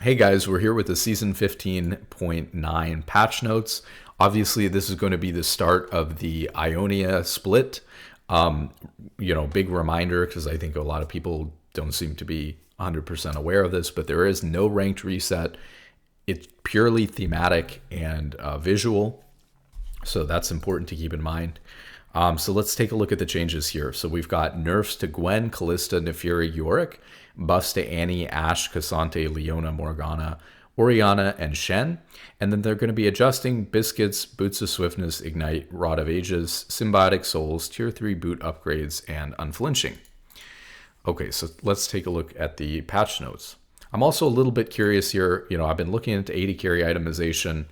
Hey guys, we're here with the season 15.9 patch notes. Obviously, this is going to be the start of the Ionia split. Big reminder because I think a lot of people don't seem to be 100% aware of this, but there is no ranked reset. It's purely thematic and visual, so that's important to keep in mind. So let's take a look at the changes here. So we've got nerfs to Gwen, Callista, Neferi, Yorick, buffs to Annie, Ashe, Cassante, Leona, Morgana, Orianna, and Shen. And then they're going to be adjusting Biscuits, Boots of Swiftness, Ignite, Rod of Ages, Symbiotic Souls, Tier 3 boot upgrades, and Unflinching. Okay, so let's take a look at the patch notes. I'm also a little bit curious here. I've been looking into AD carry itemization.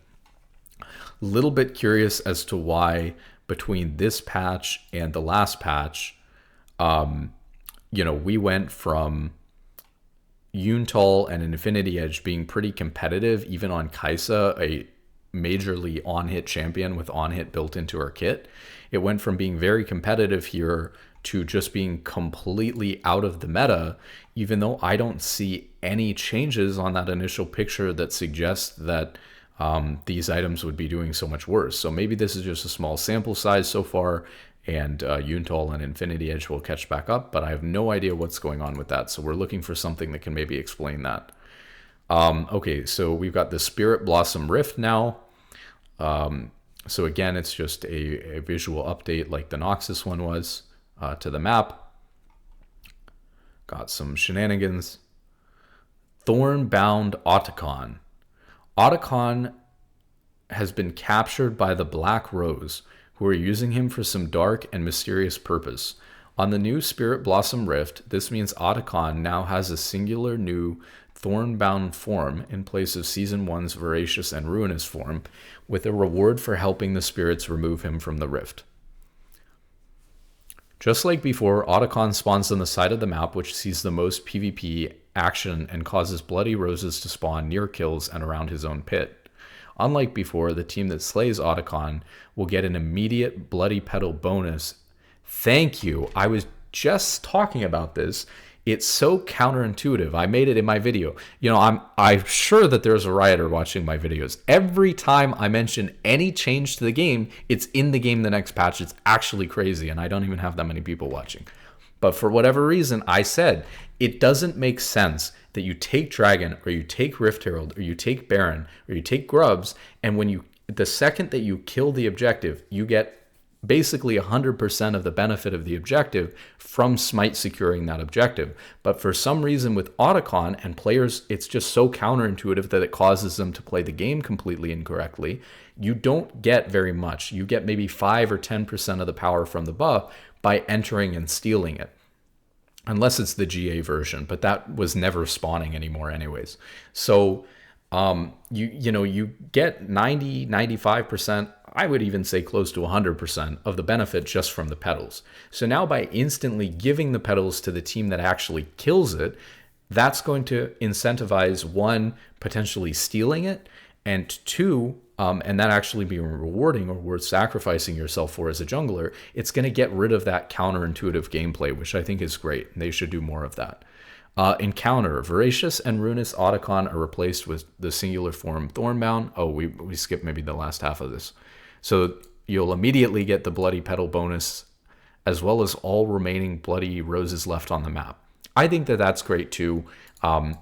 A little bit curious as to why between this patch and the last patch, we went from Yuntal and Infinity Edge being pretty competitive, even on Kai'Sa, a majorly on-hit champion with on-hit built into her kit. It went from being very competitive here to just being completely out of the meta, even though I don't see any changes on that initial picture that suggests that these items would be doing so much worse. So maybe this is just a small sample size so far, and Yuntal and Infinity Edge will catch back up, but I have no idea what's going on with that. So we're looking for something that can maybe explain that. Okay, so we've got the Spirit Blossom Rift now. So again, it's just a visual update like the Noxus one was to the map. Got some shenanigans. Thorn-bound Atakhan. Atakhan has been captured by the Black Rose, who are using him for some dark and mysterious purpose. On the new Spirit Blossom Rift, this means Atakhan now has a singular new Thorn-bound form in place of Season 1's Voracious and Ruinous form, with a reward for helping the spirits remove him from the rift. Just like before, Atakhan spawns on the side of the map which sees the most PvP action and causes Bloody Roses to spawn near kills and around his own pit. Unlike before, the team that slays Atakhan will get an immediate Bloody Petal bonus. Thank you. I was just talking about this. It's so counterintuitive. I made it in my video. I'm sure that there's a rioter watching my videos. Every time I mention any change to the game, it's in the game the next patch. It's actually crazy, and I don't even have that many people watching. But for whatever reason, I said it doesn't make sense that you take Dragon, or you take Rift Herald, or you take Baron, or you take Grubs, and the second that you kill the objective, you get basically 100% of the benefit of the objective from Smite securing that objective. But for some reason with Atakhan and players, it's just so counterintuitive that it causes them to play the game completely incorrectly. You don't get very much. You get maybe 5 or 10% of the power from the buff by entering and stealing it. Unless it's the GA version, but that was never spawning anymore anyways. So you get 90, 95%, I would even say close to 100% of the benefit just from the petals. So now by instantly giving the petals to the team that actually kills it, that's going to incentivize, one, potentially stealing it, and two, and that actually being rewarding or worth sacrificing yourself for as a jungler, it's going to get rid of that counterintuitive gameplay, which I think is great. And they should do more of that. Encounter. Voracious and Ruinous Atakhan are replaced with the singular form Thornbound. Oh, we skipped maybe the last half of this. So you'll immediately get the Bloody Petal bonus, as well as all remaining Bloody Roses left on the map. I think that that's great too.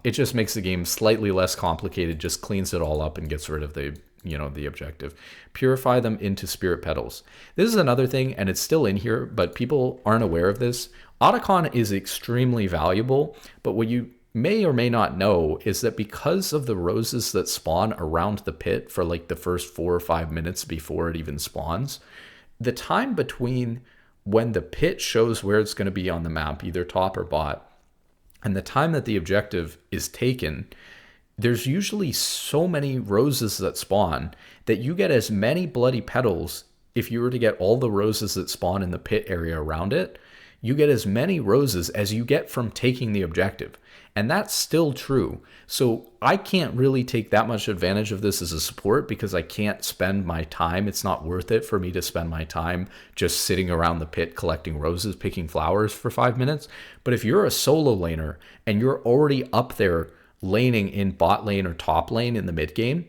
It just makes the game slightly less complicated, just cleans it all up and gets rid of the objective. Purify them into Spirit Petals. This is another thing, and it's still in here, but people aren't aware of this. Atakhan is extremely valuable, but what you may or may not know is that because of the roses that spawn around the pit for like the first 4 or 5 minutes before it even spawns, the time between when the pit shows where it's going to be on the map, either top or bot, and the time that the objective is taken, there's usually so many roses that spawn that you get as many Bloody Petals. If you were to get all the roses that spawn in the pit area around it, you get as many roses as you get from taking the objective. And that's still true. So I can't really take that much advantage of this as a support because I can't spend my time. It's not worth it for me to spend my time just sitting around the pit collecting roses, picking flowers for 5 minutes. But if you're a solo laner and you're already up there laning in bot lane or top lane in the mid game,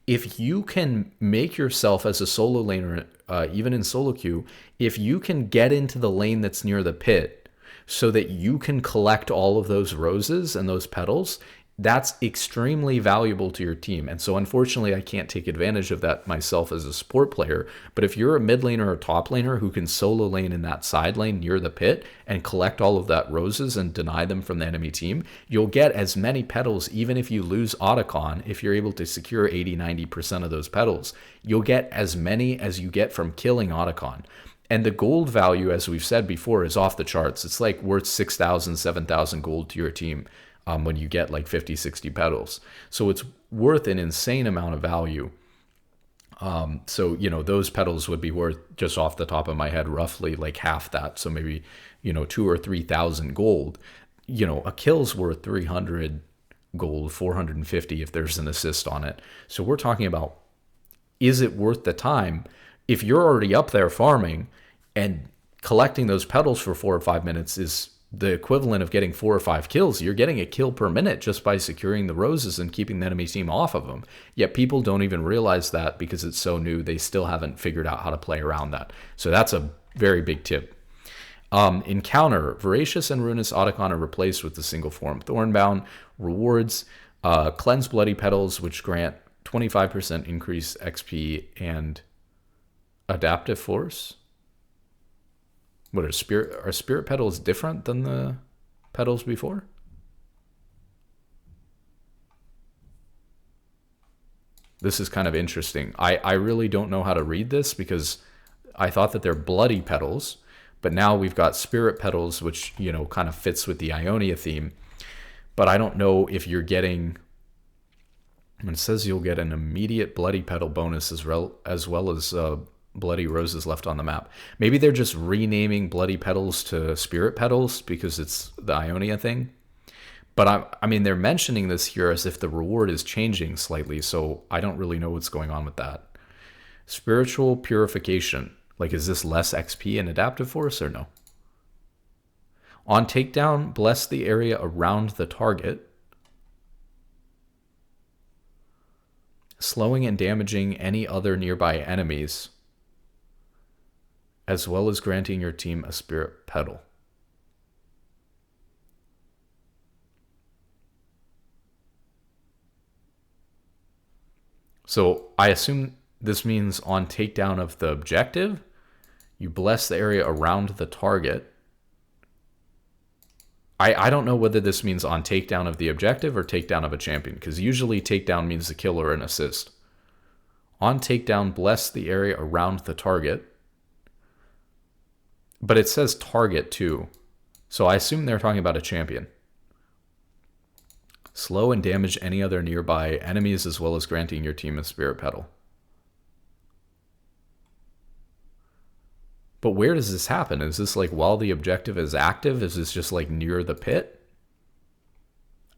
if you can make yourself as a solo laner, even in solo queue, if you can get into the lane that's near the pit so that you can collect all of those roses and those petals, that's extremely valuable to your team. And so unfortunately, I can't take advantage of that myself as a support player. But if you're a mid laner or top laner who can solo lane in that side lane near the pit and collect all of that roses and deny them from the enemy team, you'll get as many petals. Even if you lose Atakhan, if you're able to secure 80-90% of those petals, you'll get as many as you get from killing Atakhan. And the gold value, as we've said before, is off the charts. It's like worth 6,000, 7,000 gold to your team. When you get like 50, 60 petals. So it's worth an insane amount of value. So, those petals would be worth, just off the top of my head, roughly like half that. So maybe, 2,000 or 3,000 gold. A kill's worth 300 gold, 450 if there's an assist on it. So we're talking about, is it worth the time? If you're already up there farming and collecting those petals for 4 or 5 minutes is the equivalent of getting 4 or 5 kills. You're getting a kill per minute just by securing the roses and keeping the enemy team off of them. Yet people don't even realize that because it's so new. They still haven't figured out how to play around that. So that's a very big tip. Encounter. Voracious and Ruinous Atakhan are replaced with the single form Thornbound. Rewards. Cleanse Bloody Petals, which grant 25% increase XP and Adaptive Force. What are spirit petals different than the petals before? This is kind of interesting. I really don't know how to read this because I thought that they're bloody petals, but now we've got spirit petals, which, kind of fits with the Ionia theme. But I don't know if you're getting, it says you'll get an immediate bloody petal bonus as well as bloody roses left on the map. Maybe they're just renaming bloody petals to spirit petals because it's the Ionia thing. But I mean, they're mentioning this here as if the reward is changing slightly, so I don't really know what's going on with that. Spiritual Purification. Like, is this less XP and Adaptive Force or no? On takedown, bless the area around the target, slowing and damaging any other nearby enemies, as well as granting your team a spirit petal. So I assume this means on takedown of the objective, you bless the area around the target. I don't know whether this means on takedown of the objective or takedown of a champion, because usually takedown means the kill or an assist. On takedown, bless the area around the target. But it says target too. So I assume they're talking about a champion. Slow and damage any other nearby enemies as well as granting your team a spirit petal. But where does this happen? Is this like while the objective is active? Is this just like near the pit?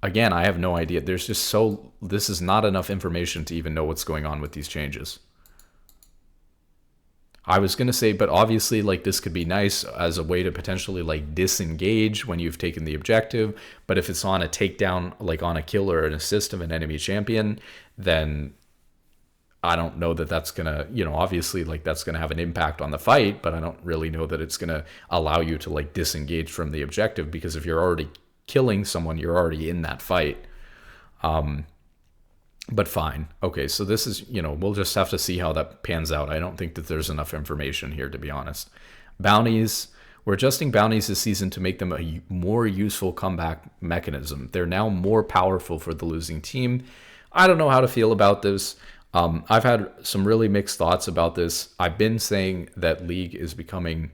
Again, I have no idea. This is not enough information to even know what's going on with these changes. I was going to say, but obviously like this could be nice as a way to potentially like disengage when you've taken the objective. But if it's on a takedown, like on a kill or an assist of an enemy champion, then I don't know that that's going to, obviously like that's going to have an impact on the fight, but I don't really know that it's going to allow you to like disengage from the objective, because if you're already killing someone, you're already in that fight. But fine. Okay, so this is, we'll just have to see how that pans out. I don't think that there's enough information here, to be honest. Bounties. We're adjusting bounties this season to make them a more useful comeback mechanism. They're now more powerful for the losing team. I don't know how to feel about this. I've had some really mixed thoughts about this. I've been saying that League is becoming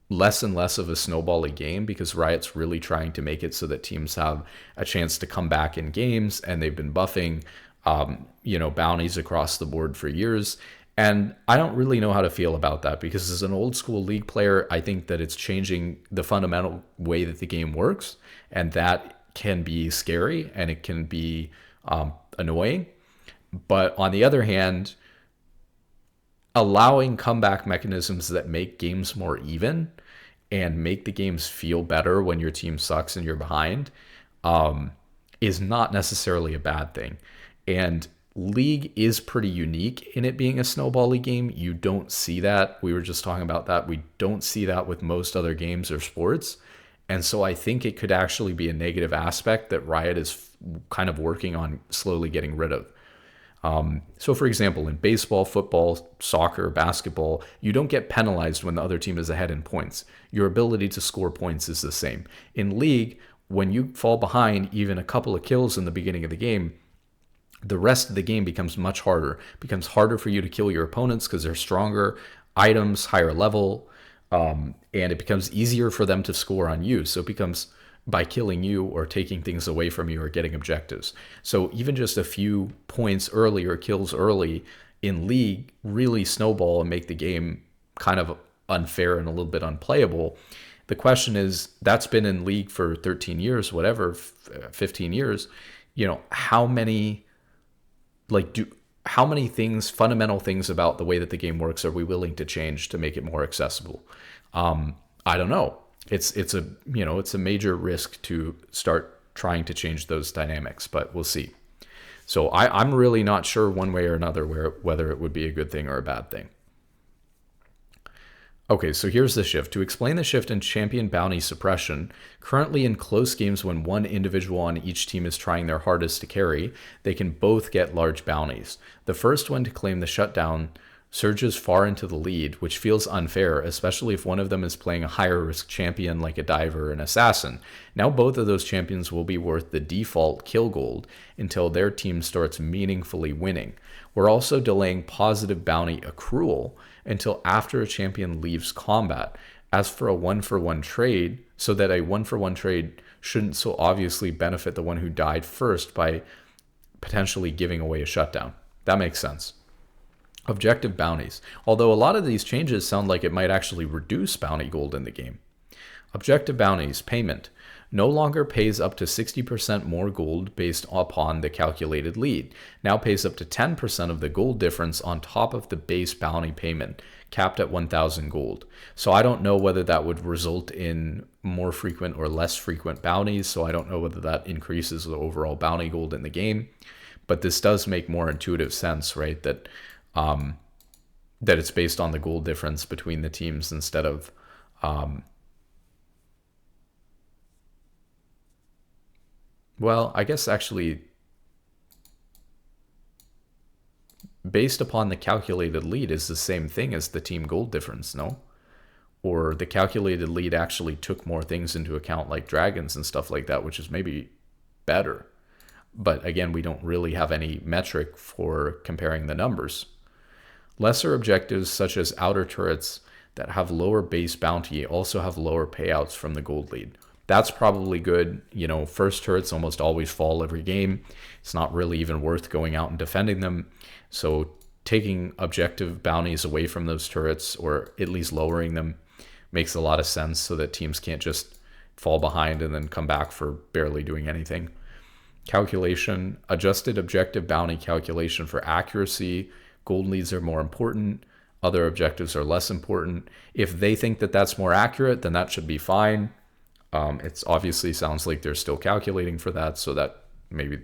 less and less of a snowbally game because Riot's really trying to make it so that teams have a chance to come back in games, and they've been buffing bounties across the board for years. And I don't really know how to feel about that, because as an old school League player, I think that it's changing the fundamental way that the game works, and that can be scary and it can be annoying. But on the other hand, allowing comeback mechanisms that make games more even and make the games feel better when your team sucks and you're behind is not necessarily a bad thing. And League is pretty unique in it being a snowball league game. You don't see that. We were just talking about that. We don't see that with most other games or sports. And so I think it could actually be a negative aspect that Riot is kind of working on slowly getting rid of. So for example, in baseball, football, soccer, basketball, you don't get penalized when the other team is ahead in points. Your ability to score points is the same. In League, when you fall behind even a couple of kills in the beginning of the game, the rest of the game becomes much harder. It becomes harder for you to kill your opponents because they're stronger, items, higher level, and it becomes easier for them to score on you. So it becomes by killing you or taking things away from you or getting objectives. So even just a few points early or kills early in League really snowball and make the game kind of unfair and a little bit unplayable. The question is, that's been in League for 13 years, whatever, 15 years, how many things, fundamental things about the way that the game works are we willing to change to make it more accessible? I don't know. It's a major risk to start trying to change those dynamics, but we'll see. So I'm really not sure one way or another whether it would be a good thing or a bad thing. Okay, so here's the shift. To explain the shift in champion bounty suppression, currently in close games when one individual on each team is trying their hardest to carry, they can both get large bounties. The first one to claim the shutdown surges far into the lead, which feels unfair, especially if one of them is playing a higher risk champion like a diver and assassin. Now both of those champions will be worth the default kill gold until their team starts meaningfully winning. We're also delaying positive bounty accrual until after a champion leaves combat. As for a 1-for-1 trade, so that a 1-for-1 trade shouldn't so obviously benefit the one who died first by potentially giving away a shutdown. That makes sense. Objective bounties. Although a lot of these changes sound like it might actually reduce bounty gold in the game. Objective bounties payment no longer pays up to 60% more gold based upon the calculated lead. Now pays up to 10% of the gold difference on top of the base bounty payment, capped at 1,000 gold. So I don't know whether that would result in more frequent or less frequent bounties. So I don't know whether that increases the overall bounty gold in the game. But this does make more intuitive sense, right? That it's based on the gold difference between the teams instead of well, I guess actually based upon the calculated lead is the same thing as the team gold difference, no? Or the calculated lead actually took more things into account like dragons and stuff like that, which is maybe better. But again, we don't really have any metric for comparing the numbers. Lesser objectives such as outer turrets that have lower base bounty also have lower payouts from the gold lead. That's probably good. First turrets almost always fall every game. It's not really even worth going out and defending them. So taking objective bounties away from those turrets, or at least lowering them, makes a lot of sense so that teams can't just fall behind and then come back for barely doing anything. Calculation, adjusted objective bounty calculation for accuracy. Gold leads are more important. Other objectives are less important. If they think that that's more accurate, then that should be fine. It's obviously sounds like they're still calculating for that, so that maybe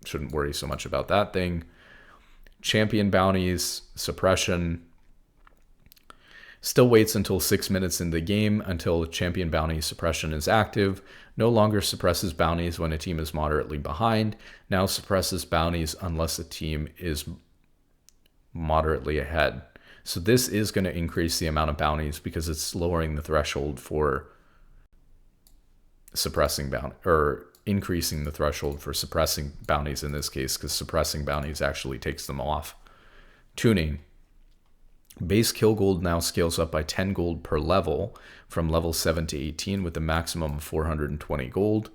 shouldn't worry so much about that thing. Champion bounties, suppression. Still waits until 6 minutes in the game until champion bounty suppression is active. No longer suppresses bounties when a team is moderately behind. Now suppresses bounties unless a team is moderately ahead. So this is going to increase the amount of bounties because it's lowering the threshold for suppressing bounty, or increasing the threshold for suppressing bounties in this case, because suppressing bounties actually takes them off. Tuning. Base kill gold now scales up by 10 gold per level from level 7 to 18 with a maximum of 420 gold.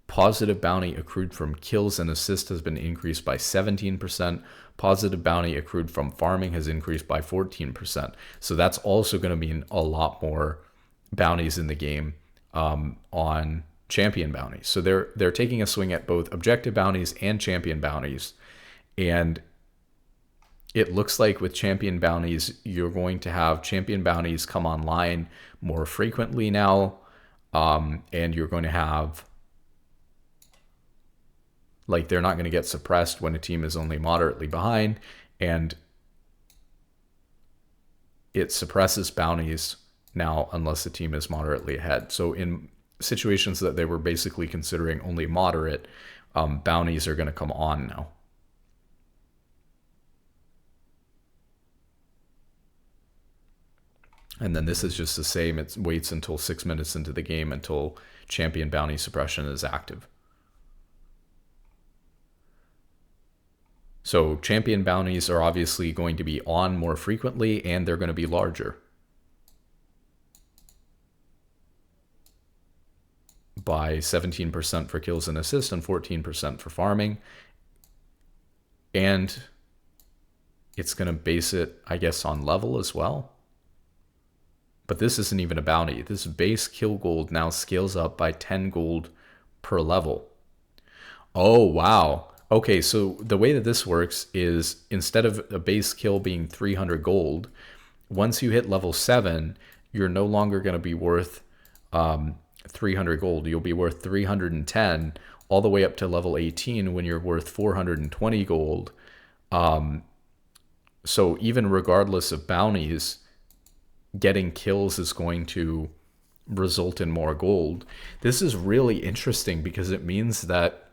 Positive bounty accrued from kills and assists has been increased by 17%. Positive bounty accrued from farming has increased by 14%. So that's also going to mean a lot more bounties in the game on champion bounties. So they're taking a swing at both objective bounties and champion bounties. And it looks like with champion bounties, you're going to have champion bounties come online more frequently now. And you're going to have Like, they're not going to get suppressed when a team is only moderately behind, and it suppresses bounties now unless the team is moderately ahead. So in situations that they were basically considering only moderate, bounties are going to come on now. And then this is just the same. It waits until 6 minutes into the game until champion bounty suppression is active. So champion bounties are obviously going to be on more frequently, and they're going to be larger by 17% for kills and assists and 14% for farming. And it's going to base it, I guess, on level as well. But this isn't even a bounty. This base kill gold now scales up by 10 gold per level. Oh, wow. Okay, so the way that this works is instead of a base kill being 300 gold, once you hit level 7, you're no longer going to be worth 300 gold. You'll be worth 310 all the way up to level 18 when you're worth 420 gold. So even regardless of bounties, getting kills is going to result in more gold. This is really interesting because it means that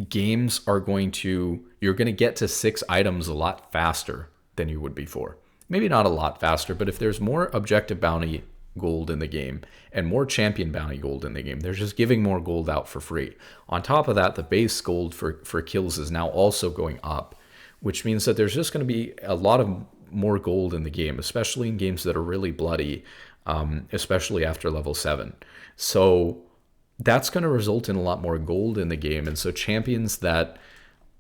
games are you're going to get to 6 items a lot faster than you would before. Maybe not a lot faster, but if there's more objective bounty gold in the game and more champion bounty gold in the game, they're just giving more gold out for free. On top of that, the base gold for kills is now also going up, which means that there's just going to be a lot of more gold in the game, especially in games that are really bloody, especially after level 7. So that's going to result in a lot more gold in the game. And so champions that,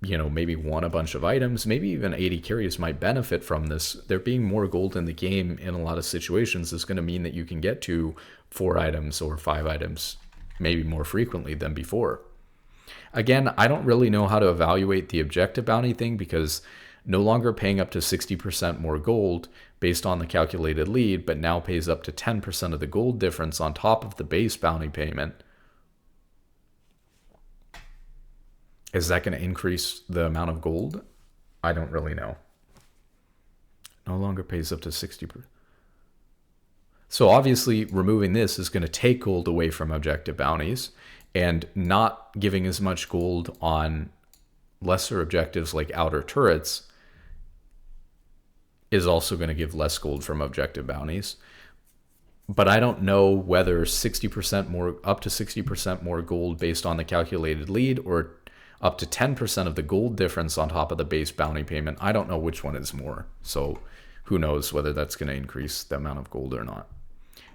maybe won a bunch of items, maybe even 80 carries might benefit from this. There being more gold in the game in a lot of situations is going to mean that you can get to 4 items or 5 items maybe more frequently than before. Again, I don't really know how to evaluate the objective bounty thing because no longer paying up to 60% more gold based on the calculated lead, but now pays up to 10% of the gold difference on top of the base bounty payment. Is that going to increase the amount of gold? I don't really know. No longer pays up to 60%. So obviously removing this is going to take gold away from objective bounties, and not giving as much gold on lesser objectives like outer turrets is also going to give less gold from objective bounties. But I don't know whether 60% more, up to 60% more gold based on the calculated lead, or up to 10% of the gold difference on top of the base bounty payment. I don't know which one is more. So who knows whether that's going to increase the amount of gold or not.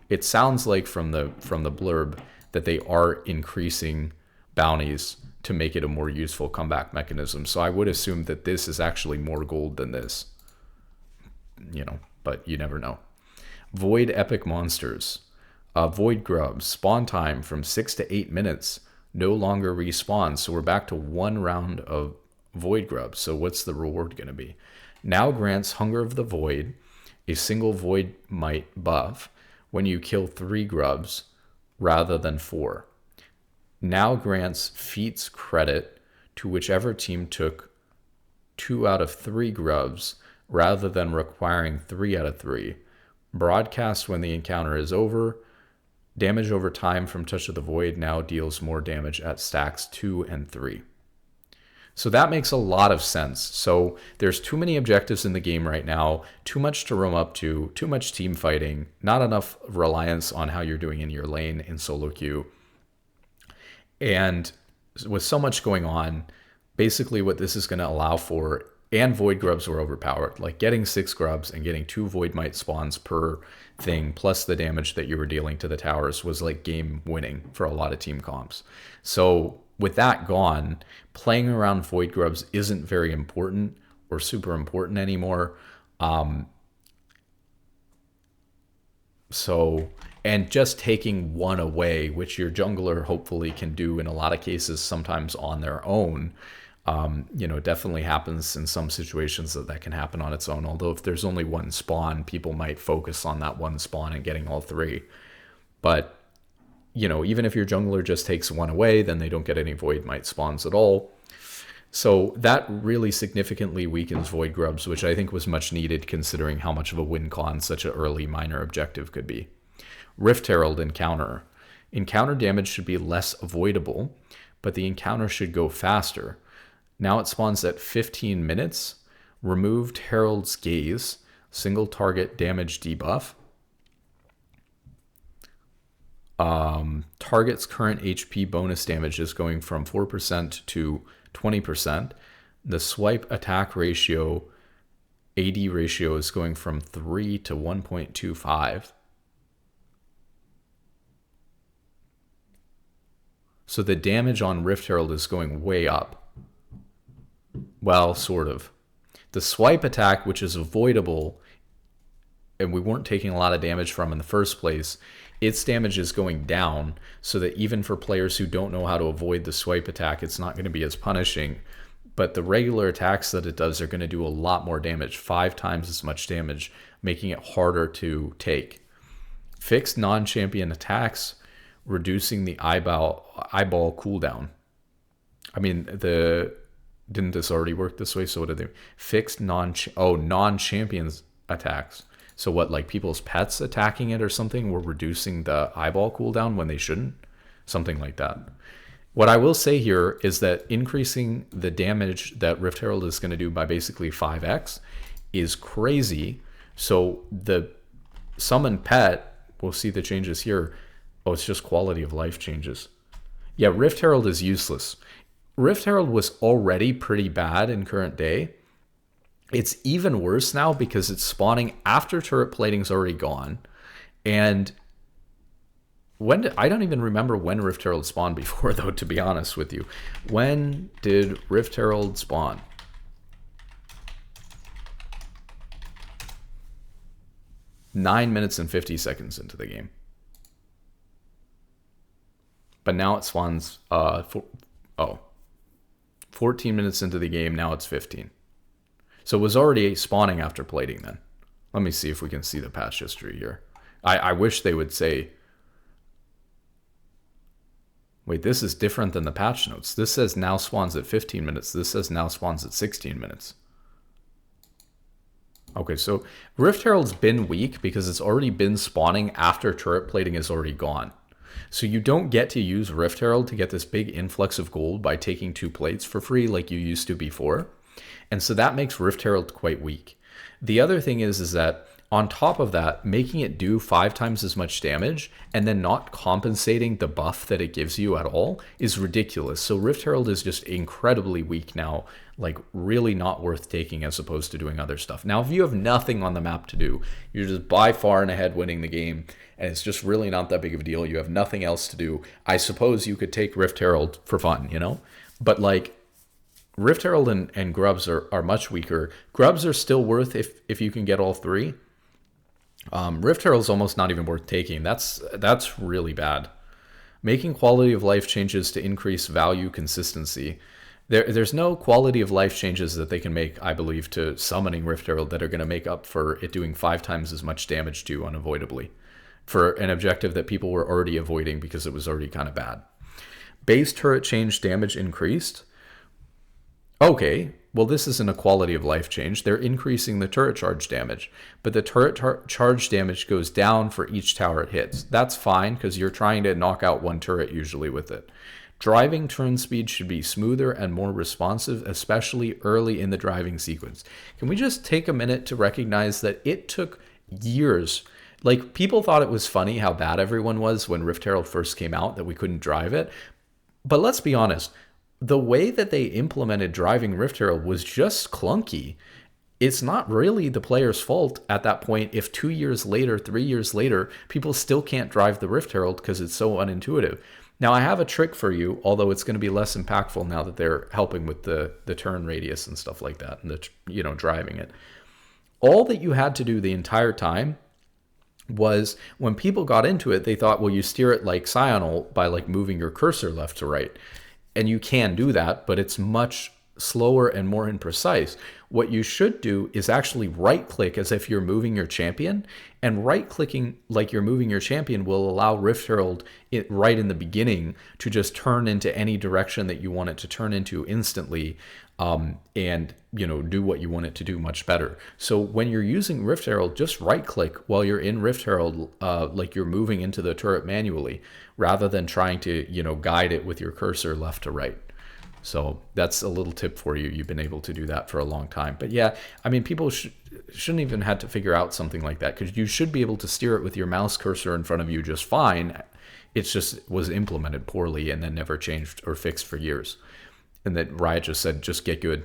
It sounds like from the blurb that they are increasing bounties to make it a more useful comeback mechanism. So I would assume that this is actually more gold than this. But you never know. Void epic monsters. Void grubs. Spawn time from 6 to 8 minutes. No longer respawns. So we're back to 1 round of void grubs. So what's the reward going to be? Now grants Hunger of the Void a single void might buff when you kill 3 grubs rather than 4. Now grants feats credit to whichever team took 2 out of 3 grubs rather than requiring 3 out of 3. Broadcast when the encounter is over. Damage over time from Touch of the Void now deals more damage at stacks 2 and 3. So that makes a lot of sense. So there's too many objectives in the game right now, too much to roam up to, too much team fighting, not enough reliance on how you're doing in your lane in solo queue. And with so much going on, basically what this is going to allow for, and void grubs were overpowered, like getting 6 grubs and getting 2 void might spawns per thing, plus the damage that you were dealing to the towers, was like game winning for a lot of team comps. So with that gone, playing around void grubs isn't very important or super important anymore. And just taking 1 away, which your jungler hopefully can do in a lot of cases, sometimes on their own, definitely happens in some situations that can happen on its own. Although if there's only 1 spawn, people might focus on that 1 spawn and getting all 3. But even if your jungler just takes one away, then they don't get any Void Might spawns at all. So that really significantly weakens Void Grubs, which I think was much needed considering how much of a win con such an early minor objective could be. Rift Herald encounter. Encounter damage should be less avoidable, but the encounter should go faster. Now it spawns at 15 minutes. Removed Herald's Gaze. Single target damage debuff. Target's current HP bonus damage is going from 4% to 20%. The swipe attack ratio, AD ratio, is going from 3 to 1.25. So the damage on Rift Herald is going way up. Well, sort of. The swipe attack, which is avoidable, and we weren't taking a lot of damage from in the first place, its damage is going down, so that even for players who don't know how to avoid the swipe attack, it's not going to be as punishing. But the regular attacks that it does are going to do a lot more damage, 5 times as much damage, making it harder to take. Fixed non-champion attacks, reducing the eyeball cooldown. I mean, didn't this already work this way? So what did they? Fixed non-champions attacks. So what, like people's pets attacking it or something were reducing the eyeball cooldown when they shouldn't? Something like that. What I will say here is that increasing the damage that Rift Herald is going to do by basically 5x is crazy. So the summon pet, we'll see the changes here. Oh, it's just quality of life changes. Yeah, Rift Herald is useless. Rift Herald was already pretty bad in current day. It's even worse now because it's spawning after turret plating's already gone. And I don't even remember when Rift Herald spawned before, though, to be honest with you. When did Rift Herald spawn? Nine minutes and 50 seconds into the game. But now it spawns 14 minutes into the game. Now it's 15. So it was already spawning after plating then. Let me see if we can see the patch history here. I wish they would say... Wait, this is different than the patch notes. This says now spawns at 15 minutes. This says now spawns at 16 minutes. Okay, so Rift Herald's been weak because it's already been spawning after turret plating is already gone. So you don't get to use Rift Herald to get this big influx of gold by taking 2 plates for free like you used to before. And so that makes Rift Herald quite weak. The other thing is that on top of that, making it do 5 times as much damage and then not compensating the buff that it gives you at all is ridiculous. So Rift Herald is just incredibly weak now, like really not worth taking as opposed to doing other stuff. Now, if you have nothing on the map to do, you're just by far and ahead winning the game, and it's just really not that big of a deal. You have nothing else to do. I suppose you could take Rift Herald for fun, But like, Rift Herald and Grubs are much weaker. Grubs are still worth if you can get all 3. Rift Herald's almost not even worth taking. That's really bad. Making quality of life changes to increase value consistency. There's no quality of life changes that they can make, I believe, to summoning Rift Herald that are going to make up for it doing 5 times as much damage to you unavoidably for an objective that people were already avoiding because it was already kind of bad. Base turret change damage increased. Okay, well, this isn't a quality of life change. They're increasing the turret charge damage, but the turret charge damage goes down for each tower it hits. That's fine because you're trying to knock out 1 turret usually with it. Driving turn speed should be smoother and more responsive, especially early in the driving sequence. Can we just take a minute to recognize that it took years? Like, people thought it was funny how bad everyone was when Rift Herald first came out, that we couldn't drive it. But let's be honest. The way that they implemented driving Rift Herald was just clunky. It's not really the player's fault at that point if 2 years later, 3 years later, people still can't drive the Rift Herald because it's so unintuitive. Now, I have a trick for you, although it's going to be less impactful now that they're helping with the turn radius and stuff like that, and driving it. All that you had to do the entire time was when people got into it, they thought, well, you steer it like Cyonal by like moving your cursor left to right. And you can do that, but it's much slower and more imprecise. What you should do is actually right click as if you're moving your champion, and right clicking like you're moving your champion will allow Rift Herald right in the beginning to just turn into any direction that you want it to turn into instantly, and do what you want it to do much better. So when you're using Rift Herald, just right click while you're in Rift Herald, like you're moving into the turret manually, rather than trying to guide it with your cursor left to right. So that's a little tip for you. You've been able to do that for a long time. But yeah, I mean, people shouldn't even have to figure out something like that, because you should be able to steer it with your mouse cursor in front of you just fine. It just was implemented poorly and then never changed or fixed for years. And that Riot just said, just get good.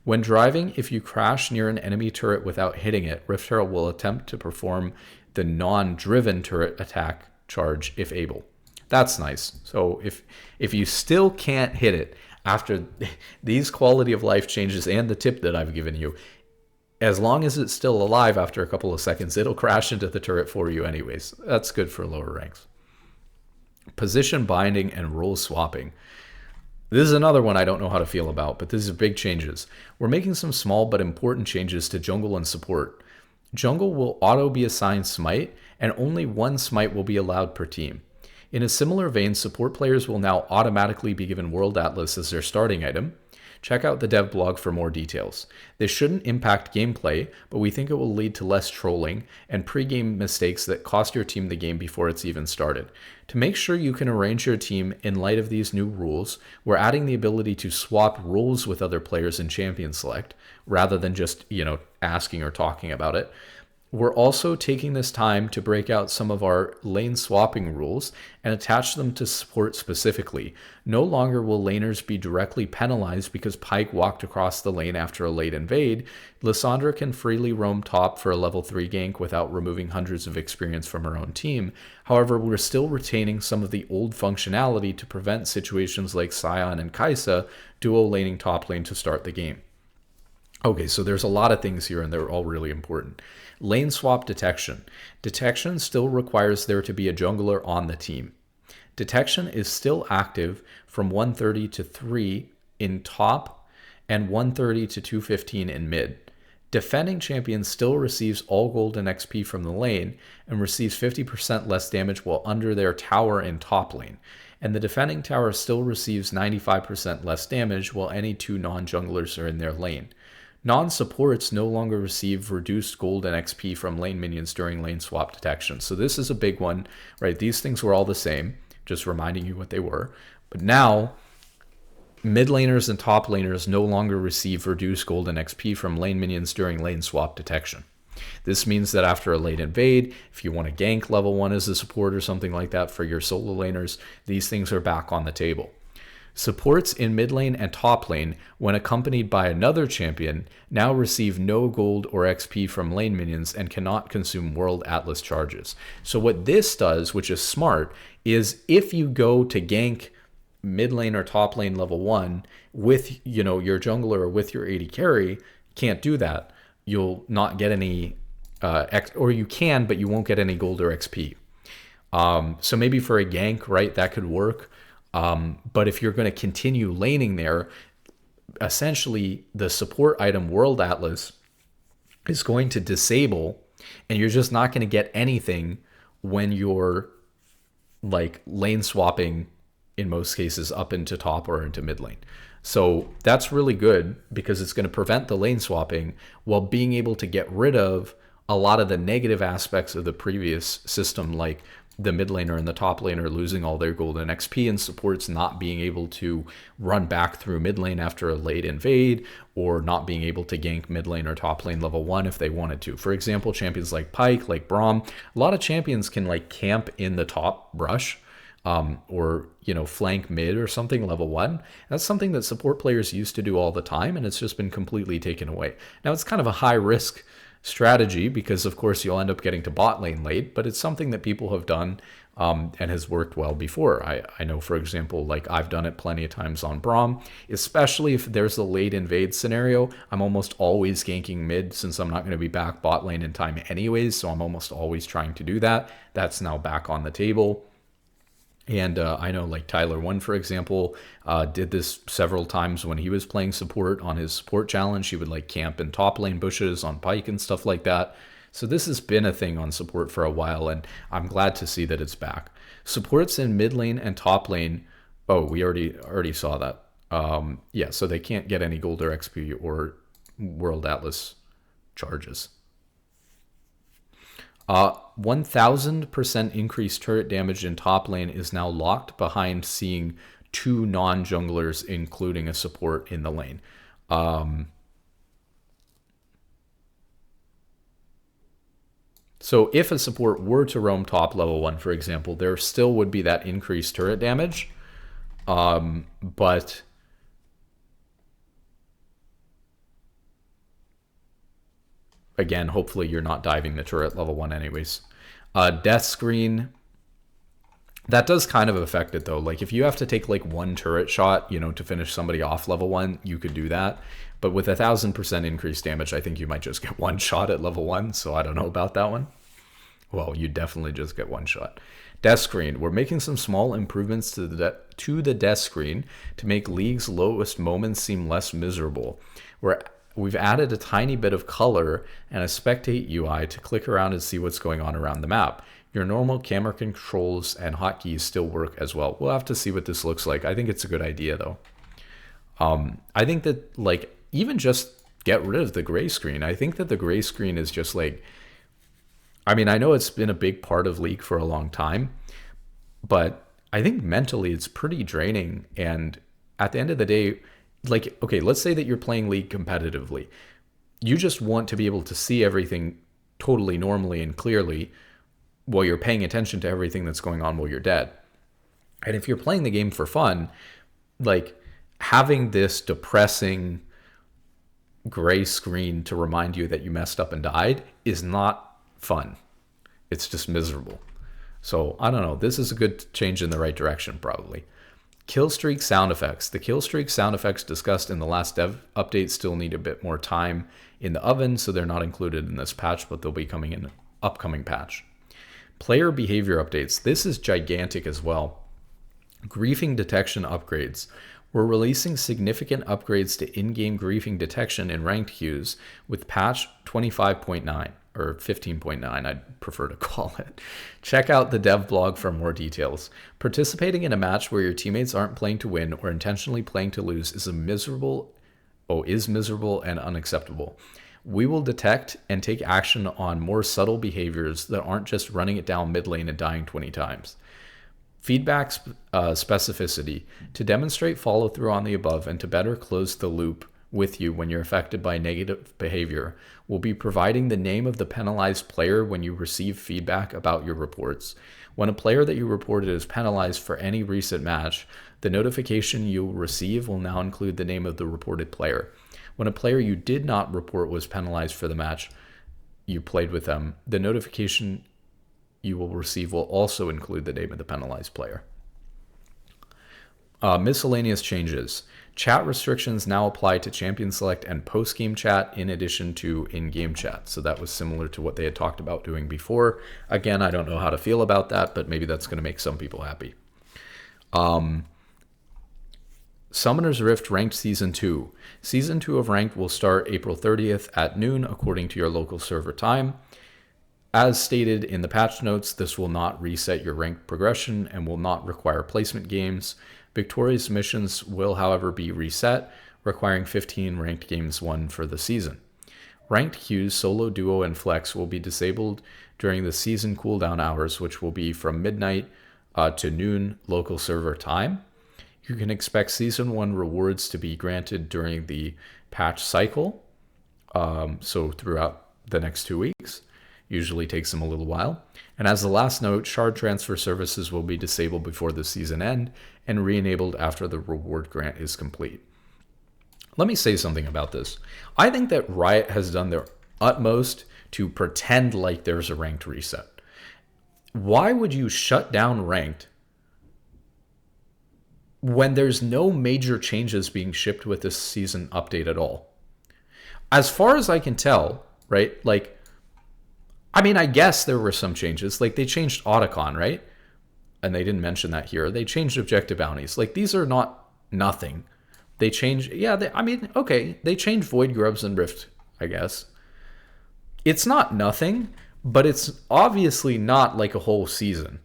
When driving, if you crash near an enemy turret without hitting it, Rift Herald will attempt to perform the non-driven turret attack charge if able. That's nice. So if you still can't hit it after these quality of life changes and the tip that I've given you, as long as it's still alive after a couple of seconds, it'll crash into the turret for you anyways. That's good for lower ranks. Position binding and role swapping. This is another one I don't know how to feel about, but these are big changes. We're making some small but important changes to jungle and support. Jungle will auto be assigned smite, and only one smite will be allowed per team. In a similar vein, support players will now automatically be given World Atlas as their starting item. Check out the dev blog for more details. This shouldn't impact gameplay, but we think it will lead to less trolling and pre-game mistakes that cost your team the game before it's even started. To make sure you can arrange your team in light of these new rules, we're adding the ability to swap roles with other players in Champion Select, rather than just, asking or talking about it. We're also taking this time to break out some of our lane swapping rules and attach them to support specifically. No longer will laners be directly penalized because Pyke walked across the lane after a late invade. Lissandra can freely roam top for a level 3 gank without removing hundreds of experience from her own team. However, we're still retaining some of the old functionality to prevent situations like Sion and Kai'Sa duo laning top lane to start the game. Okay, so there's a lot of things here, and they're all really important. Lane swap detection. Detection still requires there to be a jungler on the team. Detection is still active from 130 to 3 in top and 130 to 215 in mid. Defending champion still receives all gold and XP from the lane and receives 50% less damage while under their tower in top lane. And the defending tower still receives 95% less damage while any two non-junglers are in their lane. Non-supports no longer receive reduced gold and XP from lane minions during lane swap detection. So this is a big one, right? These things were all the same, just reminding you what they were. But now, mid laners and top laners no longer receive reduced gold and XP from lane minions during lane swap detection. This means that after a late invade, if you want to gank level 1 as a support or something like that for your solo laners, these things are back on the table. Supports in mid lane and top lane, when accompanied by another champion, now receive no gold or XP from lane minions and cannot consume World Atlas charges. So what this does, which is smart, is if you go to gank mid lane or top lane level 1 with your jungler or with your AD carry, can't do that. You'll not get any, or you can, but you won't get any gold or XP. So maybe for a gank, right, that could work. But if you're going to continue laning there, essentially the support item World Atlas is going to disable, and you're just not going to get anything when you're like lane swapping, in most cases, up into top or into mid lane. So that's really good because it's going to prevent the lane swapping while being able to get rid of a lot of the negative aspects of the previous system, like the mid laner and the top laner losing all their gold and XP, and supports not being able to run back through mid lane after a late invade, or not being able to gank mid lane or top lane level 1 if they wanted to. For example, champions like Pyke, like Braum, a lot of champions can like camp in the top brush, or flank mid or something level 1. That's something that support players used to do all the time, and it's just been completely taken away. Now it's kind of a high risk strategy because of course you'll end up getting to bot lane late, but it's something that people have done and has worked well before. I know, for example, like I've done it plenty of times on Braum, especially if there's a late invade scenario. I'm almost always ganking mid since I'm not going to be back bot lane in time anyways, so I'm almost always trying to do that. That's now back on the table. And I know like Tyler One, for example, did this several times when he was playing support on his support challenge. He would like camp in top lane bushes on Pike and stuff like that. So this has been a thing on support for a while, and I'm glad to see that it's back. Supports in mid lane and top lane. Oh, we already saw that. Yeah, so they can't get any gold or XP or World Atlas charges. 1000% increased turret damage in top lane is now locked behind seeing 2 non-junglers, including a support in the lane. So if a support were to roam top level 1, for example, there still would be that increased turret damage. But again, hopefully you're not diving the turret level 1 anyways. Death screen, that does kind of affect it though. Like if you have to take like 1 turret shot, to finish somebody off level 1, you could do that. But with 1000% increased damage, I think you might just get 1 shot at level 1. So I don't know about that one. Well, you definitely just get 1 shot. Death screen. We're making some small improvements to the death screen to make League's lowest moments seem less miserable. We've added a tiny bit of color and a spectate UI to click around and see what's going on around the map. Your normal camera controls and hotkeys still work as well. We'll have to see what this looks like. I think it's a good idea though. I think that like even just get rid of the gray screen. I think that the gray screen is just like, I mean, I know it's been a big part of League for a long time, but I think mentally it's pretty draining. And at the end of the day, like, okay, let's say that you're playing League competitively. You just want to be able to see everything totally normally and clearly while you're paying attention to everything that's going on while you're dead. And if you're playing the game for fun, like having this depressing gray screen to remind you that you messed up and died is not fun. It's just miserable. So I don't know. This is a good change in the right direction, probably. Killstreak sound effects. The killstreak sound effects discussed in the last dev update still need a bit more time in the oven, so they're not included in this patch, but they'll be coming in an upcoming patch. Player behavior updates. This is gigantic as well. Griefing detection upgrades. We're releasing significant upgrades to in-game griefing detection in ranked queues with patch 25.9. Or 15.9, I'd prefer to call it. Check out the dev blog for more details. Participating in a match where your teammates aren't playing to win or intentionally playing to lose is miserable and unacceptable. We will detect and take action on more subtle behaviors that aren't just running it down mid lane and dying 20 times. Feedback specificity. To demonstrate follow through on the above and to better close the loop with you when you're affected by negative behavior, we'll be providing the name of the penalized player when you receive feedback about your reports. When a player that you reported is penalized for any recent match, the notification you'll receive will now include the name of the reported player. When a player you did not report was penalized for the match you played with them, the notification you will receive will also include the name of the penalized player. Miscellaneous changes. Chat restrictions now apply to champion select and post-game chat in addition to in-game chat. So that was similar to what they had talked about doing before. Again, I don't know how to feel about that, but maybe that's going to make some people happy. Summoner's Rift Ranked Season 2. Season 2 of Ranked will start April 30th at noon according to your local server time. As stated in the patch notes, this will not reset your rank progression and will not require placement games. Victorious missions will, however, be reset, requiring 15 ranked games won for the season. Ranked queues, solo, duo, and flex will be disabled during the season cooldown hours, which will be from midnight to noon local server time. You can expect Season 1 rewards to be granted during the patch cycle, so throughout the next 2 weeks. Usually takes them a little while. And as the last note, shard transfer services will be disabled before the season end and re-enabled after the reward grant is complete. Let me say something about this. I think that Riot has done their utmost to pretend like there's a ranked reset. Why would you shut down ranked when there's no major changes being shipped with this season update at all? As far as I can tell, right, like, I mean, I guess there were some changes. Like, they changed Atakhan, right? and they didn't mention that here, they changed objective bounties. Like, these are not nothing. They changed, okay, they changed Void Grubs and Rift, I guess. It's not nothing, but it's obviously not like a whole season.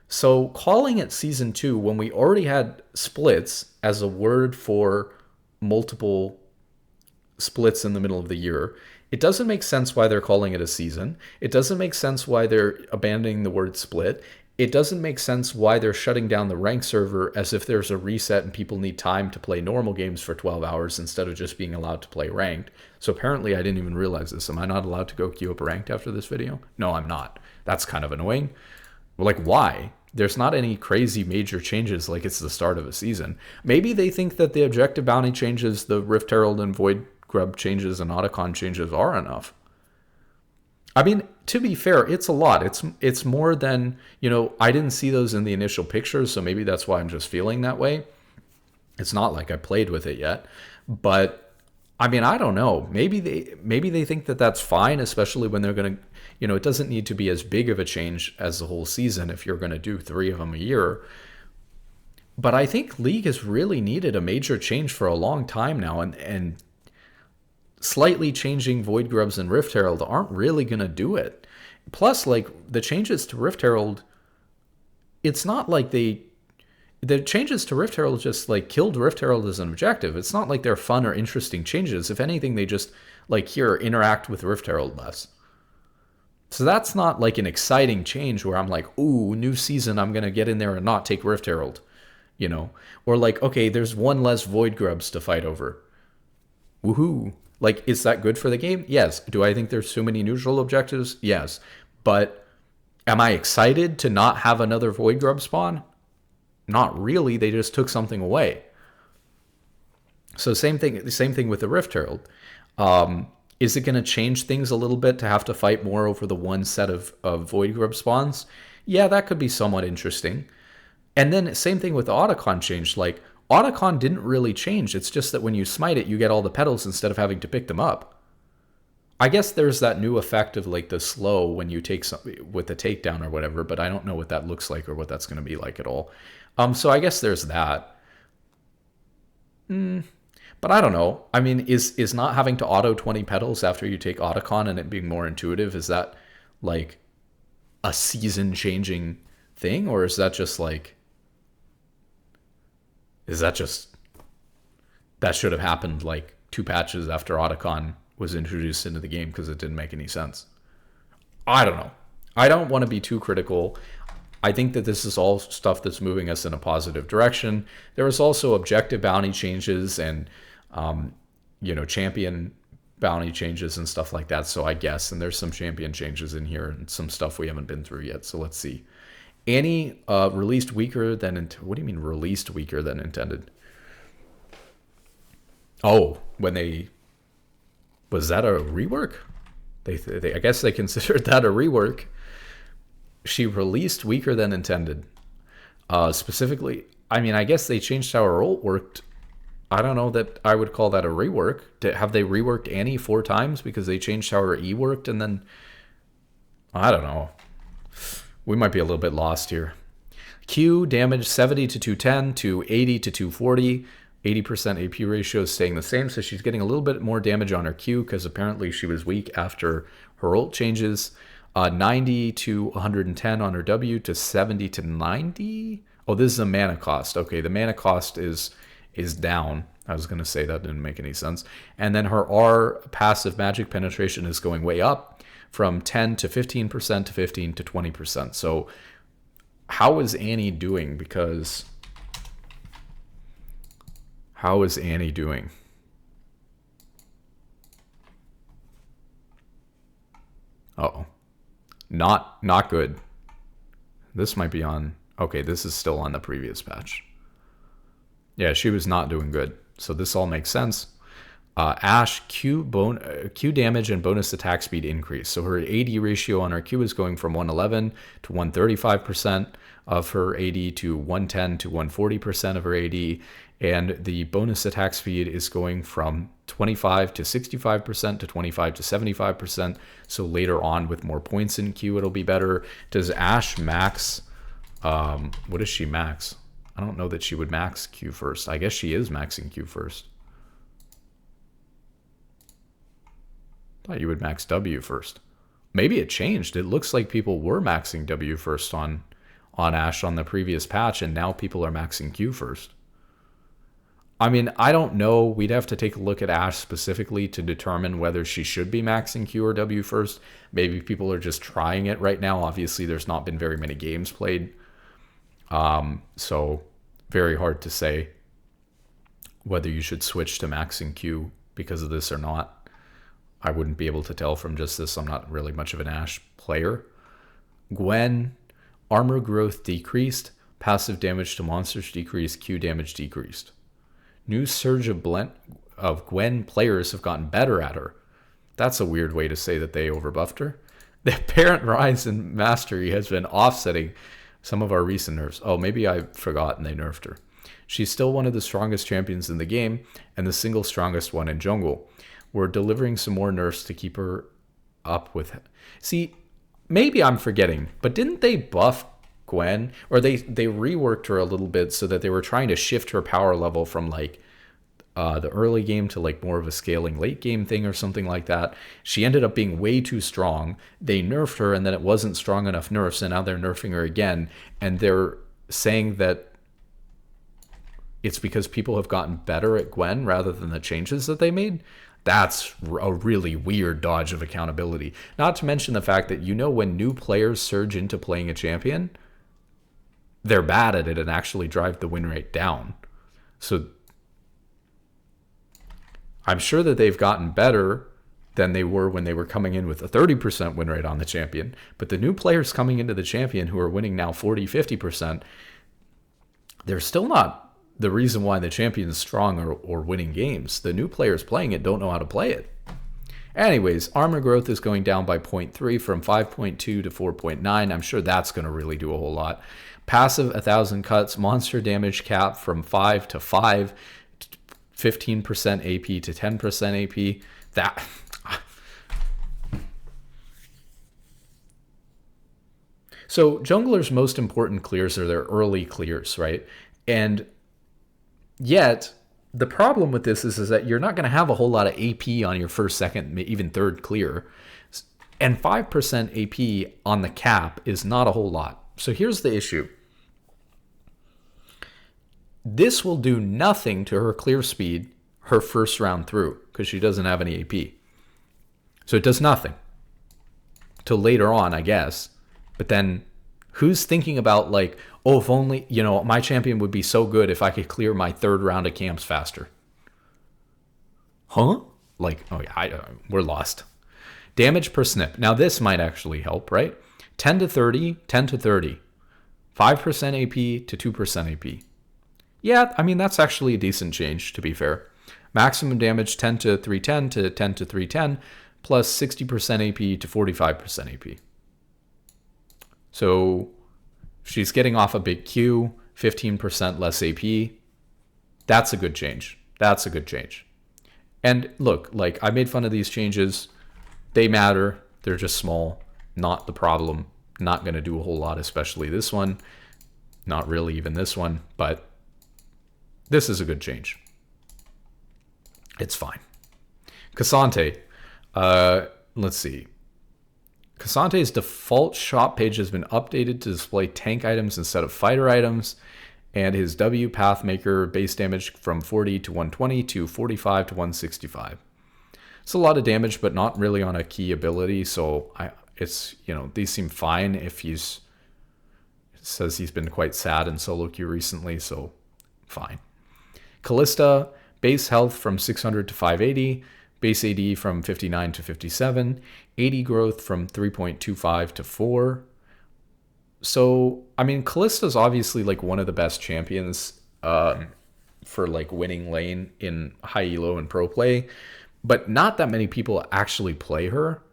So calling it season 2 when we already had splits as a word for multiple splits in the middle of the year, it doesn't make sense why they're calling it a season. It doesn't make sense why they're abandoning the word split. It doesn't make sense why they're shutting down the ranked server as if there's a reset and people need time to play normal games for 12 hours instead of just being allowed to play ranked. So apparently I didn't even realize this. Am I not allowed to go queue up ranked after this video? No, I'm not. That's kind of annoying. Like, why? There's not any crazy major changes like it's the start of a season. Maybe they think that the objective bounty changes, the Rift Herald and Void Grub changes, and Atakhan changes are enough. I mean, to be fair, it's a lot. It's more than, I didn't see those in the initial pictures, so maybe that's why I'm just feeling that way. It's not like I played with it yet. But, I mean, I don't know. Maybe they think that that's fine, especially when they're going to, it doesn't need to be as big of a change as the whole season if you're going to do 3 of them a year. But I think League has really needed a major change for a long time now, and slightly changing Void Grubs and Rift Herald aren't really going to do it. Plus, like, the changes to Rift Herald, it's not like the changes to Rift Herald just, like, killed Rift Herald as an objective. It's not like they're fun or interesting changes. If anything, they just, like, here, interact with Rift Herald less. So that's not, like, an exciting change where I'm like, ooh, new season, I'm going to get in there and not take Rift Herald, Or, like, okay, there's 1 less Void Grubs to fight over. Woohoo. Like, is that good for the game? Yes. Do I think there's too many neutral objectives? Yes. But am I excited to not have another Void Grub spawn? Not really. They just took something away. So same thing with the Rift Herald. Is it going to change things a little bit to have to fight more over the 1 set of Void Grub spawns? Yeah, that could be somewhat interesting. And then same thing with the Atakhan change. Like, Atakhan didn't really change. It's just that when you smite it, you get all the petals instead of having to pick them up. I guess there's that new effect of, like, the slow when you take some with the takedown or whatever, but I don't know what that looks like or what that's going to be like at all. So I guess there's that. But I don't know. I mean, is not having to auto 20 petals after you take Atakhan and it being more intuitive, is that, like, a season-changing thing? Or is that just, like... that should have happened like 2 patches after Atakhan was introduced into the game because it didn't make any sense. I don't know. I don't want to be too critical. I think that this is all stuff that's moving us in a positive direction. There was also objective bounty changes and, champion bounty changes and stuff like that. So I guess, and there's some champion changes in here and some stuff we haven't been through yet. So let's see. Annie released weaker than... What do you mean released weaker than intended? Oh, when they... Was that a rework? I guess they considered that a rework. She released weaker than intended. Specifically, I mean, I guess they changed how her ult worked. I don't know that I would call that a rework. Have they reworked Annie 4 times because they changed how her E worked and then... I don't know. We might be a little bit lost here. Q damage 70 to 210 to 80 to 240. 80% AP ratio is staying the same, so she's getting a little bit more damage on her Q because apparently she was weak after her ult changes. 90 to 110 on her W to 70 to 90. Oh, this is a mana cost. Okay, the mana cost is down. I was going to say that didn't make any sense. And then her R passive magic penetration is going way up from 10 to 15% to 15 to 20%. So how is Annie doing? Because how is Annie doing? Uh-oh. Not good. This might be on... Okay, this is still on the previous patch. Yeah, she was not doing good. So this all makes sense. Ashe, Q damage and bonus attack speed increase. So her AD ratio on her Q is going from 111 to 135% of her AD to 110 to 140% of her AD. And the bonus attack speed is going from 25 to 65% to 25 to 75%. So later on with more points in Q, it'll be better. Does Ashe max What does she max? I don't know that she would max Q first. I guess she is maxing Q first. Thought you would max W first. Maybe it changed. It looks like people were maxing W first on Ashe on the previous patch, and now people are maxing Q first. I mean, I don't know. We'd have to take a look at Ashe specifically to determine whether she should be maxing Q or W first. Maybe people are just trying it right now. Obviously, there's not been very many games played. So very hard to say whether you should switch to maxing Q because of this or not. I wouldn't be able to tell from just this. I'm not really much of an Ashe player. Gwen, armor growth decreased, passive damage to monsters decreased, Q damage decreased. New surge of Gwen players have gotten better at her. That's a weird way to say that they overbuffed her. The apparent rise in mastery has been offsetting some of our recent nerfs. Oh, maybe I forgot and they nerfed her. She's still one of the strongest champions in the game and the single strongest one in jungle. We're delivering some more nerfs to keep her up with. See, maybe I'm forgetting, but didn't they buff Gwen? Or they reworked her a little bit so that they were trying to shift her power level from like the early game to like more of a scaling late game thing or something like that. She ended up being way too strong. They nerfed her and then it wasn't strong enough nerfs, and now they're nerfing her again. And they're saying that it's because people have gotten better at Gwen rather than the changes that they made. That's a really weird dodge of accountability. Not to mention the fact that, you know, when new players surge into playing a champion, they're bad at it and actually drive the win rate down. So I'm sure that they've gotten better than they were when they were coming in with a 30% win rate on the champion. But the new players coming into the champion who are winning now 40, 50%, they're still not the reason why the champion is strong or winning games. The new players playing it don't know how to play it. Anyways, armor growth is going down by 0.3 from 5.2 to 4.9. I'm sure that's going to really do a whole lot. Passive 1,000 cuts, monster damage cap from 5 to 5, 15% AP to 10% AP. That... So junglers' most important clears are their early clears, right? And yet, the problem with this is that you're not going to have a whole lot of AP on your first, second, even third clear. And 5% AP on the cap is not a whole lot. So here's the issue. This will do nothing to her clear speed her first round through because she doesn't have any AP. So it does nothing. Till later on, I guess. But then who's thinking about like, oh, if only, you know, my champion would be so good if I could clear my third round of camps faster. Huh? Like, oh yeah, we're lost. Damage per snip. Now this might actually help, right? 10 to 30, 10 to 30. 5% AP to 2% AP. Yeah, I mean, that's actually a decent change, to be fair. Maximum damage 10 to 310 to 10 to 310, plus 60% AP to 45% AP. So she's getting off a big Q, 15% less AP. That's a good change. That's a good change. And look, like, I made fun of these changes. They matter. They're just small. Not the problem. Not going to do a whole lot, especially this one. Not really even this one, but this is a good change. It's fine. Cassante. Let's see. Cassante's default shop page has been updated to display tank items instead of fighter items, and his W Pathmaker base damage from 40 to 120 to 45 to 165. It's a lot of damage, but not really on a key ability, so it's, you know, these seem fine if it says he's been quite sad in solo queue recently, so fine. Callista, base health from 600 to 580, base AD from 59 to 57, 80 growth from 3.25 to 4. So, I mean, Callista's obviously like one of the best champions for like winning lane in high elo and pro play, but not that many people actually play her.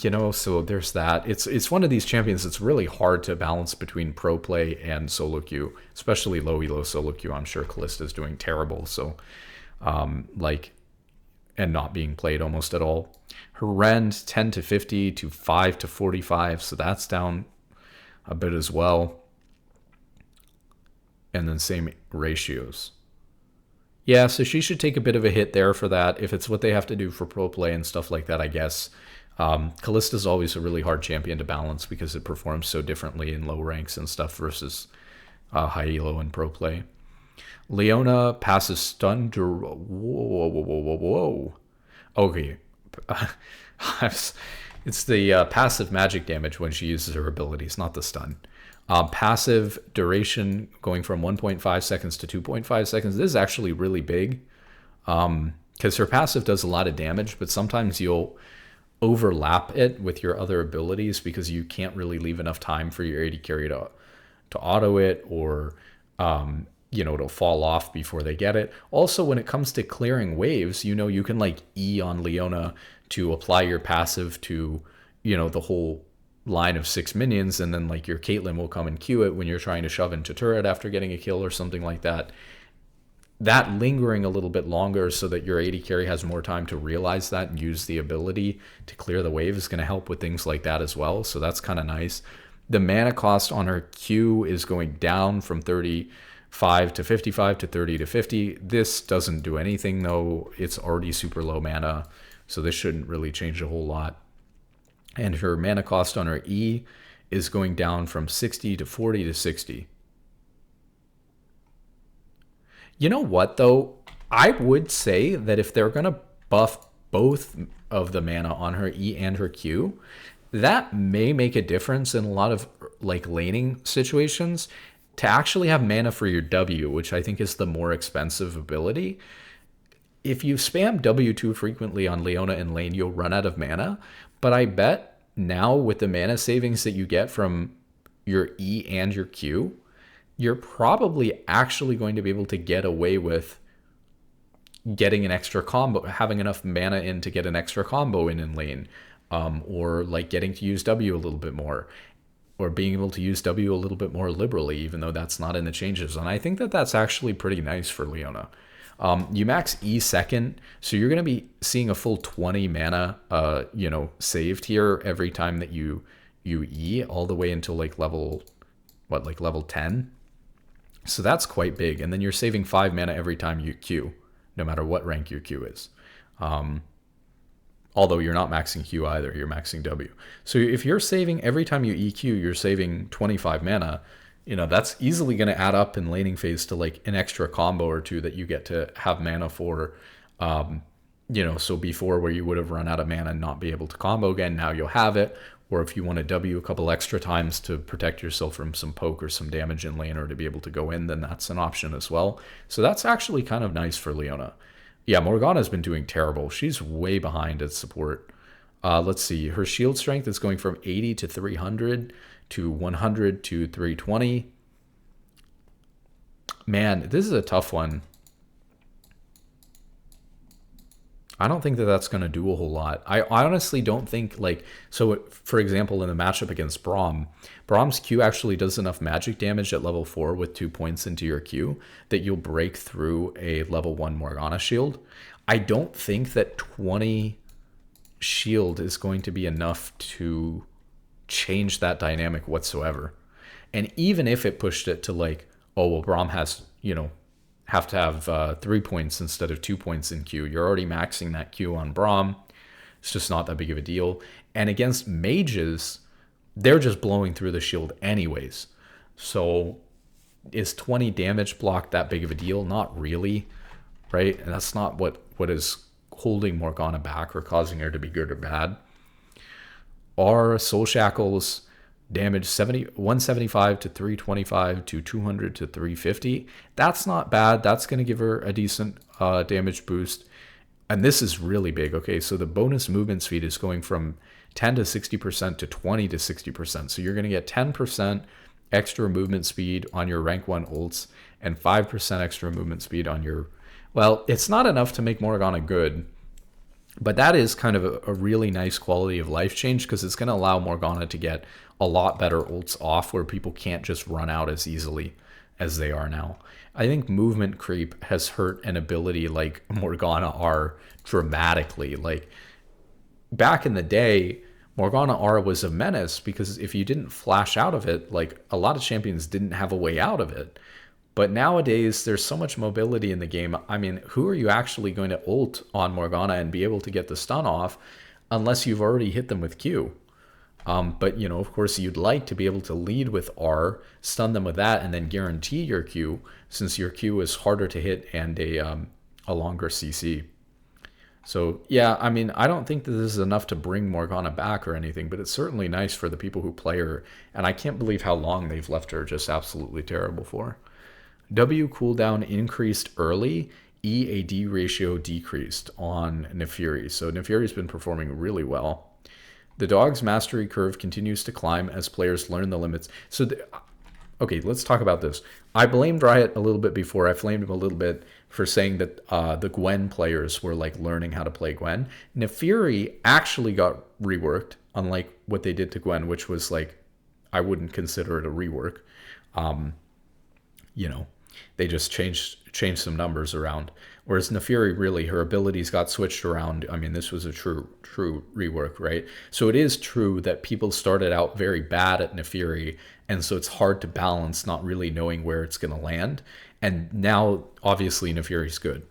You know, so there's that. It's one of these champions that's really hard to balance between pro play and solo queue, especially low elo solo queue. I'm sure Callista's doing terrible. So, and not being played almost at all. Her rend 10 to 50 to 5 to 45, so that's down a bit as well. And then same ratios. Yeah, so she should take a bit of a hit there for that. If it's what they have to do for pro play and stuff like that, I guess. Kallista's always a really hard champion to balance because it performs so differently in low ranks and stuff versus high elo and pro play. Leona passes stun. Whoa. Okay. It's the passive magic damage when she uses her abilities, not the stun. Passive duration going from 1.5 seconds to 2.5 seconds. This is actually really big because her passive does a lot of damage, but sometimes you'll overlap it with your other abilities because you can't really leave enough time for your AD carry to auto it, or it'll fall off before they get it. Also, when it comes to clearing waves, you can like E on Leona to apply your passive to the whole line of 6 minions, and then like your Caitlyn will come and Q it when you're trying to shove into turret after getting a kill or something like that. That lingering a little bit longer so that your AD carry has more time to realize that and use the ability to clear the wave is going to help with things like that as well. So that's kind of nice. The mana cost on her Q is going down from 35 to 55 to 30 to 50. This doesn't do anything though. It's already super low mana, so this shouldn't really change a whole lot. And her mana cost on her E is going down from 60 to 40 to 60. You know what, though? I would say that if they're going to buff both of the mana on her E and her Q, that may make a difference in a lot of like laning situations to actually have mana for your W, which I think is the more expensive ability. If you spam W too frequently on Leona in lane, you'll run out of mana. But I bet now with the mana savings that you get from your E and your Q, you're probably actually going to be able to get away with getting an extra combo, having enough mana in to get an extra combo in lane, or like getting to use W a little bit more, or being able to use W a little bit more liberally, even though that's not in the changes. And I think that that's actually pretty nice for Leona. You max E second, so you're going to be seeing a full 20 mana, saved here every time that you E, all the way until like level 10. So that's quite big. And then you're saving 5 mana every time you Q, no matter what rank your Q is. Although you're not maxing Q either, you're maxing W. So if you're saving every time you EQ, you're saving 25 mana. That's easily going to add up in laning phase to like an extra combo or two that you get to have mana for. So before, where you would have run out of mana and not be able to combo again, now you'll have it. Or if you want to W a couple extra times to protect yourself from some poke or some damage in lane, or to be able to go in, then that's an option as well. So that's actually kind of nice for Leona. Yeah, Morgana's been doing terrible. She's way behind at support. Let's see. Her shield strength is going from 80 to 300 to 100 to 320. Man, this is a tough one. I don't think that that's going to do a whole lot. I honestly don't think, for example, in the matchup against Braum, Braum's Q actually does enough magic damage at level 4 with 2 points into your Q that you'll break through a level 1 Morgana shield. I don't think that 20 shield is going to be enough to change that dynamic whatsoever. And even if it pushed it to Braum has, have to have 3 points instead of 2 points in Q. You're already maxing that Q on Braum. It's just not that big of a deal. And against mages, they're just blowing through the shield anyways. So is 20 damage block that big of a deal? Not really, right? And that's not what is holding Morgana back or causing her to be good or bad. Are Soul Shackles damage 175 to 325 to 200 to 350. That's not bad. That's going to give her a decent damage boost. And this is really big. Okay, so the bonus movement speed is going from 10 to 60% to 20 to 60%. So you're going to get 10% extra movement speed on your rank 1 ults and 5% extra movement speed on your... Well, it's not enough to make Morgana good, but that is kind of a really nice quality of life change, because it's going to allow Morgana to get a lot better ults off where people can't just run out as easily as they are now. I think movement creep has hurt an ability like Morgana R dramatically. Like back in the day, Morgana R was a menace because if you didn't flash out of it, like a lot of champions didn't have a way out of it. But nowadays, there's so much mobility in the game. I mean, who are you actually going to ult on Morgana and be able to get the stun off unless you've already hit them with Q? But, you know, of course, you'd like to be able to lead with R, stun them with that, and then guarantee your Q, since your Q is harder to hit and a longer CC. So, yeah, I mean, I don't think that this is enough to bring Morgana back or anything, but it's certainly nice for the people who play her. And I can't believe how long they've left her just absolutely terrible for. W cooldown increased early, EAD ratio decreased on Nefiri. So Nefiri's been performing really well. The dog's mastery curve continues to climb as players learn the limits. So, okay, let's talk about this. I blamed Riot a little bit before. I flamed him a little bit for saying that the Gwen players were like learning how to play Gwen. Nefiri actually got reworked, unlike what they did to Gwen, which was like, I wouldn't consider it a rework. You know, they just changed some numbers around. Whereas Nefiri, really, her abilities got switched around. I mean, this was a true rework, right? So it is true that people started out very bad at Nefiri, and so it's hard to balance not really knowing where it's going to land. And now, obviously, Nefiri's good.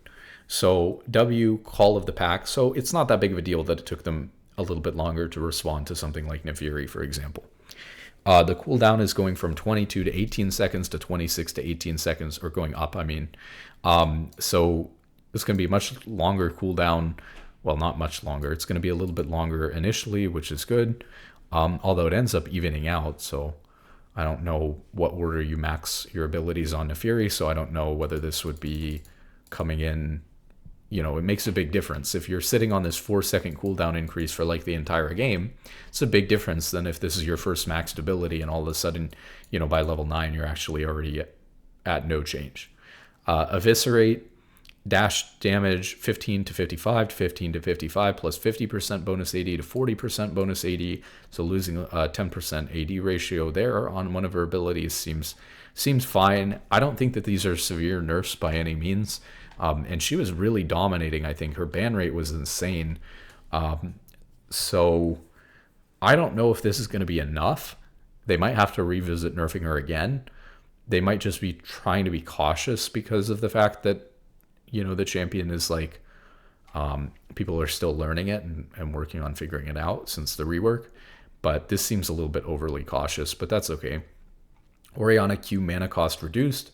So W, Call of the Pack. So it's not that big of a deal that it took them a little bit longer to respond to something like Nefiri, for example. The cooldown is going from 22 to 18 seconds to 26 to 18 seconds, or going up, I mean. So it's going to be a much longer cooldown. Well, not much longer. It's going to be a little bit longer initially, which is good. Although it ends up evening out, so I don't know what order you max your abilities on Nefiri, so I don't know whether this would be coming in. You know, it makes a big difference. If you're sitting on this 4-second cooldown increase for like the entire game, it's a big difference than if this is your first maxed ability and all of a sudden, you know, by level 9, you're actually already at no change. Eviscerate, dash damage 15 to 55 to 15 to 55 plus 50% bonus AD to 40% bonus AD. So losing a 10% AD ratio there on one of her abilities seems fine. I don't think that these are severe nerfs by any means. And she was really dominating, I think. Her ban rate was insane. So I don't know if this is going to be enough. They might have to revisit nerfing her again. They might just be trying to be cautious because of the fact that, you know, the champion is like, people are still learning it and working on figuring it out since the rework. But this seems a little bit overly cautious, but that's okay. Orianna Q mana cost reduced.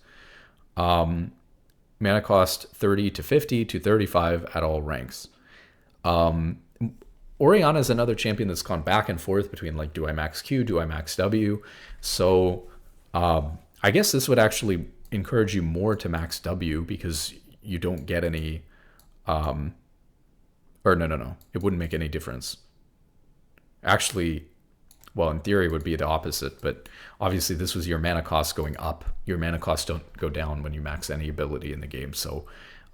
Mana cost 30 to 50 to 35 at all ranks. Orianna is another champion that's gone back and forth between like, do I max Q, do I max W? So I guess this would actually encourage you more to max W because you don't get any, or no, it wouldn't make any difference. Actually, well, in theory, it would be the opposite, but obviously this was your mana cost going up. Your mana costs don't go down when you max any ability in the game. So,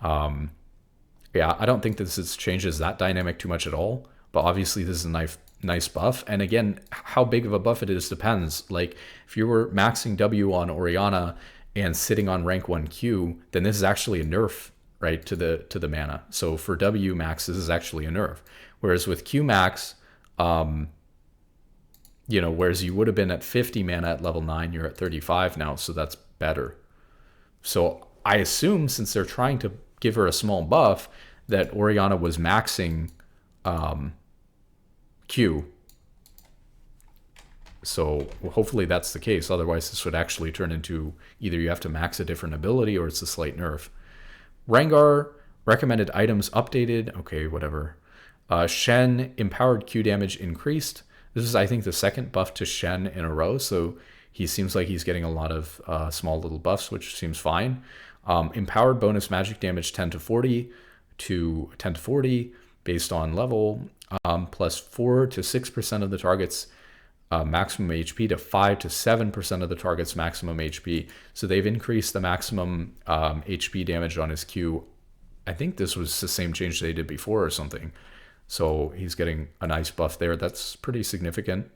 yeah, I don't think this changes that dynamic too much at all, but obviously this is a nice buff. And again, how big of a buff it is depends. Like, if you were maxing W on Orianna and sitting on rank 1 Q, then this is actually a nerf, right, to the mana. So for W max, this is actually a nerf. Whereas with Q max, you know, whereas you would have been at 50 mana at level 9, you're at 35 now, so that's better. So I assume, since they're trying to give her a small buff, that Orianna was maxing Q. So hopefully that's the case. Otherwise, this would actually turn into either you have to max a different ability or it's a slight nerf. Rengar, recommended items updated. Okay, whatever. Shen, empowered Q damage increased. This is, I think, the second buff to Shen in a row, so he seems like he's getting a lot of small little buffs, which seems fine. Empowered bonus magic damage 10 to 40 to 10 to 40 based on level, plus 4 to 6% of the target's maximum HP to 5 to 7% of the target's maximum HP. So they've increased the maximum HP damage on his Q. I think this was the same change they did before or something. So he's getting a nice buff there. That's pretty significant.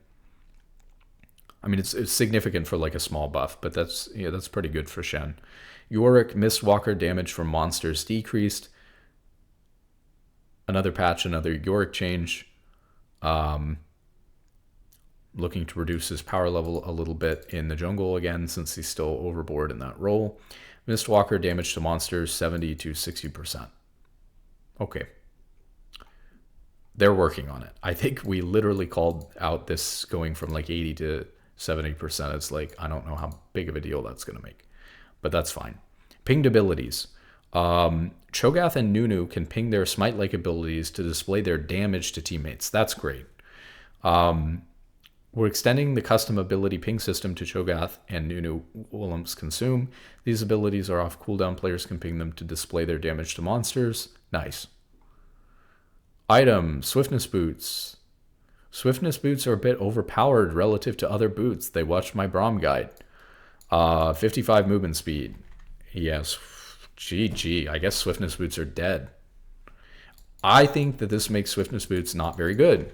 I mean, it's significant for like a small buff, but that's pretty good for Shen. Yorick, Mistwalker damage from monsters decreased. Another patch, another Yorick change. looking to reduce his power level a little bit in the jungle again, since he's still overboard in that role. Mistwalker damage to monsters 70 to 60%. Okay. They're working on it. I think we literally called out this going from like 80 to 70%. It's like, I don't know how big of a deal that's going to make, but that's fine. Pinged abilities. Cho'Gath and Nunu can ping their smite-like abilities to display their damage to teammates. That's great. We're extending the custom ability ping system to Cho'Gath and Nunu Willem's Consume. These abilities are off cooldown. Players can ping them to display their damage to monsters. Nice. Item, Swiftness Boots. Swiftness Boots are a bit overpowered relative to other boots. They watched my Braum guide. 55 movement speed. Yes. GG. I guess Swiftness Boots are dead. I think that this makes Swiftness Boots not very good.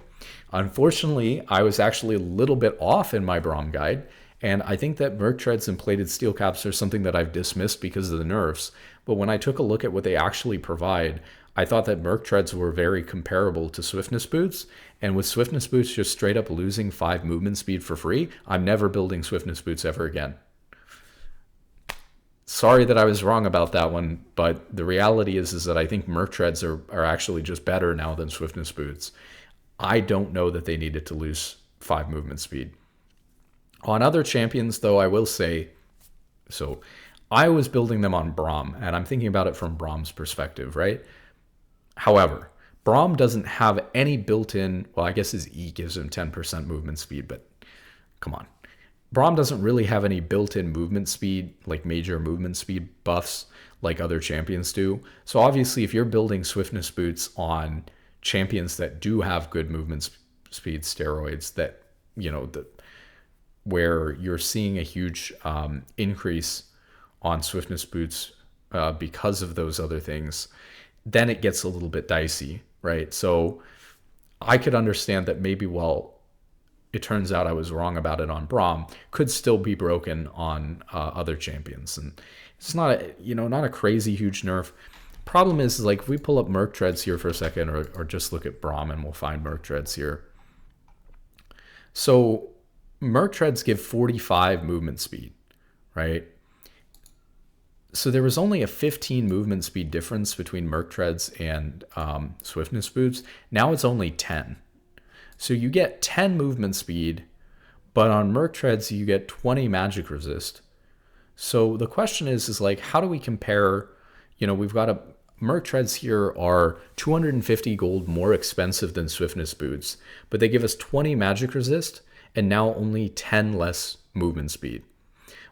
Unfortunately, I was actually a little bit off in my Braum guide, and I think that Merc Treads and Plated Steel Caps are something that I've dismissed because of the nerfs. But when I took a look at what they actually provide, I thought that Merc Treads were very comparable to Swiftness Boots, and with Swiftness Boots just straight up losing 5 movement speed for free, I'm never building Swiftness Boots ever again. Sorry that I was wrong about that one, but the reality is that I think Merc Treads are actually just better now than Swiftness Boots. I don't know that they needed to lose 5 movement speed. On other champions, though, I will say, so I was building them on Braum, and I'm thinking about it from Braum's perspective, right? However, Braum doesn't have any built-in, well, I guess his E gives him 10% movement speed, but come on. Braum doesn't really have any built-in movement speed, like major movement speed buffs like other champions do. So obviously, if you're building Swiftness Boots on champions that do have good movement speed steroids, that, you know, where you're seeing a huge increase on Swiftness Boots because of those other things, then it gets a little bit dicey, right? So I could understand that maybe, well, it turns out I was wrong about it on Braum, could still be broken on other champions. And it's not not a crazy huge nerf. Problem is like, if we pull up Merc Treads here for a second, or just look at Braum, and we'll find Merc Treads here. So Merc Treads give 45 movement speed, right? So there was only a 15 movement speed difference between Merc Treads and Swiftness Boots. Now it's only 10. So you get 10 movement speed, but on Merc Treads you get 20 magic resist. So the question is like, how do we compare? We've got Merc Treads here are 250 gold more expensive than Swiftness Boots, but they give us 20 magic resist and now only 10 less movement speed.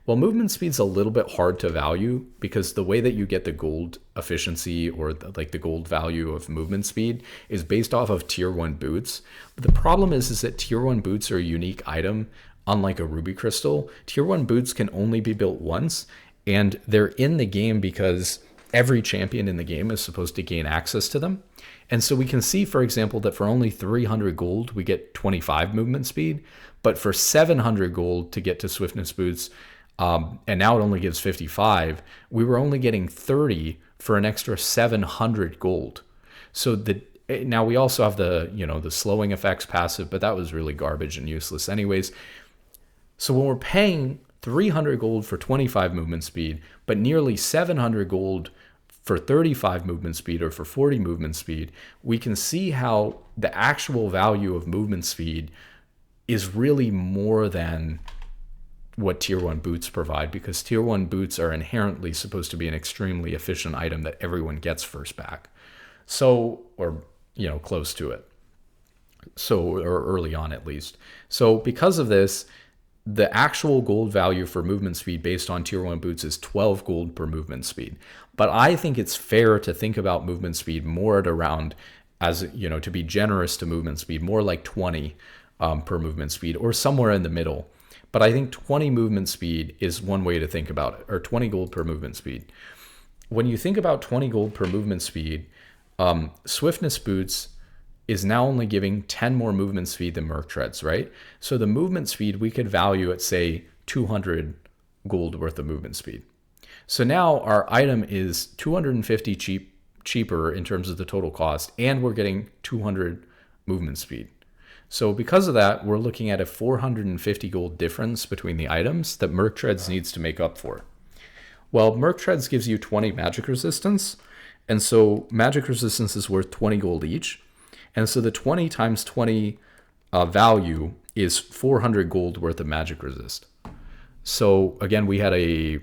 Well, movement speed's a little bit hard to value because the way that you get the gold efficiency, or the gold value of movement speed, is based off of tier 1 boots. But the problem is that tier 1 boots are a unique item. Unlike a ruby crystal, tier 1 boots can only be built once, and they're in the game because every champion in the game is supposed to gain access to them. And so we can see, for example, that for only 300 gold, we get 25 movement speed, but for 700 gold to get to Swiftness Boots, and now it only gives 55, we were only getting 30 for an extra 700 gold. So now we also have the slowing effects passive, but that was really garbage and useless anyways. So when we're paying 300 gold for 25 movement speed, but nearly 700 gold for 35 movement speed or for 40 movement speed, we can see how the actual value of movement speed is really more than what tier 1 boots provide, because tier 1 boots are inherently supposed to be an extremely efficient item that everyone gets first back. So, or close to it. So, or early on at least. So because of this, the actual gold value for movement speed based on tier 1 boots is 12 gold per movement speed. But I think it's fair to think about movement speed more at around, as to be generous to movement speed, more like 20 per movement speed, or somewhere in the middle. But I think 20 movement speed is one way to think about it, or 20 gold per movement speed. When you think about 20 gold per movement speed, Swiftness Boots is now only giving 10 more movement speed than Merc Treads, right? So the movement speed we could value at, say, 200 gold worth of movement speed. So now our item is 250 cheaper in terms of the total cost, and we're getting 200 movement speed. So because of that, we're looking at a 450 gold difference between the items that Merc Treads needs to make up for. Well, Merc Treads gives you 20 magic resistance, and so magic resistance is worth 20 gold each. And so the 20 times 20 value is 400 gold worth of magic resist. So again, we had a,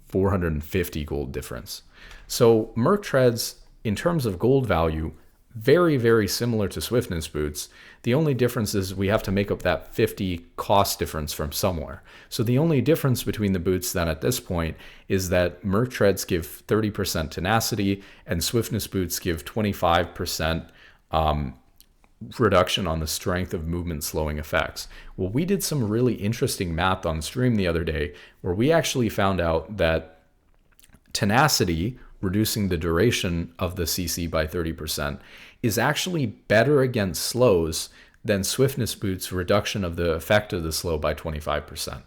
450 gold difference. So Merc Treads, in terms of gold value, very, very similar to Swiftness Boots. The only difference is we have to make up that 50 cost difference from somewhere. So the only difference between the boots then at this point is that Merc Treads give 30% tenacity and Swiftness Boots give 25% reduction on the strength of movement slowing effects. Well, we did some really interesting math on stream the other day where we actually found out that tenacity, reducing the duration of the CC by 30%, is actually better against slows than Swiftness Boots' reduction of the effect of the slow by 25%.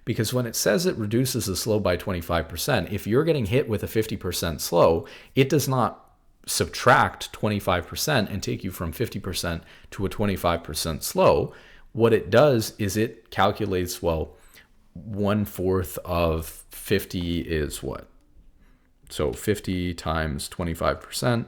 Because when it says it reduces the slow by 25%, if you're getting hit with a 50% slow, it does not subtract 25% and take you from 50% to a 25% slow. What it does is it calculates, well, 1/4 of 50 is what? So 50 times 25%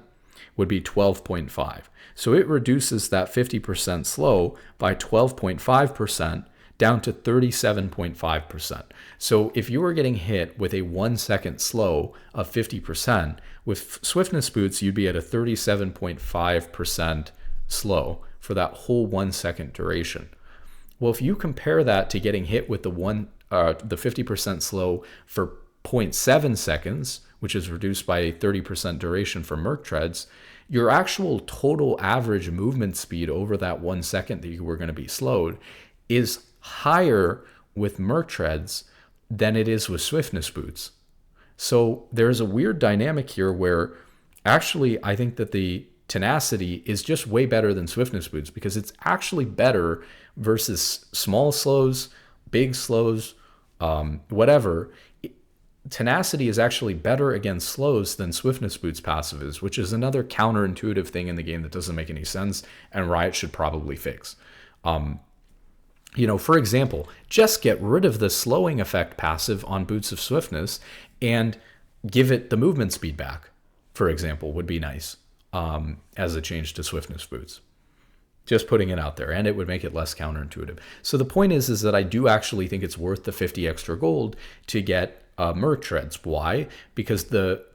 would be 12.5. So it reduces that 50% slow by 12.5% down to 37.5%. So if you were getting hit with a 1 second slow of 50%, with Swiftness Boots, you'd be at a 37.5% slow for that whole 1 second duration. Well, if you compare that to getting hit with the 50% slow for 0.7 seconds, which is reduced by a 30% duration for Merc Treads, your actual total average movement speed over that 1 second that you were going to be slowed is higher with Merc Treads than it is with Swiftness Boots. So there's a weird dynamic here where actually I think that the tenacity is just way better than Swiftness Boots because it's actually better versus small slows, big slows, whatever. Tenacity is actually better against slows than Swiftness Boots passive is, which is another counterintuitive thing in the game that doesn't make any sense and Riot should probably fix. For example, just get rid of the slowing effect passive on Boots of Swiftness and give it the movement speed back, for example, would be nice as a change to Swiftness Boots. Just putting it out there, and it would make it less counterintuitive. So the point is that I do actually think it's worth the 50 extra gold to get Merc Treads. Why? Because the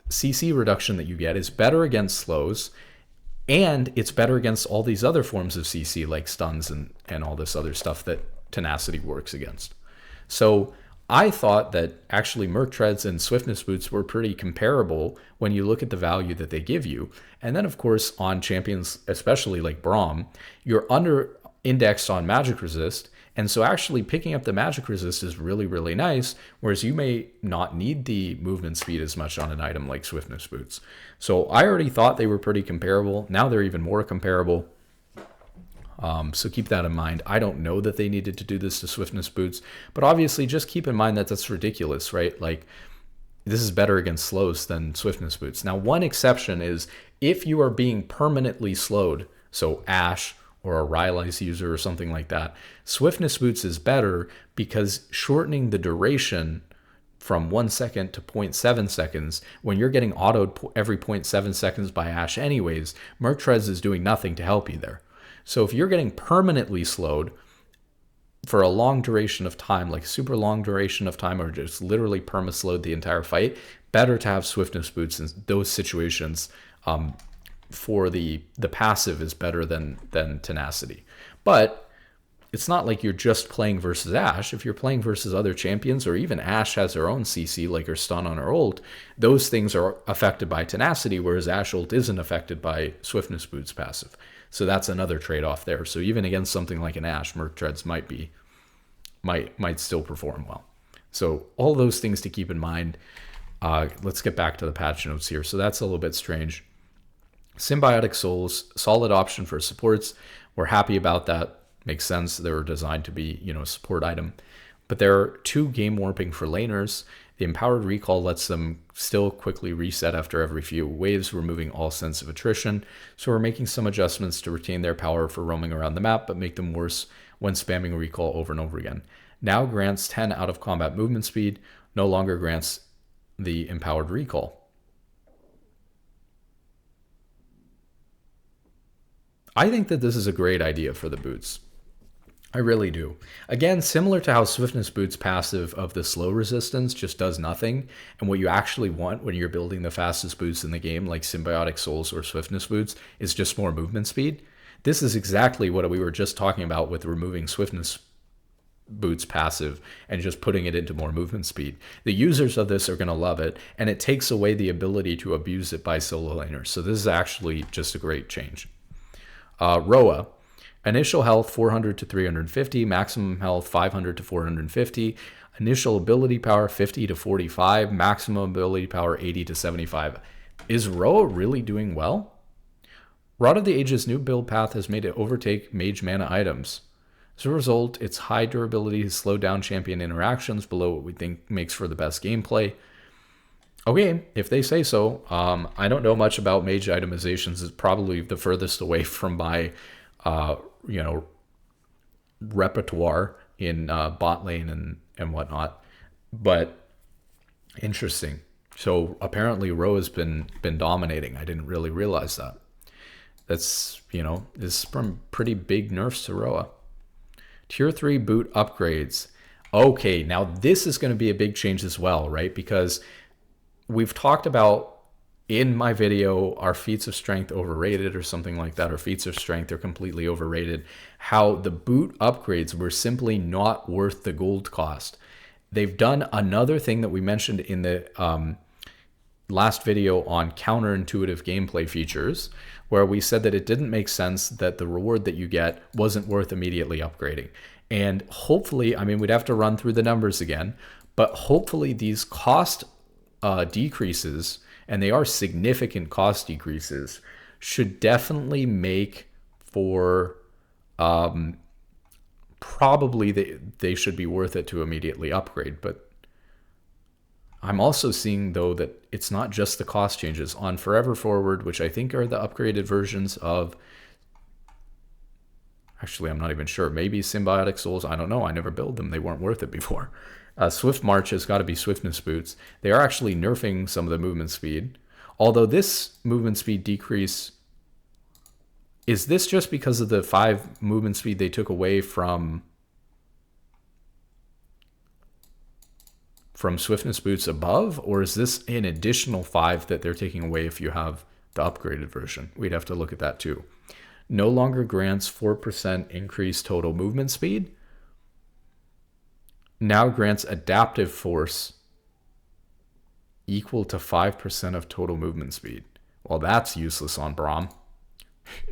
CC reduction that you get is better against slows, and it's better against all these other forms of CC like stuns and all this other stuff that tenacity works against. So I thought that actually Merc Treads and Swiftness Boots were pretty comparable when you look at the value that they give you. And then, of course, on champions, especially like Braum, you're under indexed on magic resist. And so actually picking up the magic resist is really, really nice, whereas you may not need the movement speed as much on an item like Swiftness Boots. So I already thought they were pretty comparable. Now they're even more comparable. So keep that in mind. I don't know that they needed to do this to Swiftness Boots, but obviously just keep in mind that that's ridiculous, right? Like, this is better against slows than Swiftness Boots. Now, one exception is if you are being permanently slowed, so Ashe or a Rylai's user or something like that, Swiftness Boots is better because shortening the duration from 1 second to 0.7 seconds, when you're getting autoed every 0.7 seconds by Ashe anyways, Merc Treads is doing nothing to help you there. So if you're getting permanently slowed for a long duration of time, like super long duration of time, or just literally perma-slowed the entire fight, better to have Swiftness Boots in those situations. For the passive is better than tenacity. But it's not like you're just playing versus Ashe. If you're playing versus other champions, or even Ashe has her own CC, like her stun on her ult, those things are affected by tenacity, whereas Ashe ult isn't affected by Swiftness Boots passive. So that's another trade-off there. So even against something like an Ashe, Merc Treads might still perform well. So all those things to keep in mind. Let's get back to the patch notes here. So that's a little bit strange. Symbiotic Souls, solid option for supports. We're happy about that. Makes sense. They were designed to be, a support item. But they're 2 game warping for laners. The empowered recall lets them still quickly reset after every few waves, removing all sense of attrition. So we're making some adjustments to retain their power for roaming around the map, but make them worse when spamming recall over and over again. Now grants 10 out of combat movement speed, no longer grants the empowered recall. I think that this is a great idea for the boots. I really do. Again, similar to how Swiftness Boots passive of the slow resistance just does nothing, and what you actually want when you're building the fastest boots in the game, like Symbiotic Souls or Swiftness Boots, is just more movement speed. This is exactly what we were just talking about with removing Swiftness Boots passive and just putting it into more movement speed. The users of this are going to love it, and it takes away the ability to abuse it by solo laners. So this is actually just a great change. Roa. Initial health 400 to 350, maximum health 500 to 450, initial ability power 50 to 45, maximum ability power 80 to 75. Is Roa really doing well? Rod of the Ages' new build path has made it overtake mage mana items. As a result, its high durability has slowed down champion interactions below what we think makes for the best gameplay. Okay, if they say so. I don't know much about mage itemizations. It's probably the furthest away from my repertoire in bot lane and whatnot, but interesting. So apparently Roa's been dominating. I didn't really realize that. That's, this is from pretty big nerfs to Roa. Tier 3 boot upgrades. Okay, now this is going to be a big change as well, right? Because we've talked about in my video, are Feats of Strength overrated or something like that, or Feats of Strength are completely overrated, how the boot upgrades were simply not worth the gold cost. They've done another thing that we mentioned in the last video on counterintuitive gameplay features, where we said that it didn't make sense that the reward that you get wasn't worth immediately upgrading. And hopefully, we'd have to run through the numbers again, but hopefully these cost decreases, and they are significant cost decreases, should definitely make for probably they should be worth it to immediately upgrade. But I'm also seeing, though, that it's not just the cost changes. On Forever Forward, which I think are the upgraded versions of... Actually, I'm not even sure. Maybe Symbiotic Souls. I don't know. I never built them. They weren't worth it before. Swift March has got to be Swiftness Boots. They are actually nerfing some of the movement speed. Although this movement speed decrease... Is this just because of the 5 movement speed they took away from Swiftness Boots above? Or is this an additional 5 that they're taking away if you have the upgraded version? We'd have to look at that too. No longer grants 4% increased total movement speed. Now grants adaptive force equal to 5% of total movement speed. Well, that's useless on Braum.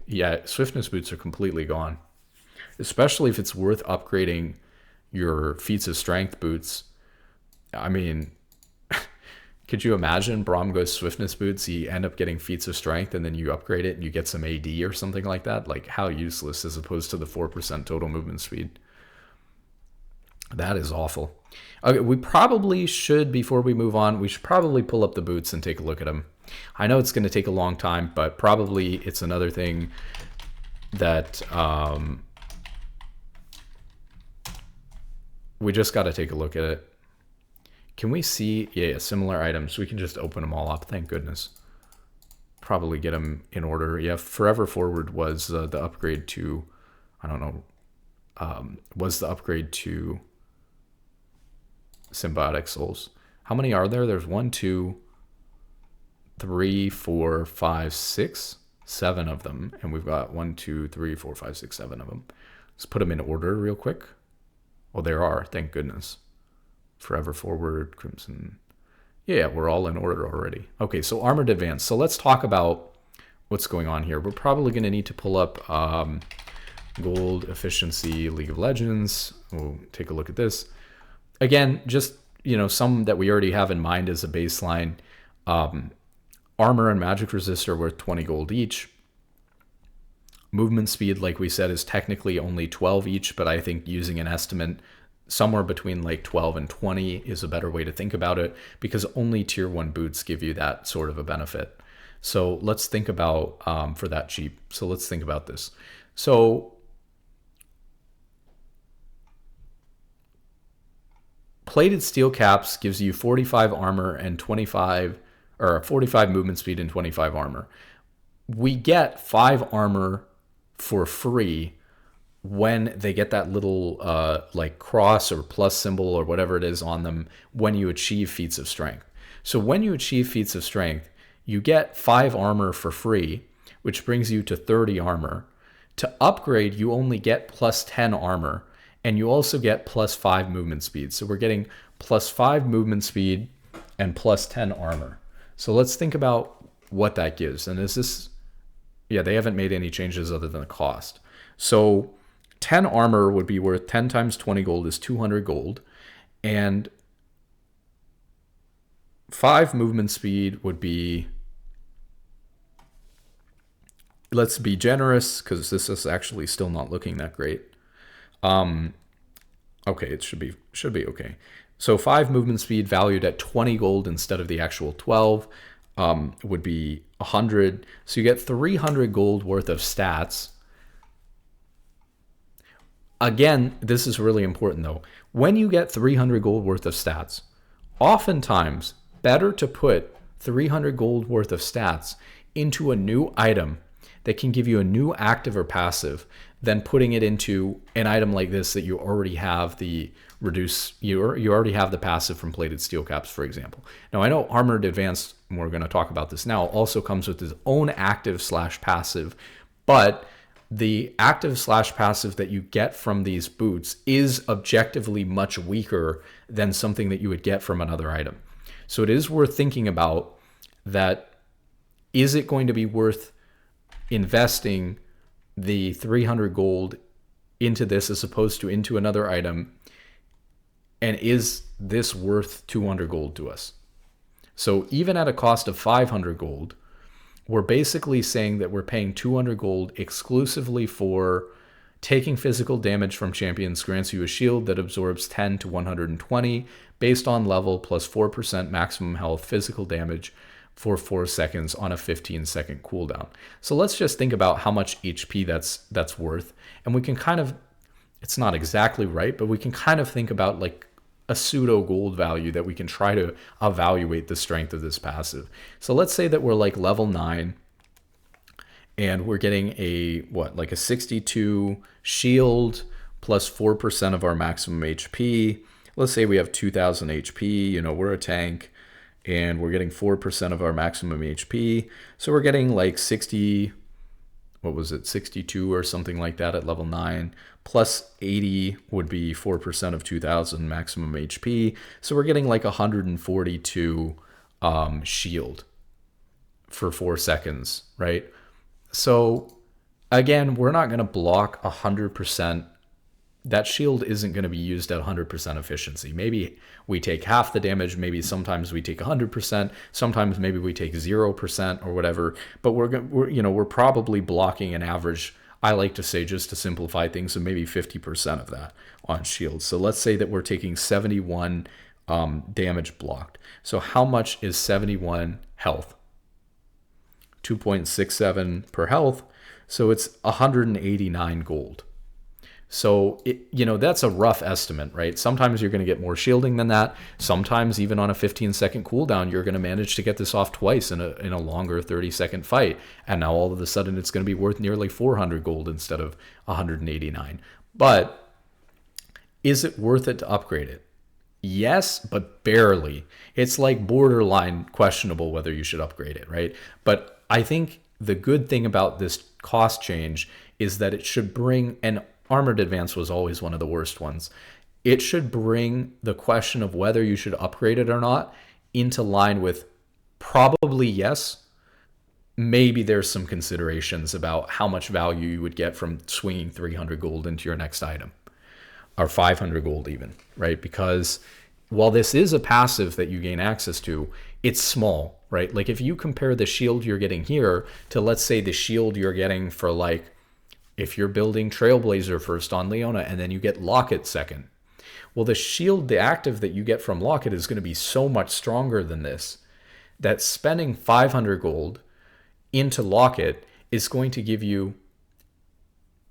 Yeah, Swiftness Boots are completely gone. Especially if it's worth upgrading your Feats of Strength boots. Could you imagine Braum goes Swiftness Boots, you end up getting Feats of Strength, and then you upgrade it and you get some AD or something like that? Like, how useless as opposed to the 4% total movement speed. That is awful. Okay, we probably should, before we move on, we should probably pull up the boots and take a look at them. I know it's going to take a long time, but probably it's another thing that we just got to take a look at it. Can we see? Yeah, similar items. We can just open them all up. Thank goodness. Probably get them in order. Yeah, Forever Forward was the upgrade to, I don't know, was the upgrade to Symbiotic Souls. How many are there? There's 1, 2, 3, 4, 5, 6, 7 of them. And we've got 1, 2, 3, 4, 5, 6, 7 of them. Let's put them in order real quick. Oh, there are. Thank goodness. Forever Forward, Crimson. Yeah, we're all in order already. Okay, so Armored Advance. So let's talk about what's going on here. We're probably going to need to pull up Gold Efficiency League of Legends. We'll take a look at this. Again, just, some that we already have in mind as a baseline. Armor and Magic Resist are worth 20 gold each. Movement speed, like we said, is technically only 12 each, but I think using an estimate somewhere between like 12 and 20 is a better way to think about it, because only tier 1 boots give you that sort of a benefit. So let's think about for that cheap. So let's think about this. So plated steel caps gives you 45 armor and 25 or 45 movement speed and 25 armor. We get 5 armor for free when they get that little like cross or plus symbol or whatever it is on them when you achieve Feats of Strength. So when you achieve Feats of Strength, you get 5 armor for free, which brings you to 30 armor. To upgrade, you only get plus 10 armor, and you also get plus 5 movement speed. So we're getting plus 5 movement speed and plus 10 armor. So let's think about what that gives. And is this, yeah, they haven't made any changes other than the cost. So 10 armor would be worth 10 times 20 gold is 200 gold. And 5 movement speed would be, let's be generous because this is actually still not looking that great. Okay, it should be okay. So 5 movement speed valued at 20 gold instead of the actual 12 would be 100. So you get 300 gold worth of stats. Again, this is really important though. When you get 300 gold worth of stats, oftentimes better to put 300 gold worth of stats into a new item that can give you a new active or passive than putting it into an item like this that you already have the you already have the passive from plated steel caps, for example. Now I know Armored Advanced, and we're going to talk about this now, also comes with its own active / passive, but the active / passive that you get from these boots is objectively much weaker than something that you would get from another item. So it is worth thinking about that. Is it going to be worth investing the 300 gold into this as opposed to into another item? And is this worth 200 gold to us? So even at a cost of 500 gold, we're basically saying that we're paying 200 gold exclusively for taking physical damage from champions grants you a shield that absorbs 10 to 120 based on level plus 4% maximum health physical damage for 4 seconds on a 15-second cooldown. So let's just think about how much HP that's worth. And we can kind of, it's not exactly right, but we can kind of think about like a pseudo gold value that we can try to evaluate the strength of this passive. So let's say that we're like level 9 and we're getting like a 62 shield plus 4% of our maximum HP. Let's say we have 2000 HP, we're a tank and we're getting 4% of our maximum HP. So we're getting like 62 or something like that at level 9. Plus 80 would be 4% of 2000 maximum HP. So we're getting like 142 shield for 4 seconds, right? So again, we're not going to block 100%. That shield isn't going to be used at 100% efficiency. Maybe we take half the damage. Maybe sometimes we take 100%. Sometimes maybe we take 0% or whatever. But we're probably blocking an average. I like to say, just to simplify things, so maybe 50% of that on shields. So let's say that we're taking 71 damage blocked. So how much is 71 health? 2.67 per health. So it's 189 gold. So, that's a rough estimate, right? Sometimes you're going to get more shielding than that. Sometimes even on a 15-second cooldown, you're going to manage to get this off twice in a longer 30-second fight. And now all of a sudden it's going to be worth nearly 400 gold instead of 189. But is it worth it to upgrade it? Yes, but barely. It's like borderline questionable whether you should upgrade it, right? But I think the good thing about this cost change is that it should bring an Armored Advance was always one of the worst ones. It should bring the question of whether you should upgrade it or not into line with probably yes. Maybe there's some considerations about how much value you would get from swinging 300 gold into your next item, or 500 gold even, right? Because while this is a passive that you gain access to, it's small, right? Like if you compare the shield you're getting here to, let's say, the shield you're getting for like, if you're building Trailblazer first on Leona and then you get Locket second. Well, the shield, the active that you get from Locket is going to be so much stronger than this, that spending 500 gold into Locket is going to give you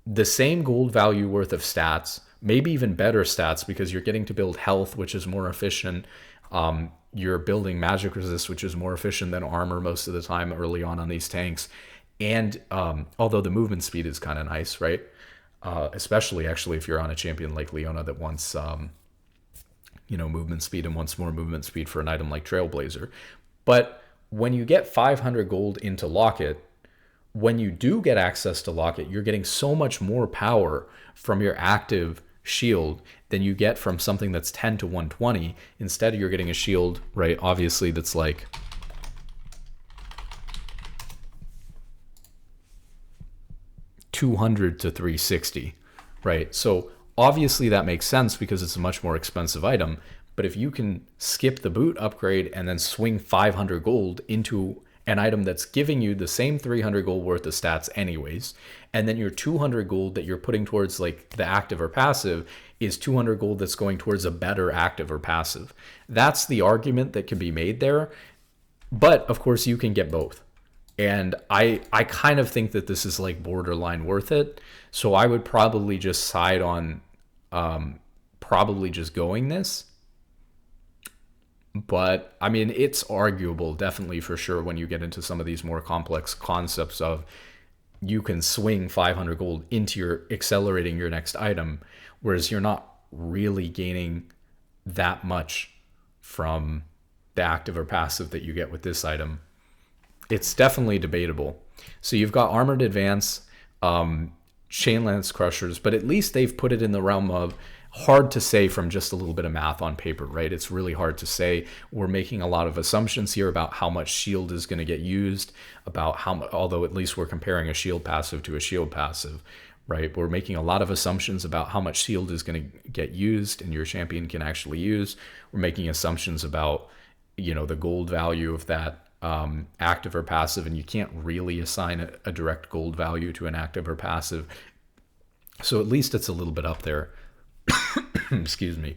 the same gold value worth of stats, maybe even better stats, because you're getting to build health, which is more efficient. You're building magic resist, which is more efficient than armor most of the time early on these tanks. And although the movement speed is kind of nice, right? Especially actually if you're on a champion like Leona that wants, movement speed and wants more movement speed for an item like Trailblazer. But when you get 500 gold into Locket, when you do get access to Locket, you're getting so much more power from your active shield than you get from something that's 10 to 120. Instead, you're getting a shield, right? Obviously, that's like $200 to $360, right? So obviously that makes sense because it's a much more expensive item. But if you can skip the boot upgrade and then swing 500 gold into an item that's giving you the same 300 gold worth of stats anyways, and then your 200 gold that you're putting towards like the active or passive is 200 gold that's going towards a better active or passive. That's the argument that can be made there. But of course you can get both. And I kind of think that this is like borderline worth it. So I would probably just side on probably just going this. But I mean, it's arguable, definitely, for sure, when you get into some of these more complex concepts of you can swing 500 gold into your accelerating your next item, whereas you're not really gaining that much from the active or passive that you get with this item. It's definitely debatable. So you've got Armored Advance, Chain Lance Crushers, but at least they've put it in the realm of hard to say from just a little bit of math on paper, right? It's really hard to say. We're making a lot of assumptions here about how much shield is going to get used, about how, although at least we're comparing a shield passive to a shield passive, right? We're making a lot of assumptions about how much shield is going to get used and your champion can actually use. We're making assumptions about, the gold value of that active or passive, and you can't really assign a direct gold value to an active or passive. So at least it's a little bit up there. Excuse me.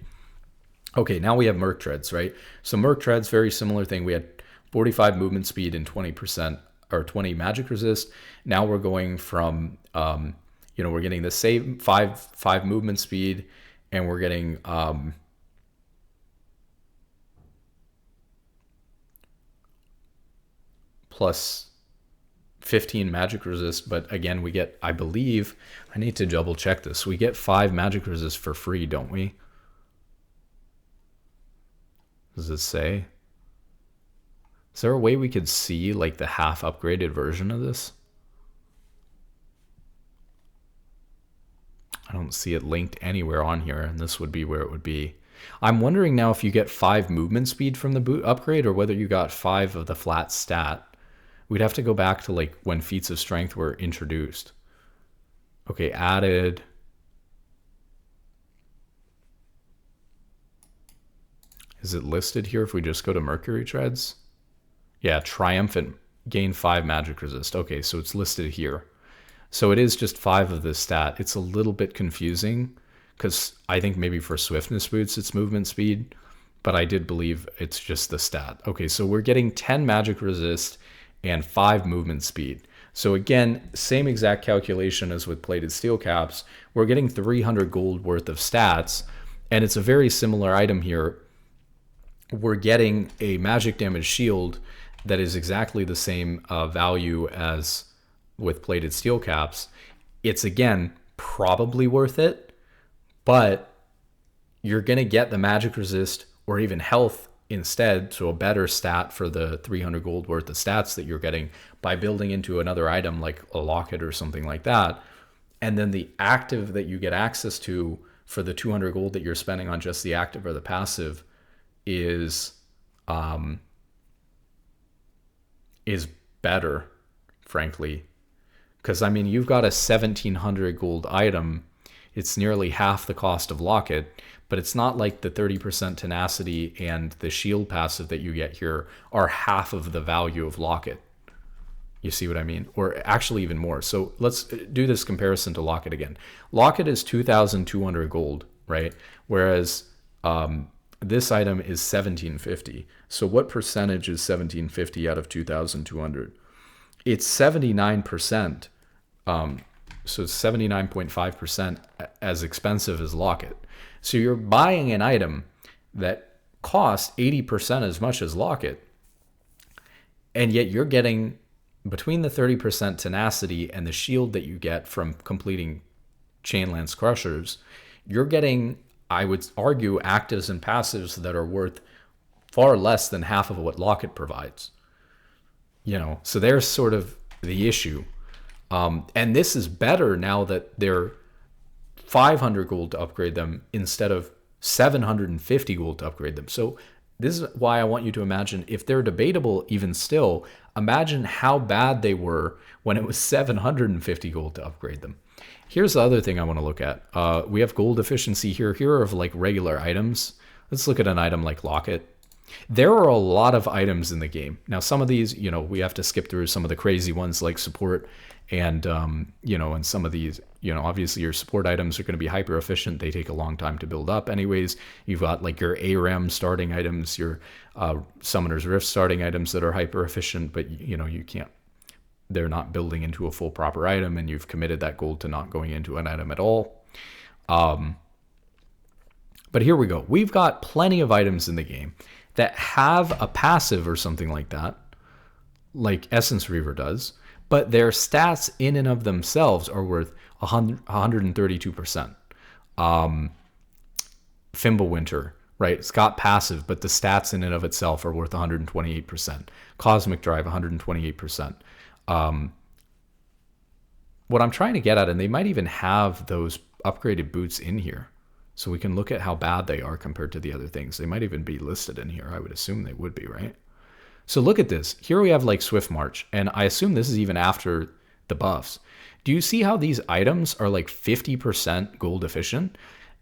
Okay, now we have Merc Treads, right? So Merc Treads, very similar thing. We had 45 movement speed and 20% or 20 magic resist. Now we're going from, we're getting the same five movement speed, and we're getting plus 15 magic resist, but again, we get, I believe, I need to double check this. We get 5 magic resist for free, don't we? Does it say? Is there a way we could see like the half upgraded version of this? I don't see it linked anywhere on here, and this would be where it would be. I'm wondering now if you get 5 movement speed from the boot upgrade or whether you got 5 of the flat stat. We'd have to go back to like when Feats of Strength were introduced. Okay, added. Is it listed here if we just go to Mercury Treads? Yeah, Triumphant, gain 5 magic resist. Okay, so it's listed here. So it is just 5 of this stat. It's a little bit confusing because I think maybe for swiftness boots it's movement speed, but I did believe it's just the stat. Okay, so we're getting 10 magic resist and 5 movement speed. So again, same exact calculation as with plated steel caps. We're getting 300 gold worth of stats, and it's a very similar item here. We're getting a magic damage shield that is exactly the same value as with plated steel caps. It's again probably worth it, but you're going to get the magic resist or even health instead, so a better stat for the 300 gold worth of stats that you're getting by building into another item like a locket or something like that. And then the active that you get access to for the 200 gold that you're spending on just the active or the passive is better, frankly. Because, I mean, you've got a 1700 gold item. It's nearly half the cost of Locket, but it's not like the 30% tenacity and the shield passive that you get here are half of the value of Locket. You see what I mean? Or actually even more. So let's do this comparison to Locket again. Locket is 2,200 gold, right? Whereas This item is 1750. So what percentage is 1750 out of 2200? It's 79%. So 79.5% as expensive as Locket. So you're buying an item that costs 80% as much as Locket, and yet you're getting between the 30% tenacity and the shield that you get from completing Chainlance Crushers, you're getting, I would argue, actives and passives that are worth far less than half of what Locket provides. So there's sort of the issue. And this is better now that they're 500 gold to upgrade them instead of 750 gold to upgrade them. So this is why I want you to imagine, if they're debatable even still, imagine how bad they were when it was 750 gold to upgrade them. Here's the other thing I want to look at. We have gold efficiency here. Here are like regular items. Let's look at an item like Locket. There are a lot of items in the game. Now, some of these, we have to skip through some of the crazy ones like support and, and some of these, obviously your support items are going to be hyper efficient. They take a long time to build up anyways. You've got like your ARAM starting items, your Summoner's Rift starting items that are hyper efficient, but you can't, they're not building into a full proper item, and you've committed that gold to not going into an item at all. But here we go. We've got plenty of items in the game that have a passive or something like that, like Essence Reaver does, but their stats in and of themselves are worth 132%. Fimbulwinter, right? It's got passive, but the stats in and of itself are worth 128%. Cosmic Drive, 128%. What I'm trying to get at, and they might even have those upgraded boots in here, so we can look at how bad they are compared to the other things. They might even be listed in here. I would assume they would be, right? So look at this. Here we have like Swift March, and I assume this is even after the buffs. Do you see how these items are like 50% gold efficient?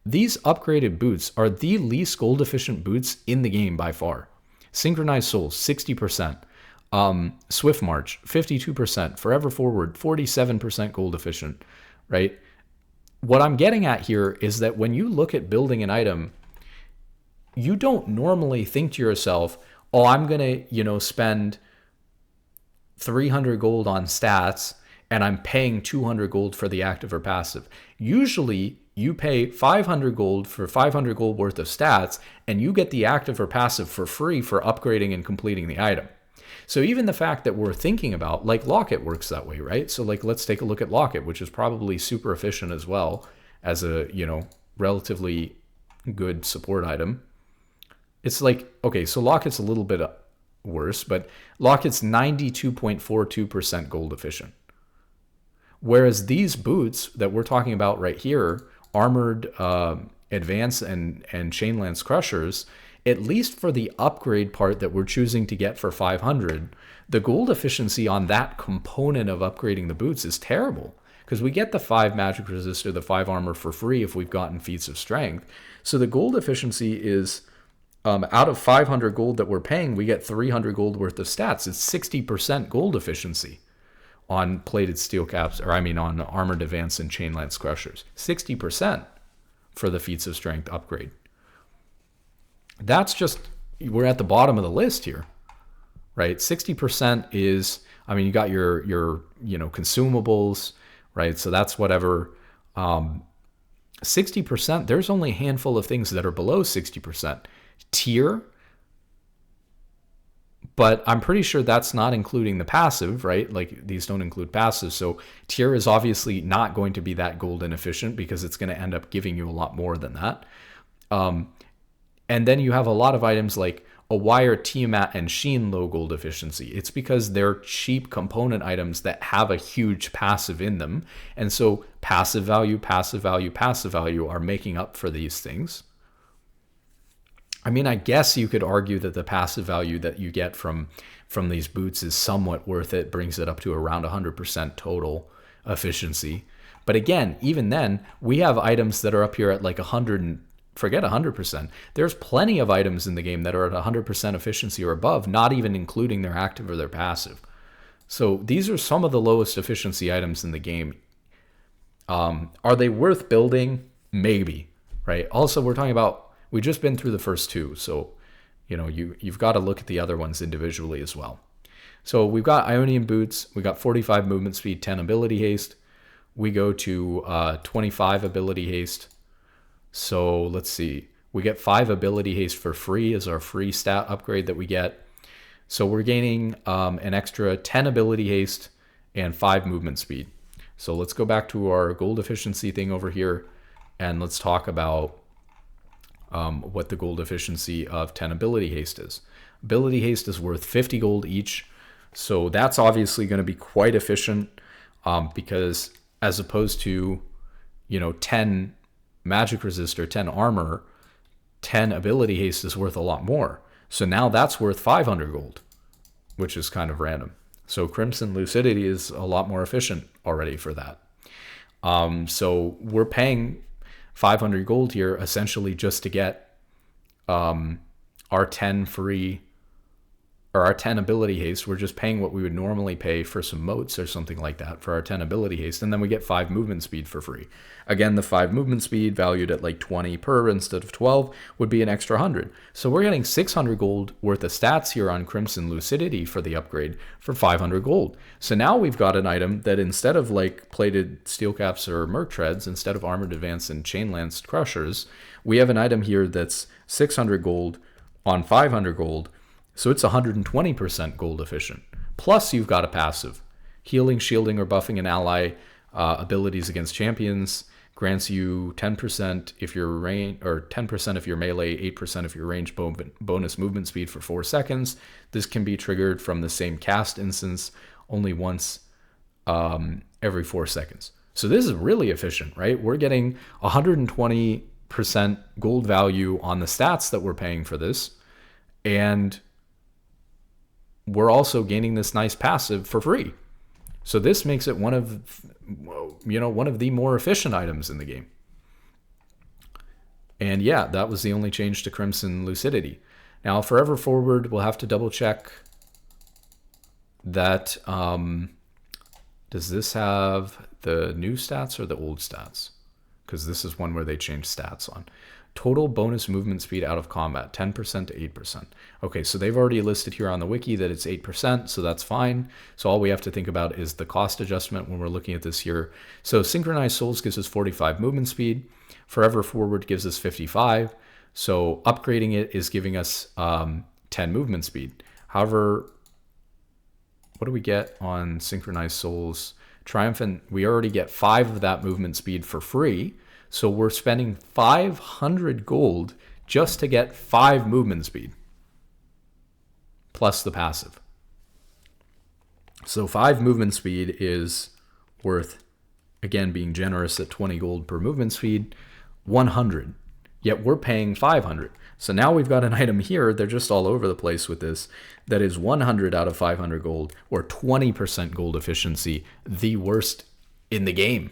These upgraded boots are the least gold efficient boots in the game by far. Synchronized Souls, 60%. Swift March, 52%. Forever Forward, 47% gold efficient, right? What I'm getting at here is that when you look at building an item, you don't normally think to yourself, oh, I'm going to, spend 300 gold on stats and I'm paying 200 gold for the active or passive. Usually you pay 500 gold for 500 gold worth of stats, and you get the active or passive for free for upgrading and completing the item. So even the fact that we're thinking about, like Locket works that way, right? So like, let's take a look at Locket, which is probably super efficient as well as a, relatively good support item. It's like, okay, so Locket's a little bit worse, but Locket's 92.42% gold efficient. Whereas these boots that we're talking about right here, Armored Advance and Chainlance Crushers, at least for the upgrade part that we're choosing to get for 500, the gold efficiency on that component of upgrading the boots is terrible, because we get the 5 magic resist or the 5 armor for free if we've gotten Feats of Strength. So the gold efficiency is, out of 500 gold that we're paying, we get 300 gold worth of stats. It's 60% gold efficiency on plated steel caps, on Armored Advance and Chainlance Crushers. 60% for the Feats of Strength upgrade. That's just, we're at the bottom of the list here, right? 60% is, you got your consumables, right? So that's whatever. 60%, there's only a handful of things that are below 60%. Tier, but I'm pretty sure that's not including the passive, right? Like, these don't include passive. So tier is obviously not going to be that gold inefficient, because it's going to end up giving you a lot more than that. And then you have a lot of items like a Wire, Tiamat, and Sheen low gold efficiency. It's because they're cheap component items that have a huge passive in them. And so passive value, passive value, passive value are making up for these things. I guess you could argue that the passive value that you get from these boots is somewhat worth it, brings it up to around 100% total efficiency. But again, even then, we have items that are up here at like 100, forget 100%. There's plenty of items in the game that are at 100% efficiency or above, not even including their active or their passive. So these are some of the lowest efficiency items in the game. Are they worth building? Maybe, right? Also, we're talking about We just been through the first two, so you've got to look at the other ones individually as well. So we've got Ionian Boots, we got 45 movement speed, 10 ability haste. We go to 25 ability haste. So let's see. We get 5 ability haste for free as our free stat upgrade that we get. So we're gaining an extra 10 ability haste and 5 movement speed. So let's go back to our gold efficiency thing over here, and let's talk about what the gold efficiency of 10 ability haste is. Ability haste is worth 50 gold each. So that's obviously going to be quite efficient because as opposed to, 10 magic resist or 10 armor, 10 ability haste is worth a lot more. So now that's worth 500 gold, which is kind of random. So Crimson Lucidity is a lot more efficient already for that. So we're paying 500 gold here essentially just to get our 10 free or our 10 ability haste. We're just paying what we would normally pay for some motes or something like that for our 10 ability haste, and then we get 5 movement speed for free. Again, the 5 movement speed valued at like 20 per instead of 12 would be an extra 100. So we're getting 600 gold worth of stats here on Crimson Lucidity for the upgrade for 500 gold. So now we've got an item that instead of like plated steel caps or merc treads, instead of armored advance and chain lanced crushers, we have an item here that's 600 gold on 500 gold. So it's 120% gold efficient. Plus you've got a passive. Healing, shielding, or buffing an ally abilities against champions grants you 10% if you're range, or 10% if you're melee, 8% if you're range bonus movement speed for 4 seconds. This can be triggered from the same cast instance only once every 4 seconds. So this is really efficient, right? We're getting 120% gold value on the stats that we're paying for this, and we're also gaining this nice passive for free. So this makes it one of the more efficient items in the game. And yeah, that was the only change to Crimson Lucidity. Now, Forever Forward, we'll have to double check that. Does this have the new stats or the old stats? Because this is one where they changed stats on. Total bonus movement speed out of combat, 10% to 8%. Okay, so they've already listed here on the wiki that it's 8%, so that's fine. So all we have to think about is the cost adjustment when we're looking at this here. So Synchronized Souls gives us 45 movement speed. Forever Forward gives us 55. So upgrading it is giving us 10 movement speed. However, what do we get on Synchronized Souls? Triumphant, we already get 5 of that movement speed for free. So we're spending 500 gold just to get 5 movement speed, plus the passive. So 5 movement speed is worth, again, being generous at 20 gold per movement speed, 100. Yet we're paying 500. So now we've got an item here, they're just all over the place with this, that is 100 out of 500 gold, or 20% gold efficiency, the worst in the game.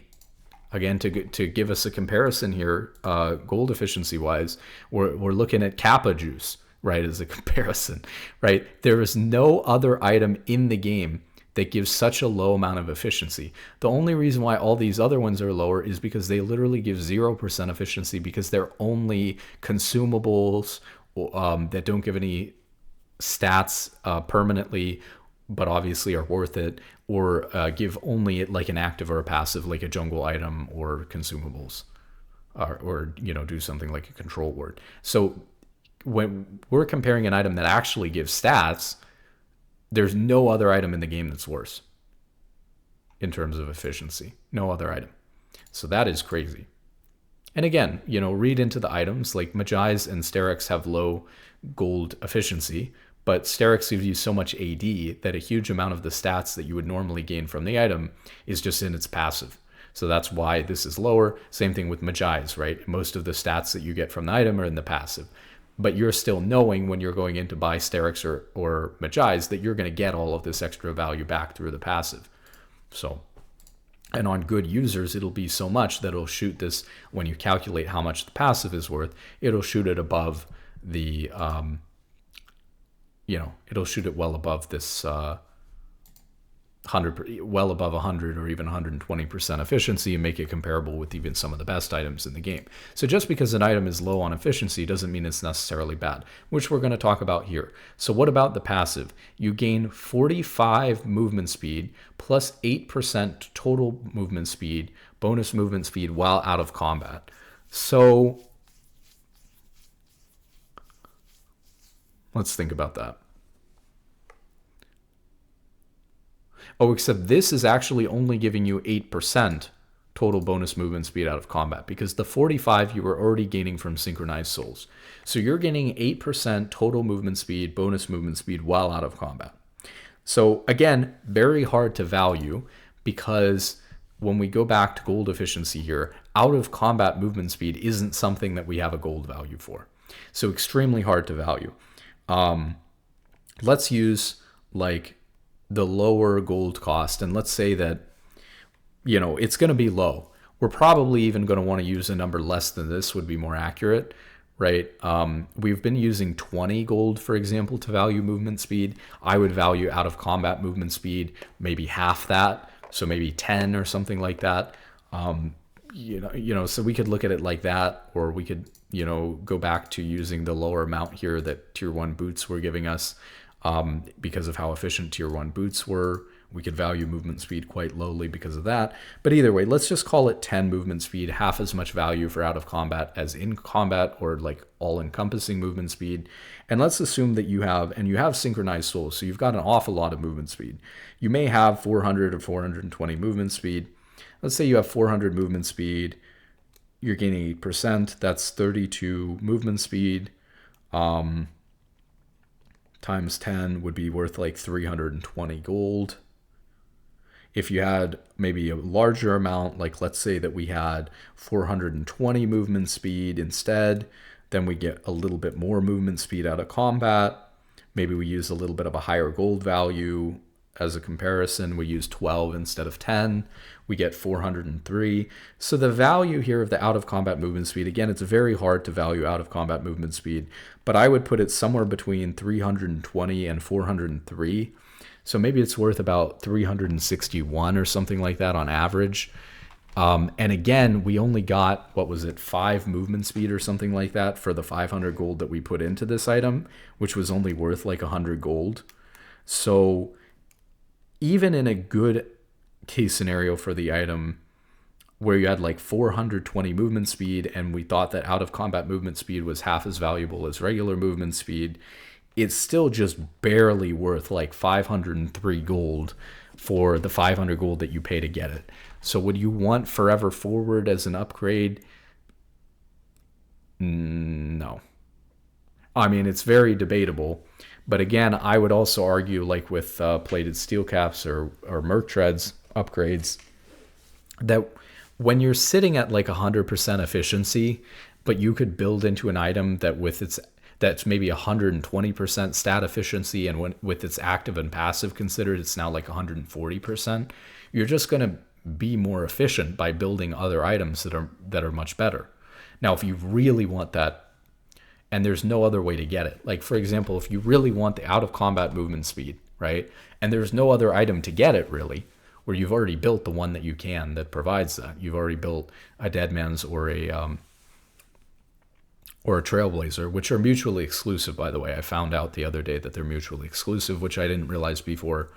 Again, to give us a comparison here, gold efficiency wise, we're looking at Kappa Juice, right, as a comparison, right? There is no other item in the game that gives such a low amount of efficiency. The only reason why all these other ones are lower is because they literally give 0% efficiency because they're only consumables that don't give any stats permanently, but obviously are worth it, or give only like an active or a passive, like a jungle item or consumables, or do something like a control word. So when we're comparing an item that actually gives stats, there's no other item in the game that's worse in terms of efficiency. No other item. So that is crazy. And again, read into the items, like Magi's and Sterix have low gold efficiency, but Sterix gives you so much AD that a huge amount of the stats that you would normally gain from the item is just in its passive. So that's why this is lower. Same thing with Magi's, right? Most of the stats that you get from the item are in the passive. But you're still knowing when you're going in to buy Sterix or Magi's that you're going to get all of this extra value back through the passive. So, and on good users, it'll be so much that it'll shoot this, when you calculate how much the passive is worth, it'll shoot it above the... it'll shoot it well above this 100, well above 100 or even 120% efficiency, and make it comparable with even some of the best items in the game. So just because an item is low on efficiency doesn't mean it's necessarily bad, which we're going to talk about here. So what about the passive? You gain 45 movement speed plus 8% total movement speed, bonus movement speed while out of combat. So let's think about that. Oh, except this is actually only giving you 8% total bonus movement speed out of combat, because the 45 you were already gaining from synchronized souls. So you're gaining 8% total movement speed, bonus movement speed while out of combat. So again, very hard to value, because when we go back to gold efficiency here, out of combat movement speed isn't something that we have a gold value for. So extremely hard to value. Let's use like the lower gold cost, and let's say that, you know, it's going to be low. We're probably even going to want to use a number less than this, would be more accurate, right? We've been using 20 gold, for example, to value movement speed. I would value out of combat movement speed maybe half that, so maybe 10 or something like that. So we could look at it like that, or we could, go back to using the lower amount here that tier 1 boots were giving us. Because of how efficient tier 1 boots were, we could value movement speed quite lowly because of that. But either way, let's just call it 10 movement speed, half as much value for out of combat as in combat, or like all-encompassing movement speed. And let's assume that you have synchronized souls, so you've got an awful lot of movement speed. You may have 400 or 420 movement speed. Let's say you have 400 movement speed. You're gaining 8%. That's 32 movement speed. Times 10 would be worth like 320 gold. If you had maybe a larger amount, like let's say that we had 420 movement speed instead, then we get a little bit more movement speed out of combat. Maybe we use a little bit of a higher gold value as a comparison. We use 12 instead of 10. We get 403. So the value here of the out of combat movement speed, again, it's very hard to value out of combat movement speed, but I would put it somewhere between 320 and 403. So maybe it's worth about 361 or something like that on average. And again, we only got, 5 movement speed or something like that for the 500 gold that we put into this item, which was only worth like 100 gold. So even in a good case scenario for the item, where you had like 420 movement speed and we thought that out of combat movement speed was half as valuable as regular movement speed, it's still just barely worth like 503 gold for the 500 gold that you pay to get it. So would you want Forever Forward as an upgrade? No. I mean, it's very debatable. But again, I would also argue, like with plated steel caps or merc treads upgrades, that when you're sitting at like 100% efficiency, but you could build into an item that's maybe 120% stat efficiency, and with its active and passive considered, it's now like 140%. You're just going to be more efficient by building other items that are much better. Now, if you really want that, and there's no other way to get it. Like, for example, if you really want the out-of-combat movement speed, right, and there's no other item to get it, really, where you've already built the one that you can that provides that. You've already built a Deadman's or a Trailblazer, which are mutually exclusive, by the way. I found out the other day that they're mutually exclusive, which I didn't realize before.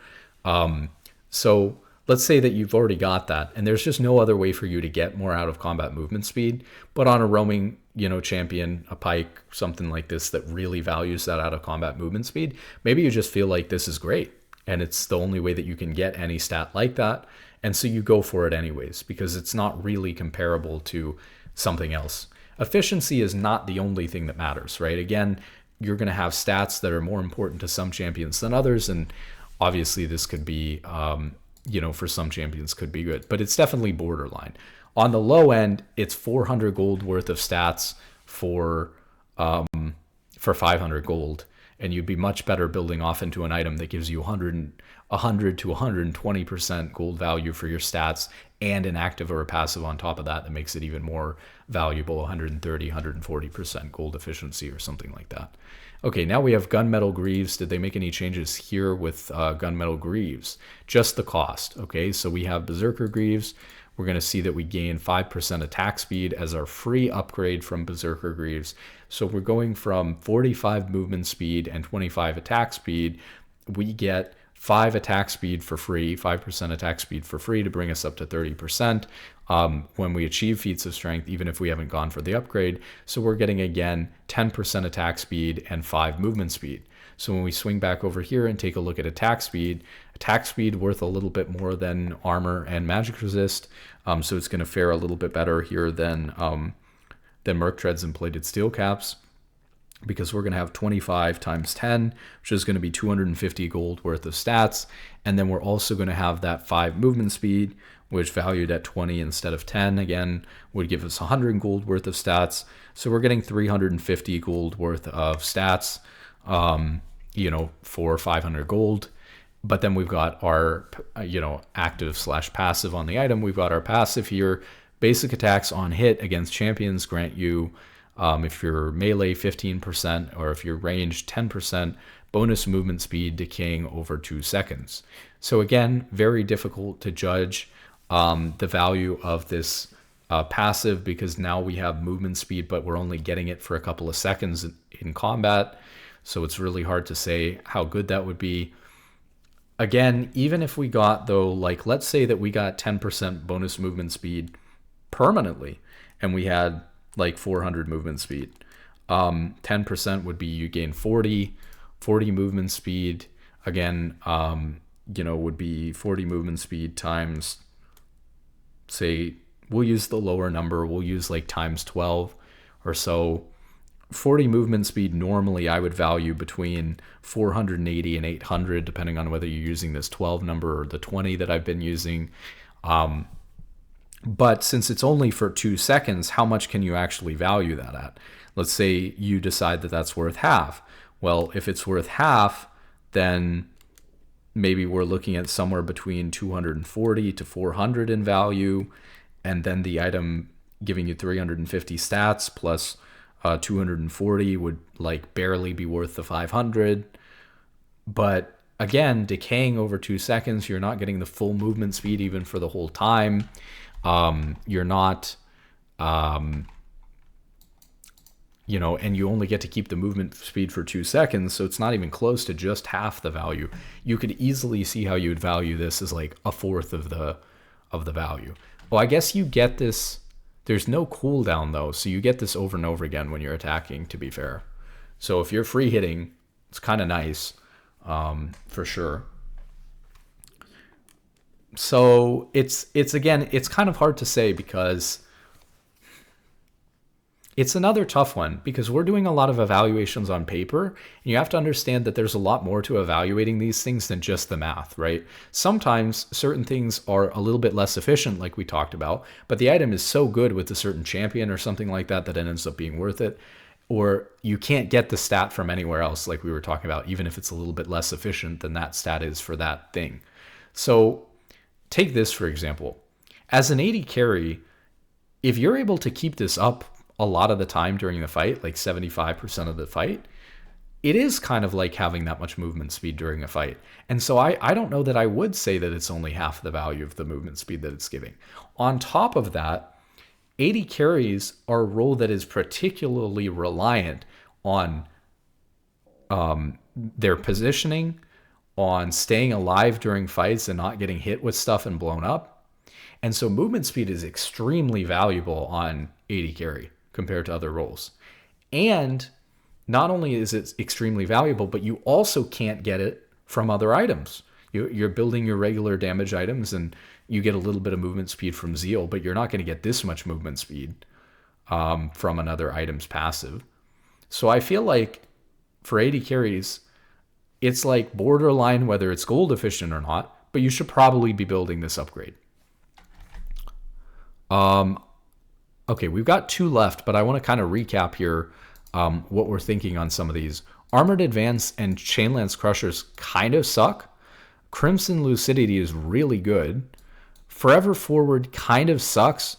So let's say that you've already got that, and there's just no other way for you to get more out-of-combat movement speed, but on a roaming champion, a pike, something like this that really values that out of combat movement speed, maybe you just feel like this is great and it's the only way that you can get any stat like that, and so you go for it anyways because it's not really comparable to something else. Efficiency is not the only thing that matters, right? Again, you're going to have stats that are more important to some champions than others, and obviously this could be for some champions could be good, but it's definitely borderline. On the low end, it's 400 gold worth of stats for 500 gold, and you'd be much better building off into an item that gives you 100 to 120% gold value for your stats and an active or a passive on top of that that makes it even more valuable, 130, 140% gold efficiency or something like that. Okay, now we have Gunmetal Greaves. Did they make any changes here with Gunmetal Greaves? Just the cost. Okay, so we have Berserker Greaves. We're going to see that we gain 5% attack speed as our free upgrade from Berserker Greaves. So we're going from 45 movement speed and 25 attack speed. We get 5 attack speed for free, 5% attack speed for free to bring us up to 30% when we achieve Feats of Strength, even if we haven't gone for the upgrade. So we're getting, again, 10% attack speed and 5 movement speed. So when we swing back over here and take a look at attack speed worth a little bit more than armor and magic resist. So it's going to fare a little bit better here than Merc Treads and Plated Steel Caps, because we're going to have 25 times 10, which is going to be 250 gold worth of stats. And then we're also going to have that 5 movement speed, which valued at 20 instead of 10, again, would give us 100 gold worth of stats. So we're getting 350 gold worth of stats, for 500 gold. But then we've got our, active/passive on the item. We've got our passive here. Basic attacks on hit against champions grant you, if you're melee, 15%, or if you're ranged, 10%, bonus movement speed decaying over 2 seconds. So again, very difficult to judge the value of this passive, because now we have movement speed, but we're only getting it for a couple of seconds in combat. So it's really hard to say how good that would be. Again, even if we got, though, like, let's say that we got 10% bonus movement speed permanently, and we had like 400 movement speed. 10% would be you gain 40 movement speed. Again, would be 40 movement speed times, say, we'll use the lower number. We'll use like times 12 or so. 40 movement speed, normally I would value between 480 and 800, depending on whether you're using this 12 number or the 20 that I've been using. But since it's only for 2 seconds, how much can you actually value that at? Let's say you decide that that's worth half. Well, if it's worth half, then maybe we're looking at somewhere between 240 to 400 in value, and then the item giving you 350 stats plus 240 would like barely be worth the 500. But again, decaying over 2 seconds, you're not getting the full movement speed even for the whole time. You're not, and you only get to keep the movement speed for 2 seconds, so it's not even close to just half the value. You could easily see how you would value this as like a fourth of the value. Well, I guess you get this. There's no cooldown though, so you get this over and over again when you're attacking, to be fair. So if you're free hitting, it's kind of nice, for sure. So it's again, it's kind of hard to say, because it's another tough one, because we're doing a lot of evaluations on paper, and you have to understand that there's a lot more to evaluating these things than just the math, right? Sometimes certain things are a little bit less efficient, like we talked about, but the item is so good with a certain champion or something like that that it ends up being worth it. Or you can't get the stat from anywhere else, like we were talking about, even if it's a little bit less efficient than that stat is for that thing. So take this, for example. As an 80 carry, if you're able to keep this up a lot of the time during the fight, like 75% of the fight, it is kind of like having that much movement speed during a fight. And so I don't know that I would say that it's only half the value of the movement speed that it's giving. On top of that, 80 carries are a role that is particularly reliant on their positioning, on staying alive during fights and not getting hit with stuff and blown up. And so movement speed is extremely valuable on 80 carry compared to other roles. And not only is it extremely valuable, but you also can't get it from other items. You're building your regular damage items and you get a little bit of movement speed from Zeal, but you're not going to get this much movement speed from another item's passive. So I feel like for 80 carries, it's like borderline whether it's gold efficient or not, but you should probably be building this upgrade. Okay, we've got 2 left, but I want to kind of recap here what we're thinking on some of these. Armored Advance and Chainlance Crushers kind of suck. Crimson Lucidity is really good. Forever Forward kind of sucks,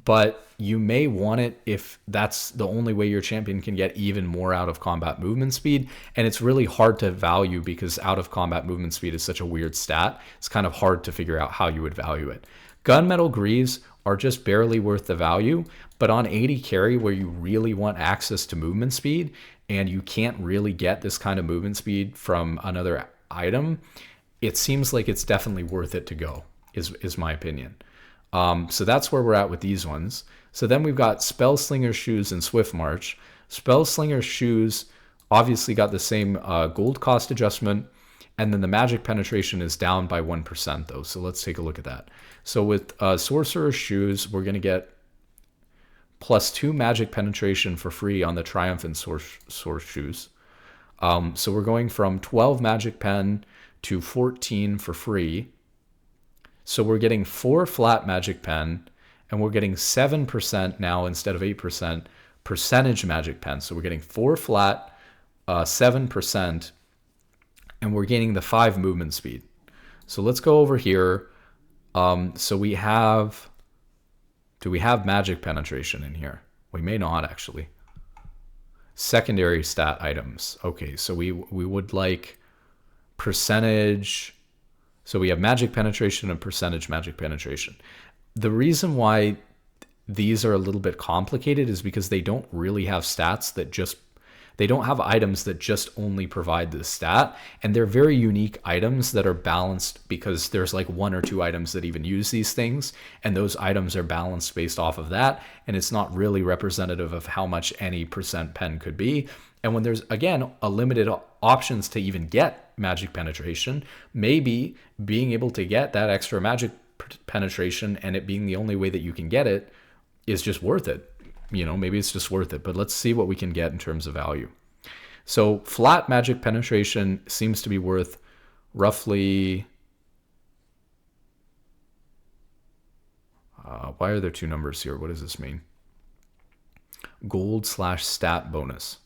but you may want it if that's the only way your champion can get even more out of combat movement speed. And it's really hard to value because out of combat movement speed is such a weird stat. It's kind of hard to figure out how you would value it. Gunmetal Greaves are just barely worth the value, but on 80 carry where you really want access to movement speed and you can't really get this kind of movement speed from another item, it seems like it's definitely worth it to go, is my opinion. So that's where we're at with these ones. So then we've got Spellslinger's Shoes and Swift March. Spellslinger's Shoes obviously got the same gold cost adjustment, and then the magic penetration is down by 1% though. So let's take a look at that. So with Sorcerer's Shoes, we're going to get +2 magic penetration for free on the Triumphant Source Shoes. So we're going from 12 magic pen to 14 for free. So we're getting 4 flat magic pen, and we're getting 7% now instead of 8% percentage magic pen. So we're getting 4 flat, 7%, and we're gaining the 5 movement speed. So let's go over here. So we have, do we have magic penetration in here? We may not actually. Secondary stat items. Okay, so we would like percentage. So we have magic penetration and percentage magic penetration. The reason why these are a little bit complicated is because they don't really have stats that just, they don't have items that just only provide this stat. And they're very unique items that are balanced because there's like 1 or 2 items that even use these things. And those items are balanced based off of that. And it's not really representative of how much any percent pen could be. And when there's, again, a limited options to even get magic penetration, maybe being able to get that extra magic penetration and it being the only way that you can get it is just worth it. You know, maybe it's just worth it. But let's see what we can get in terms of value. So flat magic penetration seems to be worth roughly... why are there 2 numbers here? What does this mean? Gold/stat bonus.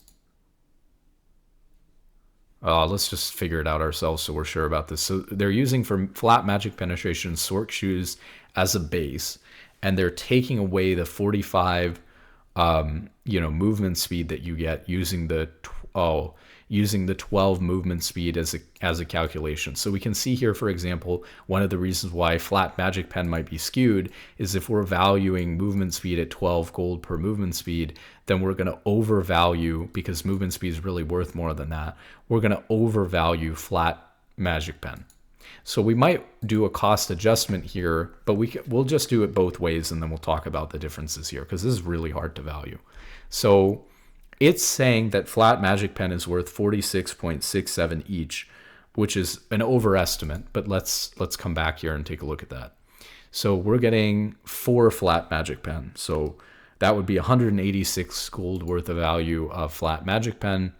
Let's just figure it out ourselves so we're sure about this. So they're using for flat magic penetration Sorc Shoes as a base, and they're taking away the 45 movement speed that you get using the 12 movement speed as a calculation. So we can see here, for example, one of the reasons why flat magic pen might be skewed is if we're valuing movement speed at 12 gold per movement speed, then we're going to overvalue, because movement speed is really worth more than that, we're going to overvalue flat magic pen. So we might do a cost adjustment here, but we'll just do it both ways, and then we'll talk about the differences here, because this is really hard to value. So it's saying that flat magic pen is worth 46.67 each, which is an overestimate, but let's come back here and take a look at that. So we're getting 4 flat magic pen. So that would be 186 gold worth of value of flat magic pen.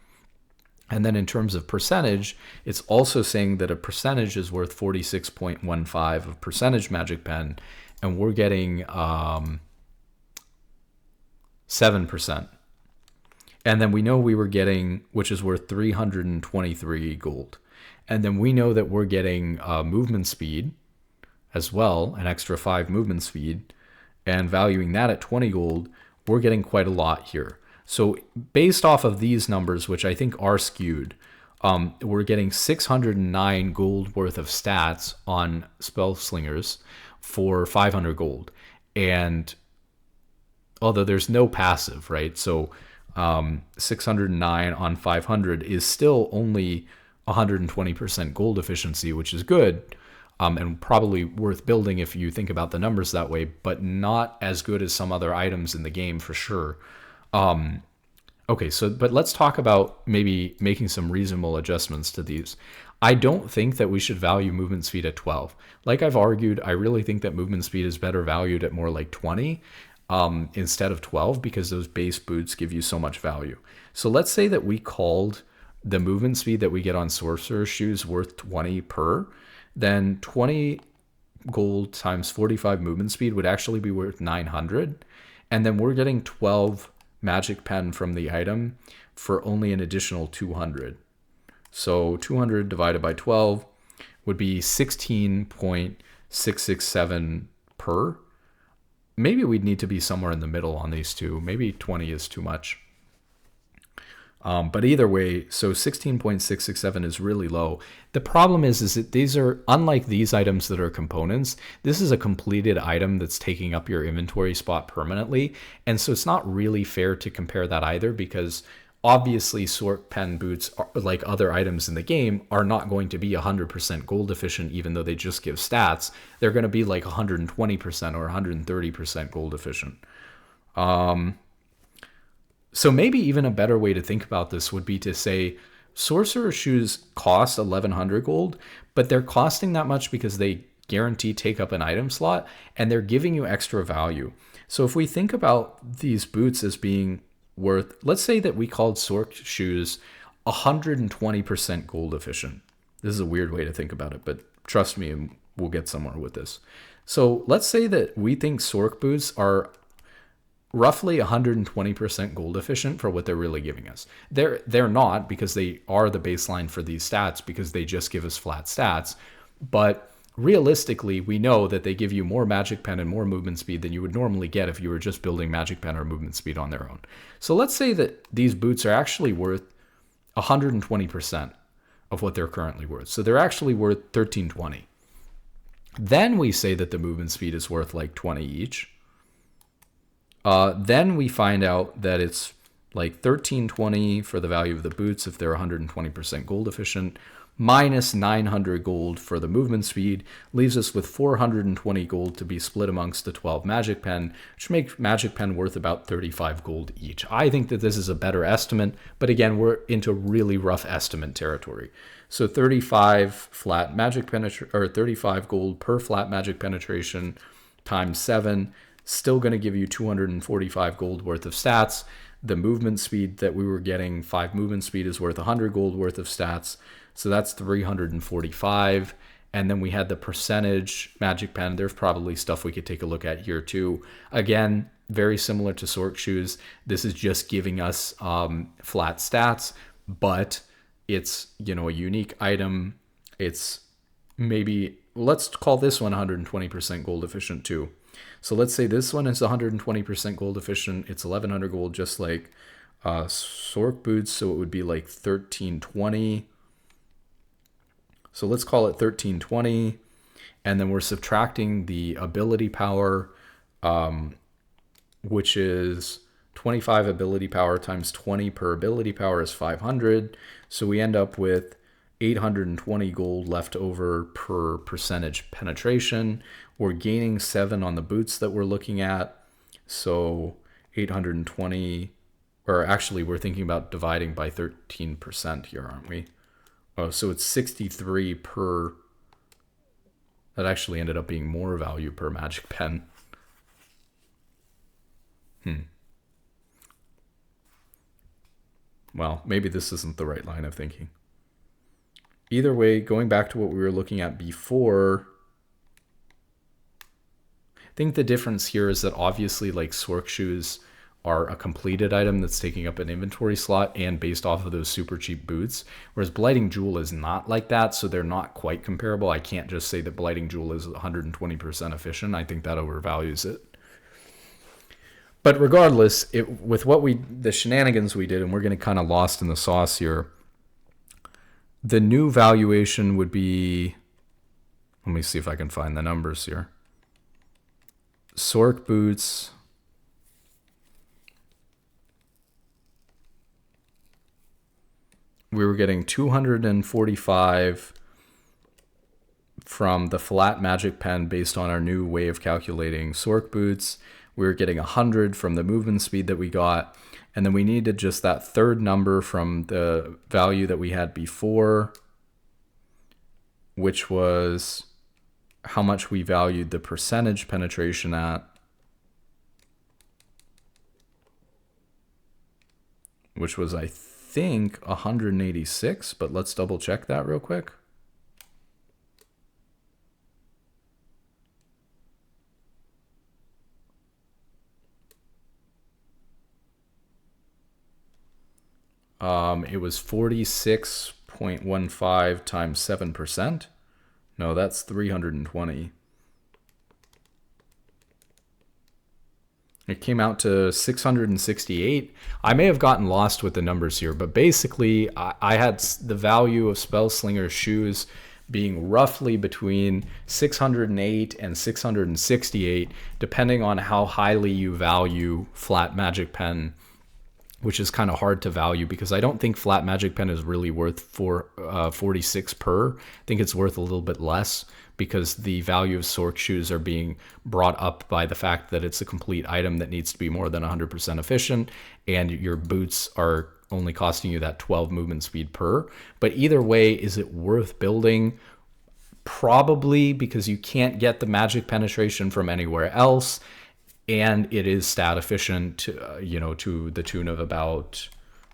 And then in terms of percentage, it's also saying that a percentage is worth 46.15 of percentage magic pen, and we're getting 7%. And then we know we were getting, which is worth 323 gold. And then we know that we're getting movement speed as well, an extra 5 movement speed, and valuing that at 20 gold, we're getting quite a lot here. So based off of these numbers, which I think are skewed, we're getting 609 gold worth of stats on Spellslingers for 500 gold. And although there's no passive, right? So 609 on 500 is still only 120% gold efficiency, which is good, and probably worth building if you think about the numbers that way, but not as good as some other items in the game for sure. Okay, so but let's talk about maybe making some reasonable adjustments to these. I don't think that we should value movement speed at 12. Like I've argued, I really think that movement speed is better valued at more like 20 instead of 12, because those base boots give you so much value. So let's say that we called the movement speed that we get on Sorcerer's Shoes worth 20 per, then 20 gold times 45 movement speed would actually be worth 900. And then we're getting 12 magic pen from the item for only an additional 200. So 200 divided by 12 would be 16.667 per. Maybe we'd need to be somewhere in the middle on these two. Maybe 20 is too much. But either way, so 16.667 is really low. The problem is that these are, unlike these items that are components, this is a completed item that's taking up your inventory spot permanently. And so it's not really fair to compare that either, because obviously Sork pen boots, like other items in the game, are not going to be 100% gold efficient, even though they just give stats. They're going to be like 120% or 130% gold efficient. So maybe even a better way to think about this would be to say sorcerer shoes cost 1100 gold, but they're costing that much because they guarantee take up an item slot and they're giving you extra value. So if we think about these boots as being worth, let's say that we called Sork shoes 120% gold efficient. This is a weird way to think about it, but trust me, we'll get somewhere with this. So let's say that we think Sork boots are roughly 120% gold efficient for what they're really giving us. They're not, because they are the baseline for these stats, because they just give us flat stats. But realistically, we know that they give you more magic pen and more movement speed than you would normally get if you were just building magic pen or movement speed on their own. So let's say that these boots are actually worth 120% of what they're currently worth. So they're actually worth 1320. Then we say that the movement speed is worth like 20 each. Then we find out that it's like 1320 for the value of the boots if they're 120% gold efficient, minus 900 gold for the movement speed, leaves us with 420 gold to be split amongst the 12 magic pen, which makes magic pen worth about 35 gold each. I think that this is a better estimate, but again, we're into really rough estimate territory. So 35 flat magic or 35 gold per flat magic penetration times 7. Still going to give you 245 gold worth of stats. The movement speed that we were getting, 5 movement speed, is worth 100 gold worth of stats. So that's 345. And then we had the percentage magic pen. There's probably stuff we could take a look at here too. Again, very similar to Sork shoes. This is just giving us flat stats, but it's, a unique item. It's maybe, let's call this one 120% gold efficient too. So let's say this one is 120% gold efficient. It's 1100 gold, just like Sork boots. So it would be like 1320. So let's call it 1320. And then we're subtracting the ability power, which is 25 ability power times 20 per ability power is 500. So we end up with 820 gold left over per percentage penetration. We're gaining 7 on the boots that we're looking at. So 820, or actually we're thinking about dividing by 13% here, aren't we? Oh, so it's 63 per. That actually ended up being more value per magic pen. Well, maybe this isn't the right line of thinking. Either way, going back to what we were looking at before, I think the difference here is that obviously like Sork shoes are a completed item that's taking up an inventory slot and based off of those super cheap boots, whereas Blighting Jewel is not like that, so they're not quite comparable. I can't just say that Blighting Jewel is 120% efficient. I think that overvalues it. But regardless, with the shenanigans we did, and we're getting kind of lost in the sauce here, the new valuation would be, let me see if I can find the numbers here. Sork boots, we were getting 245 from the flat magic pen based on our new way of calculating Sork boots. We were getting 100 from the movement speed that we got. And then we needed just that third number from the value that we had before, which was how much we valued the percentage penetration at, which was, I think, 186, but let's double check that real quick. It was 46.15 times 7%. No, that's 320. It came out to 668. I may have gotten lost with the numbers here, but basically I had the value of Spellslinger's shoes being roughly between 608 and 668, depending on how highly you value Flat Magic Pen, which is kind of hard to value because I don't think Flat Magic Pen is really worth 46 per. I think it's worth a little bit less because the value of Sork shoes are being brought up by the fact that it's a complete item that needs to be more than 100% efficient, and your boots are only costing you that 12 movement speed per. But either way, is it worth building? Probably, because you can't get the magic penetration from anywhere else, and it is stat efficient, to the tune of about,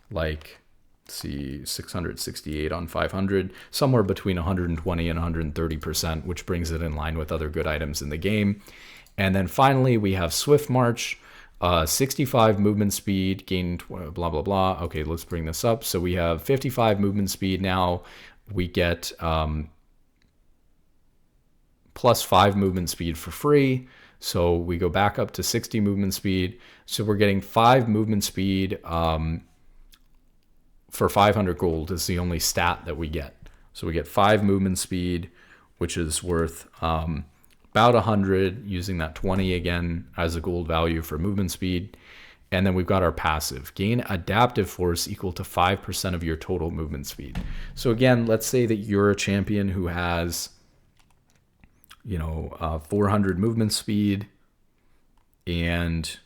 like, let's see, 668 on 500, somewhere between 120 and 130%, which brings it in line with other good items in the game. And then finally, we have Swift March, 65 movement speed, gain blah, blah, blah. Okay, let's bring this up. So we have 55 movement speed now. We get plus 5 movement speed for free. So we go back up to 60 movement speed. So we're getting 5 movement speed for 500 gold is the only stat that we get. So we get 5 movement speed, which is worth about 100, using that 20 again as a gold value for movement speed. And then we've got our passive. Gain adaptive force equal to 5% of your total movement speed. So again, let's say that you're a champion who has 400 movement speed, and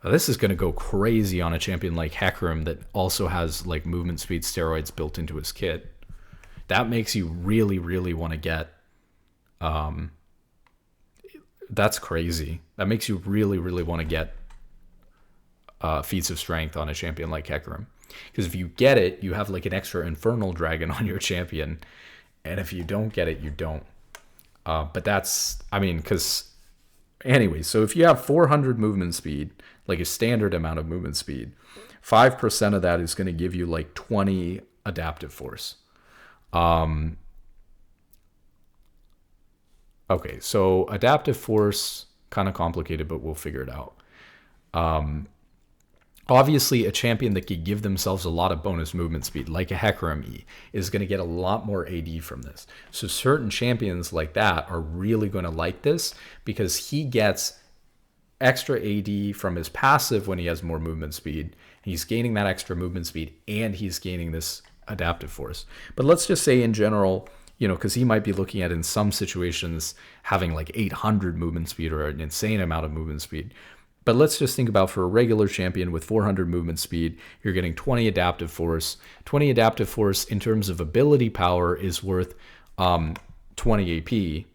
this is going to go crazy on a champion like Hecarim that also has like movement speed steroids built into his kit. That makes you really, really want to get, that's crazy. That makes you really, really want to get Feats of Strength on a champion like Hecarim. Because if you get it, you have like an extra Infernal Dragon on your champion. And if you don't get it, you don't. But that's, because anyway, so if you have 400 movement speed, like a standard amount of movement speed, 5% of that is going to give you like 20 adaptive force. Okay, so adaptive force, kind of complicated, but we'll figure it out. Obviously, a champion that could give themselves a lot of bonus movement speed, like a Hecarim E, is going to get a lot more AD from this. So certain champions like that are really going to like this because he gets extra AD from his passive when he has more movement speed. He's gaining that extra movement speed, and he's gaining this adaptive force. But let's just say in general, because he might be looking at in some situations having like 800 movement speed or an insane amount of movement speed. But let's just think about for a regular champion with 400 movement speed, you're getting 20 adaptive force. 20 adaptive force in terms of ability power is worth 20 AP.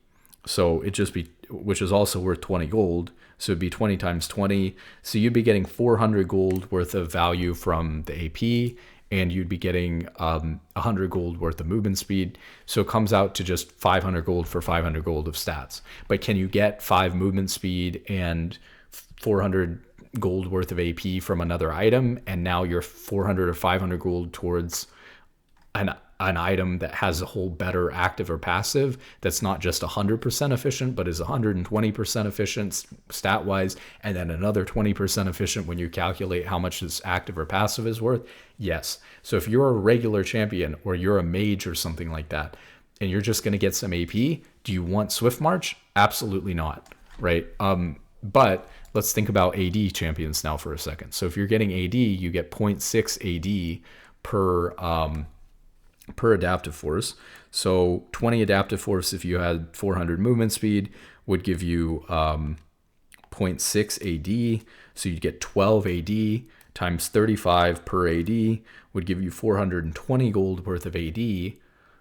So it just be, which is also worth 20 gold. So it'd be 20 times 20. So you'd be getting 400 gold worth of value from the AP, and you'd be getting 100 gold worth of movement speed. So it comes out to just 500 gold for 500 gold of stats. But can you get 5 movement speed and 400 gold worth of AP from another item, and now you're 400 or 500 gold towards an item that has a whole better active or passive that's not just 100% efficient, but is 120% efficient stat-wise, and then another 20% efficient when you calculate how much this active or passive is worth? Yes. So if you're a regular champion or you're a mage or something like that, and you're just going to get some AP, do you want Swift March? Absolutely not, right? But let's think about AD champions now for a second. So if you're getting AD, you get 0.6 AD per adaptive force. So 20 adaptive force, if you had 400 movement speed, would give you 0.6 AD. So you'd get 12 AD times 35 per AD would give you 420 gold worth of AD.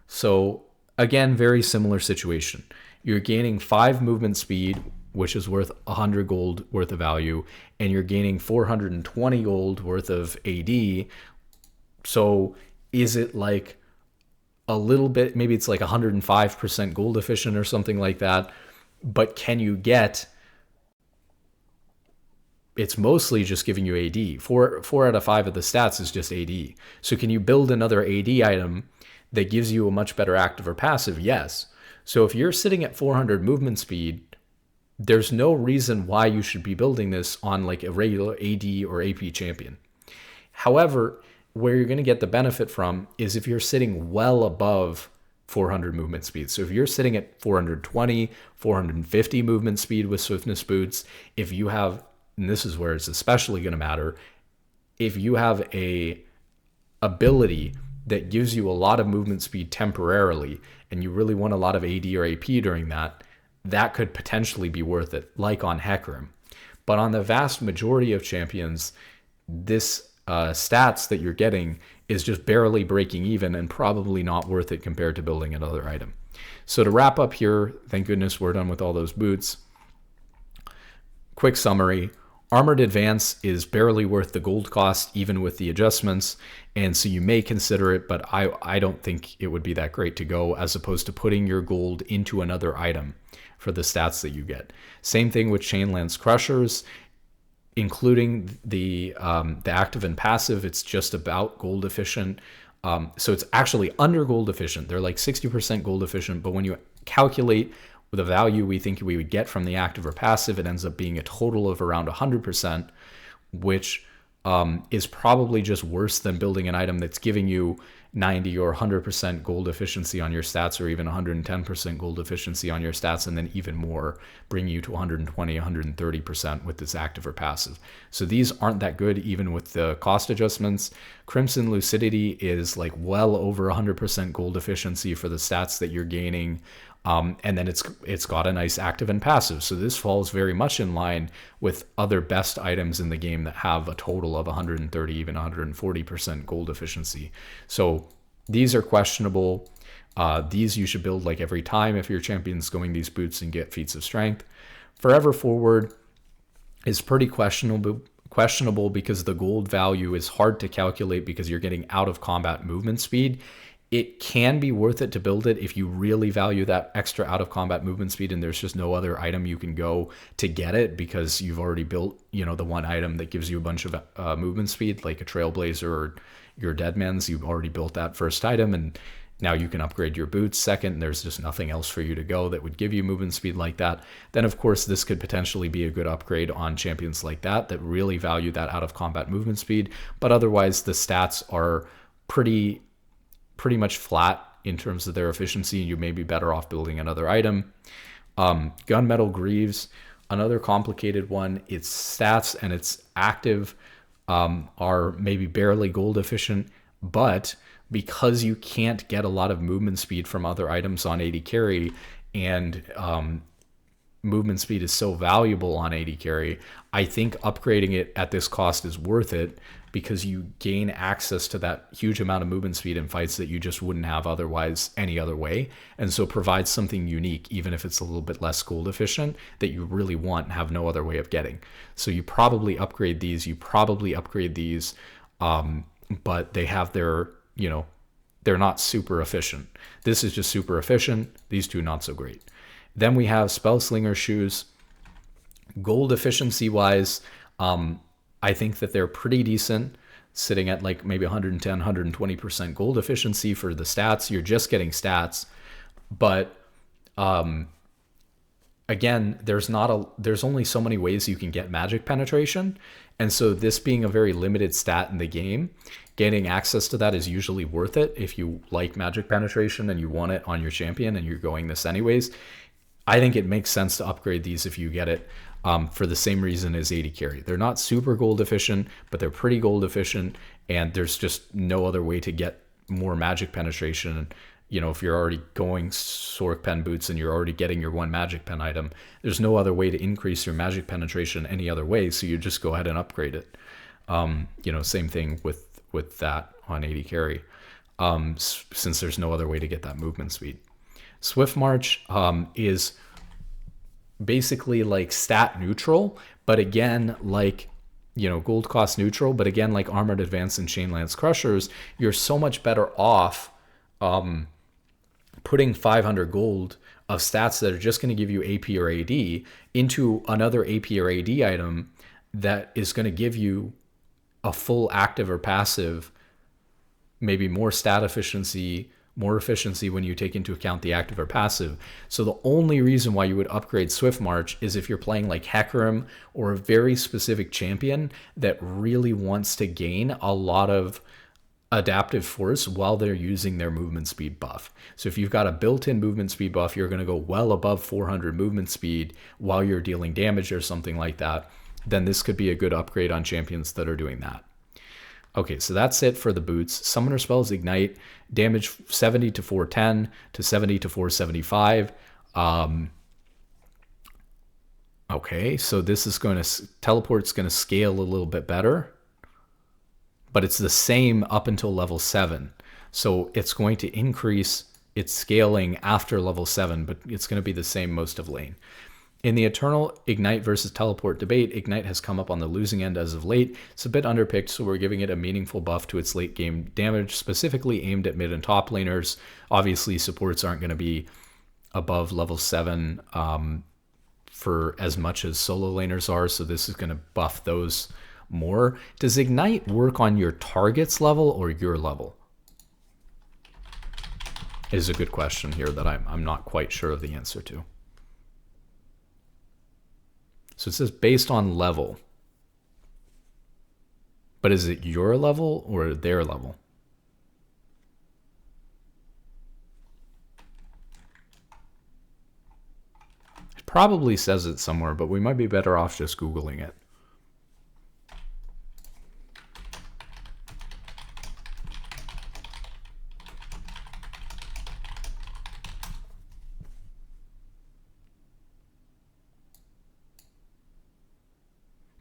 So again, very similar situation. You're gaining 5 movement speed, which is worth 100 gold worth of value, and you're gaining 420 gold worth of AD. So is it like a little bit, maybe it's like 105% gold efficient or something like that, but can you get, it's mostly just giving you AD. 4 out of 5 of the stats is just AD. So can you build another AD item that gives you a much better active or passive? Yes. So if you're sitting at 400 movement speed, there's no reason why you should be building this on like a regular AD or AP champion. However, where you're going to get the benefit from is if you're sitting well above 400 movement speed. So if you're sitting at 420, 450 movement speed with swiftness boots, if you have, and this is where it's especially going to matter, if you have a ability that gives you a lot of movement speed temporarily and you really want a lot of AD or AP during that, that could potentially be worth it, like on Hecarim. But on the vast majority of champions, this stats that you're getting is just barely breaking even and probably not worth it compared to building another item. So to wrap up here, thank goodness we're done with all those boots. Quick summary. Armored Advance is barely worth the gold cost, even with the adjustments, and so you may consider it, but I don't think it would be that great to go, as opposed to putting your gold into another item for the stats that you get. Same thing with Chainlance Crushers, including the active and passive. It's just about gold efficient. So it's actually under gold efficient. They're like 60% gold efficient, but when you calculate the value we think we would get from the active or passive, it ends up being a total of around 100%, which is probably just worse than building an item that's giving you 90 or 100% gold efficiency on your stats, or even 110% gold efficiency on your stats, and then even more, bring you to 120, 130% with this active or passive. So these aren't that good, even with the cost adjustments. Crimson Lucidity is like well over 100% gold efficiency for the stats that you're gaining. And then it's got a nice active and passive. So this falls very much in line with other best items in the game that have a total of 130, even 140% gold efficiency. So these are questionable. These you should build like every time if your champion's going these boots and get Feats of Strength. Forever Forward is pretty questionable because the gold value is hard to calculate because you're getting out of combat movement speed. It can be worth it to build it if you really value that extra out of combat movement speed and there's just no other item you can go to get it because you've already built, the one item that gives you a bunch of movement speed, like a Trailblazer or your Deadman's. You've already built that first item and now you can upgrade your boots second. There's just nothing else for you to go that would give you movement speed like that. Then, of course, this could potentially be a good upgrade on champions like that really value that out of combat movement speed. But otherwise, the stats are pretty much flat in terms of their efficiency. You may be better off building another item. Gunmetal Greaves, another complicated one. Its stats and its active are maybe barely gold efficient, but because you can't get a lot of movement speed from other items on AD carry, and movement speed is so valuable on AD carry, I think upgrading it at this cost is worth it because you gain access to that huge amount of movement speed in fights that you just wouldn't have otherwise any other way. And so provides something unique, even if it's a little bit less gold efficient, that you really want and have no other way of getting. So you probably upgrade these, but they have their, they're not super efficient. This is just super efficient. These two, not so great. Then we have Spellslinger Shoes. Gold efficiency wise, I think that they're pretty decent, sitting at like maybe 110, 120% gold efficiency for the stats. You're just getting stats. But again, there's only so many ways you can get magic penetration. And so this being a very limited stat in the game, getting access to that is usually worth it if you like magic penetration and you want it on your champion and you're going this anyways. I think it makes sense to upgrade these if you get it for the same reason as AD carry. They're not super gold efficient, but they're pretty gold efficient, and there's just no other way to get more magic penetration. If you're already going Sorc Pen boots and you're already getting your one magic pen item, there's no other way to increase your magic penetration any other way, so you just go ahead and upgrade it. Same thing with that on AD carry, since there's no other way to get that movement speed. Swift March is basically like stat neutral, but again, like, gold cost neutral, but again, like Armored Advance and Chainlance Crushers, you're so much better off putting 500 gold of stats that are just going to give you AP or AD into another AP or AD item that is going to give you a full active or passive, maybe more stat efficiency more efficiency when you take into account the active or passive. So the only reason why you would upgrade Swift March is if you're playing like Hecarim or a very specific champion that really wants to gain a lot of adaptive force while they're using their movement speed buff. So if you've got a built-in movement speed buff, you're going to go well above 400 movement speed while you're dealing damage or something like that, then this could be a good upgrade on champions that are doing that. Okay, so that's it for the boots. Summoner spells ignite, damage 70 to 410 to 70 to 475. Okay, so this is going to, teleport's going to scale a little bit better, but it's the same up until level 7. So it's going to increase its scaling after level 7, but it's going to be the same most of lane. In the eternal Ignite versus Teleport debate, Ignite has come up on the losing end as of late. It's a bit underpicked, so we're giving it a meaningful buff to its late game damage, specifically aimed at mid and top laners. Obviously, supports aren't going to be above level 7 for as much as solo laners are, so this is going to buff those more. Does Ignite work on your target's level or your level? Is a good question here that I'm not quite sure of the answer to. So it says based on level. But is it your level or their level? It probably says it somewhere, but we might be better off just Googling it.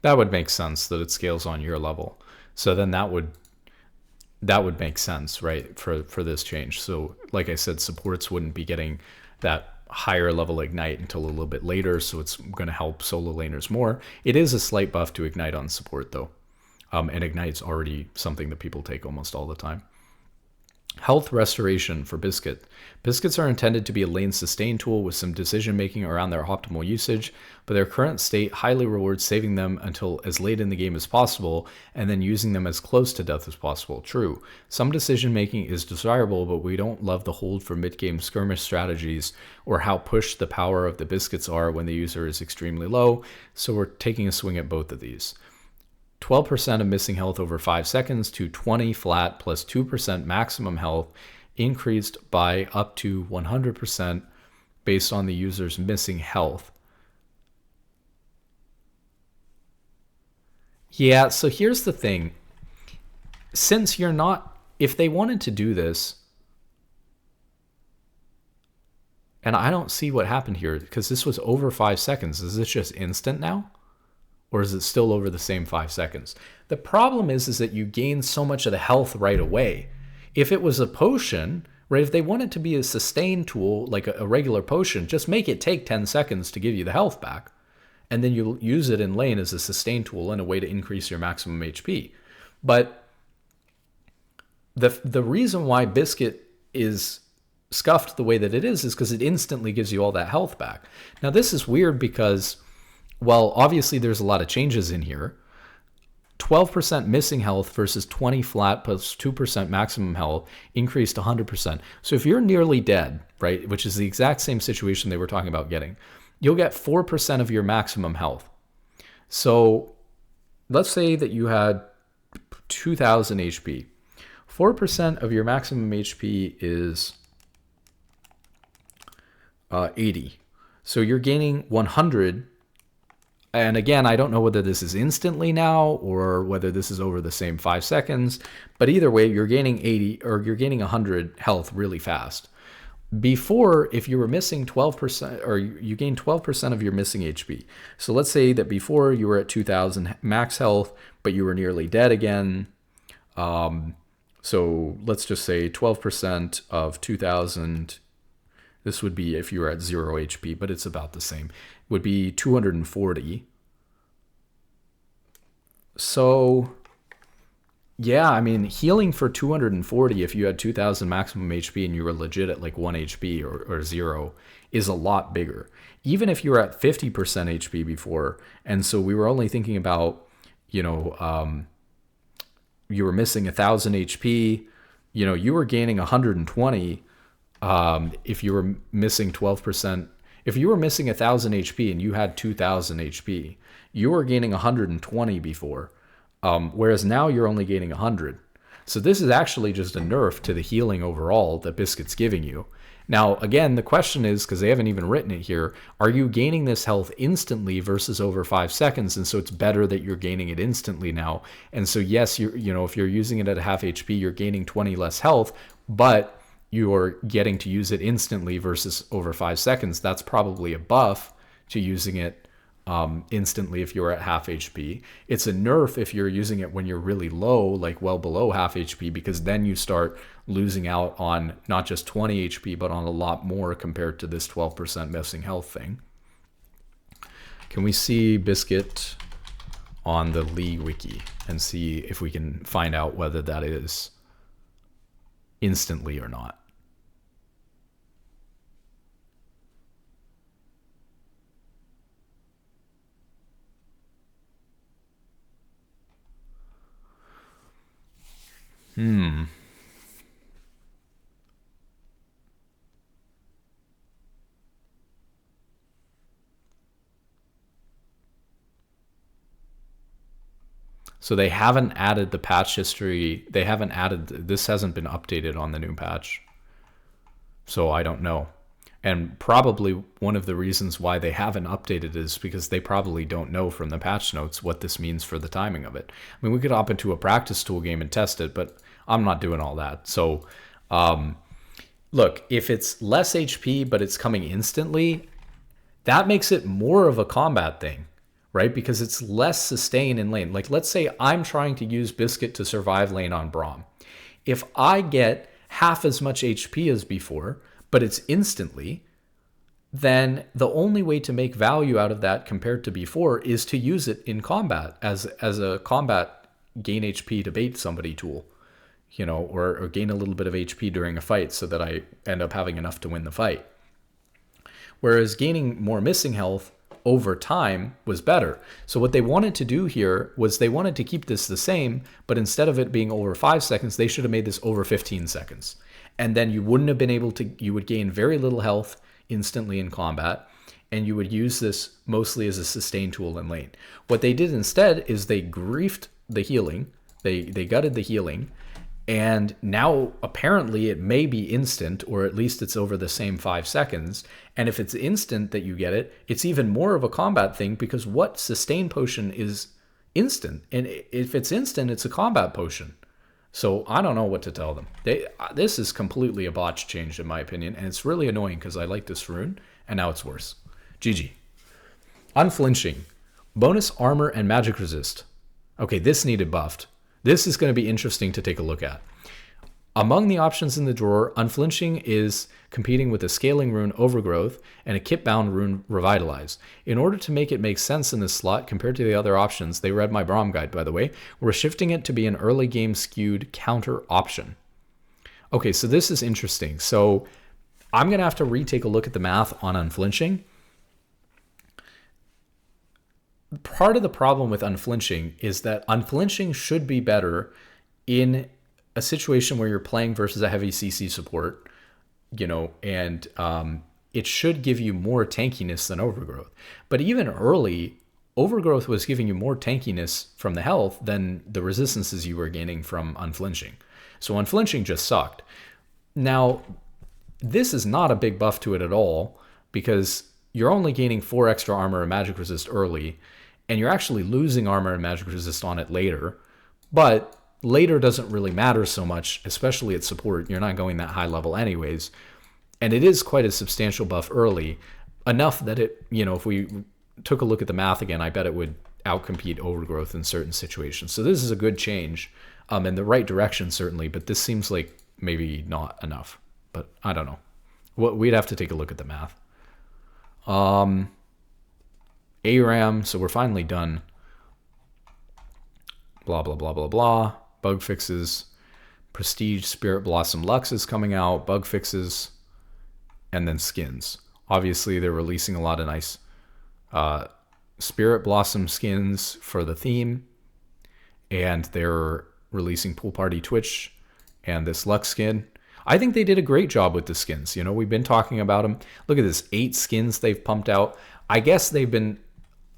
That would make sense that it scales on your level. So then that would make sense, right, for this change. So like I said, supports wouldn't be getting that higher level Ignite until a little bit later, so it's going to help solo laners more. It is a slight buff to Ignite on support, though. And Ignite's already something that people take almost all the time. Health restoration for Biscuit. Biscuits are intended to be a lane sustain tool with some decision making around their optimal usage, but their current state highly rewards saving them until as late in the game as possible and then using them as close to death as possible. True, some decision making is desirable, but we don't love the hold for mid-game skirmish strategies or how pushed the power of the Biscuits are when the user is extremely low, so we're taking a swing at both of these. 12% of missing health over 5 seconds to 20 flat plus 2% maximum health increased by up to 100% based on the user's missing health. Yeah, so here's the thing. Since you're not, if they wanted to do this, and I don't see what happened here because this was over 5 seconds. Is this just instant now? Or is it still over the same 5 seconds? The problem is that you gain so much of the health right away. If it was a potion, right, if they want it to be a sustain tool, like a regular potion, just make it take 10 seconds to give you the health back. And then you'll use it in lane as a sustain tool and a way to increase your maximum HP. But the reason why Biscuit is scuffed the way that it is because it instantly gives you all that health back. Now this is weird because, well, obviously there's a lot of changes in here. 12% missing health versus 20 flat plus 2% maximum health increased 100%. So if you're nearly dead, right, which is the exact same situation they were talking about getting, you'll get 4% of your maximum health. So let's say that you had 2,000 HP. 4% of your maximum HP is 80. So you're gaining 100. And again, I don't know whether this is instantly now or whether this is over the same 5 seconds, but either way, you're gaining 80 or you're gaining 100 health really fast. Before, if you were missing 12% or you gained 12% of your missing HP. So let's say that before you were at 2,000 max health, but you were nearly dead again. So let's just say 12% of 2,000. This would be if you were at 0 HP, but it's about the same. Would be 240. So, yeah, I mean, healing for 240 if you had 2,000 maximum HP and you were legit at like 1 HP or 0 is a lot bigger. Even if you were at 50% HP before, and so we were only thinking about, you were missing 1,000 HP, you were gaining 120 if you were missing 12%. If you were missing 1,000 HP and you had 2,000 HP, you were gaining 120 before, whereas now you're only gaining 100. So this is actually just a nerf to the healing overall that Biscuit's giving you. Now, again, the question is, because they haven't even written it here, are you gaining this health instantly versus over 5 seconds? And so it's better that you're gaining it instantly now. And so yes, if you're using it at half HP, you're gaining 20 less health, but you're getting to use it instantly versus over 5 seconds. That's probably a buff to using it instantly if you're at half HP. It's a nerf if you're using it when you're really low, like well below half HP, because then you start losing out on not just 20 HP, but on a lot more compared to this 12% missing health thing. Can we see Biscuit on the League wiki and see if we can find out whether that is instantly or not? So they haven't added the patch history. They haven't added, this hasn't been updated on the new patch. So I don't know. And probably one of the reasons why they haven't updated is because they probably don't know from the patch notes what this means for the timing of it. I mean, we could hop into a practice tool game and test it, but I'm not doing all that. So look, if it's less HP, but it's coming instantly, that makes it more of a combat thing, right? Because it's less sustain in lane. Like, let's say I'm trying to use Biscuit to survive lane on Braum. If I get half as much HP as before, but it's instantly, then the only way to make value out of that compared to before is to use it in combat as a combat gain HP to bait somebody tool, or gain a little bit of HP during a fight so that I end up having enough to win the fight. Whereas gaining more missing health over time was better. So what they wanted to do here was they wanted to keep this the same, but instead of it being over 5 seconds, they should have made this over 15 seconds. And then you wouldn't have been able to, you would gain very little health instantly in combat, and you would use this mostly as a sustain tool in lane. What they did instead is they griefed the healing, they gutted the healing, and now apparently it may be instant, or at least it's over the same 5 seconds. And if it's instant that you get it, it's even more of a combat thing, because what sustain potion is instant? And if it's instant, it's a combat potion. So I don't know what to tell them. This is completely a botch change in my opinion, and it's really annoying because I like this rune, and now it's worse. GG. Unflinching. Bonus armor and magic resist. Okay, this needed buffed. This is going to be interesting to take a look at. Among the options in the drawer, Unflinching is competing with a Scaling rune Overgrowth and a Kit-bound rune Revitalize. In order to make it make sense in this slot compared to the other options, they read my Braum guide, by the way, we're shifting it to be an early game skewed counter option. Okay, so this is interesting. So I'm going to have to retake a look at the math on Unflinching. Part of the problem with Unflinching is that Unflinching should be better in a situation where you're playing versus a heavy CC support, and it should give you more tankiness than Overgrowth. But even early, Overgrowth was giving you more tankiness from the health than the resistances you were gaining from Unflinching. So Unflinching just sucked. Now, this is not a big buff to it at all, because you're only gaining 4 extra armor and magic resist early, and you're actually losing armor and magic resist on it later. But later doesn't really matter so much, especially at support. You're not going that high level anyways. And it is quite a substantial buff early, enough that it, if we took a look at the math again, I bet it would outcompete Overgrowth in certain situations. So this is a good change, in the right direction certainly, but this seems like maybe not enough. But I don't know. We'd have to take a look at the math. ARAM, so we're finally done. Blah, blah, blah, blah, blah. Bug fixes. Prestige Spirit Blossom Lux is coming out. Bug fixes. And then skins. Obviously, they're releasing a lot of nice Spirit Blossom skins for the theme. And they're releasing Pool Party Twitch And this Lux skin, I think they did a great job with the skins. You know, we've been talking about them. Look at this, 8 skins they've pumped out. I guess they've been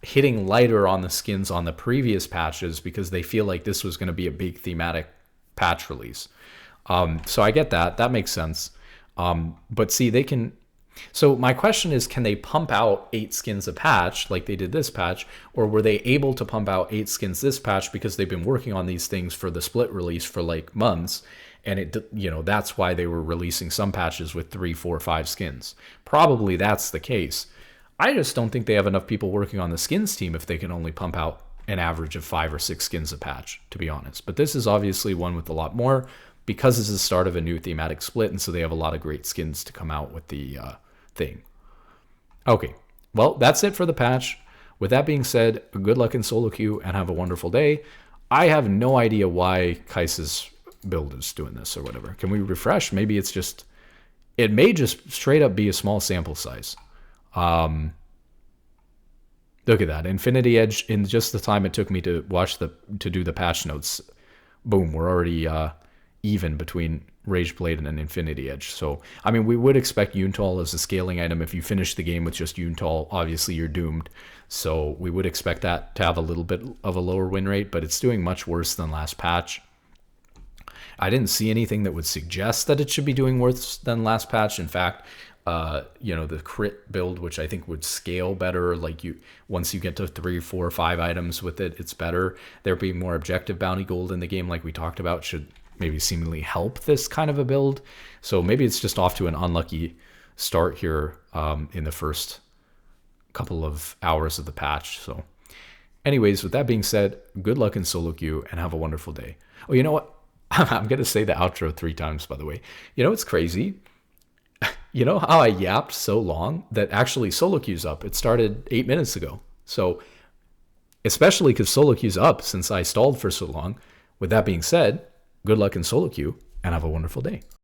hitting lighter on the skins on the previous patches because they feel like this was going to be a big thematic patch release. So I get that. That makes sense. But see, they can... So my question is, can they pump out 8 skins a patch like they did this patch? Or were they able to pump out 8 skins this patch because they've been working on these things for the split release for like months? And it, you know, that's why they were releasing some patches with 3, 4, 5 skins. Probably that's the case. I just don't think they have enough people working on the skins team if they can only pump out an average of 5 or 6 skins a patch, to be honest. But this is obviously one with a lot more because this is the start of a new thematic split, and so they have a lot of great skins to come out with the thing. Okay, well, that's it for the patch. With that being said, good luck in solo queue and have a wonderful day. I have no idea why Kai'Sa's build is doing this or whatever. Can we refresh? Maybe it's just... It may just straight up be a small sample size. Look at that. Infinity Edge, in just the time it took me to do the patch notes, boom, we're already even between Rageblade and an Infinity Edge. So, I mean, we would expect Yuntal as a scaling item. If you finish the game with just Yuntal, obviously you're doomed. So we would expect that to have a little bit of a lower win rate, but it's doing much worse than last patch. I didn't see anything that would suggest that it should be doing worse than last patch. In fact, you know, the crit build, which I think would scale better, like once you get to 3, 4, 5 items with it, it's better. There being more objective bounty gold in the game, like we talked about, should maybe seemingly help this kind of a build. So maybe it's just off to an unlucky start here in the first couple of hours of the patch. So anyways, with that being said, good luck in solo queue and have a wonderful day. Oh, you know what? I'm going to say the outro 3 times, by the way. You know, it's crazy. You know how I yapped so long that actually solo queue's up? It started 8 minutes ago. So especially because solo queue's up since I stalled for so long. With that being said, good luck in solo queue and have a wonderful day.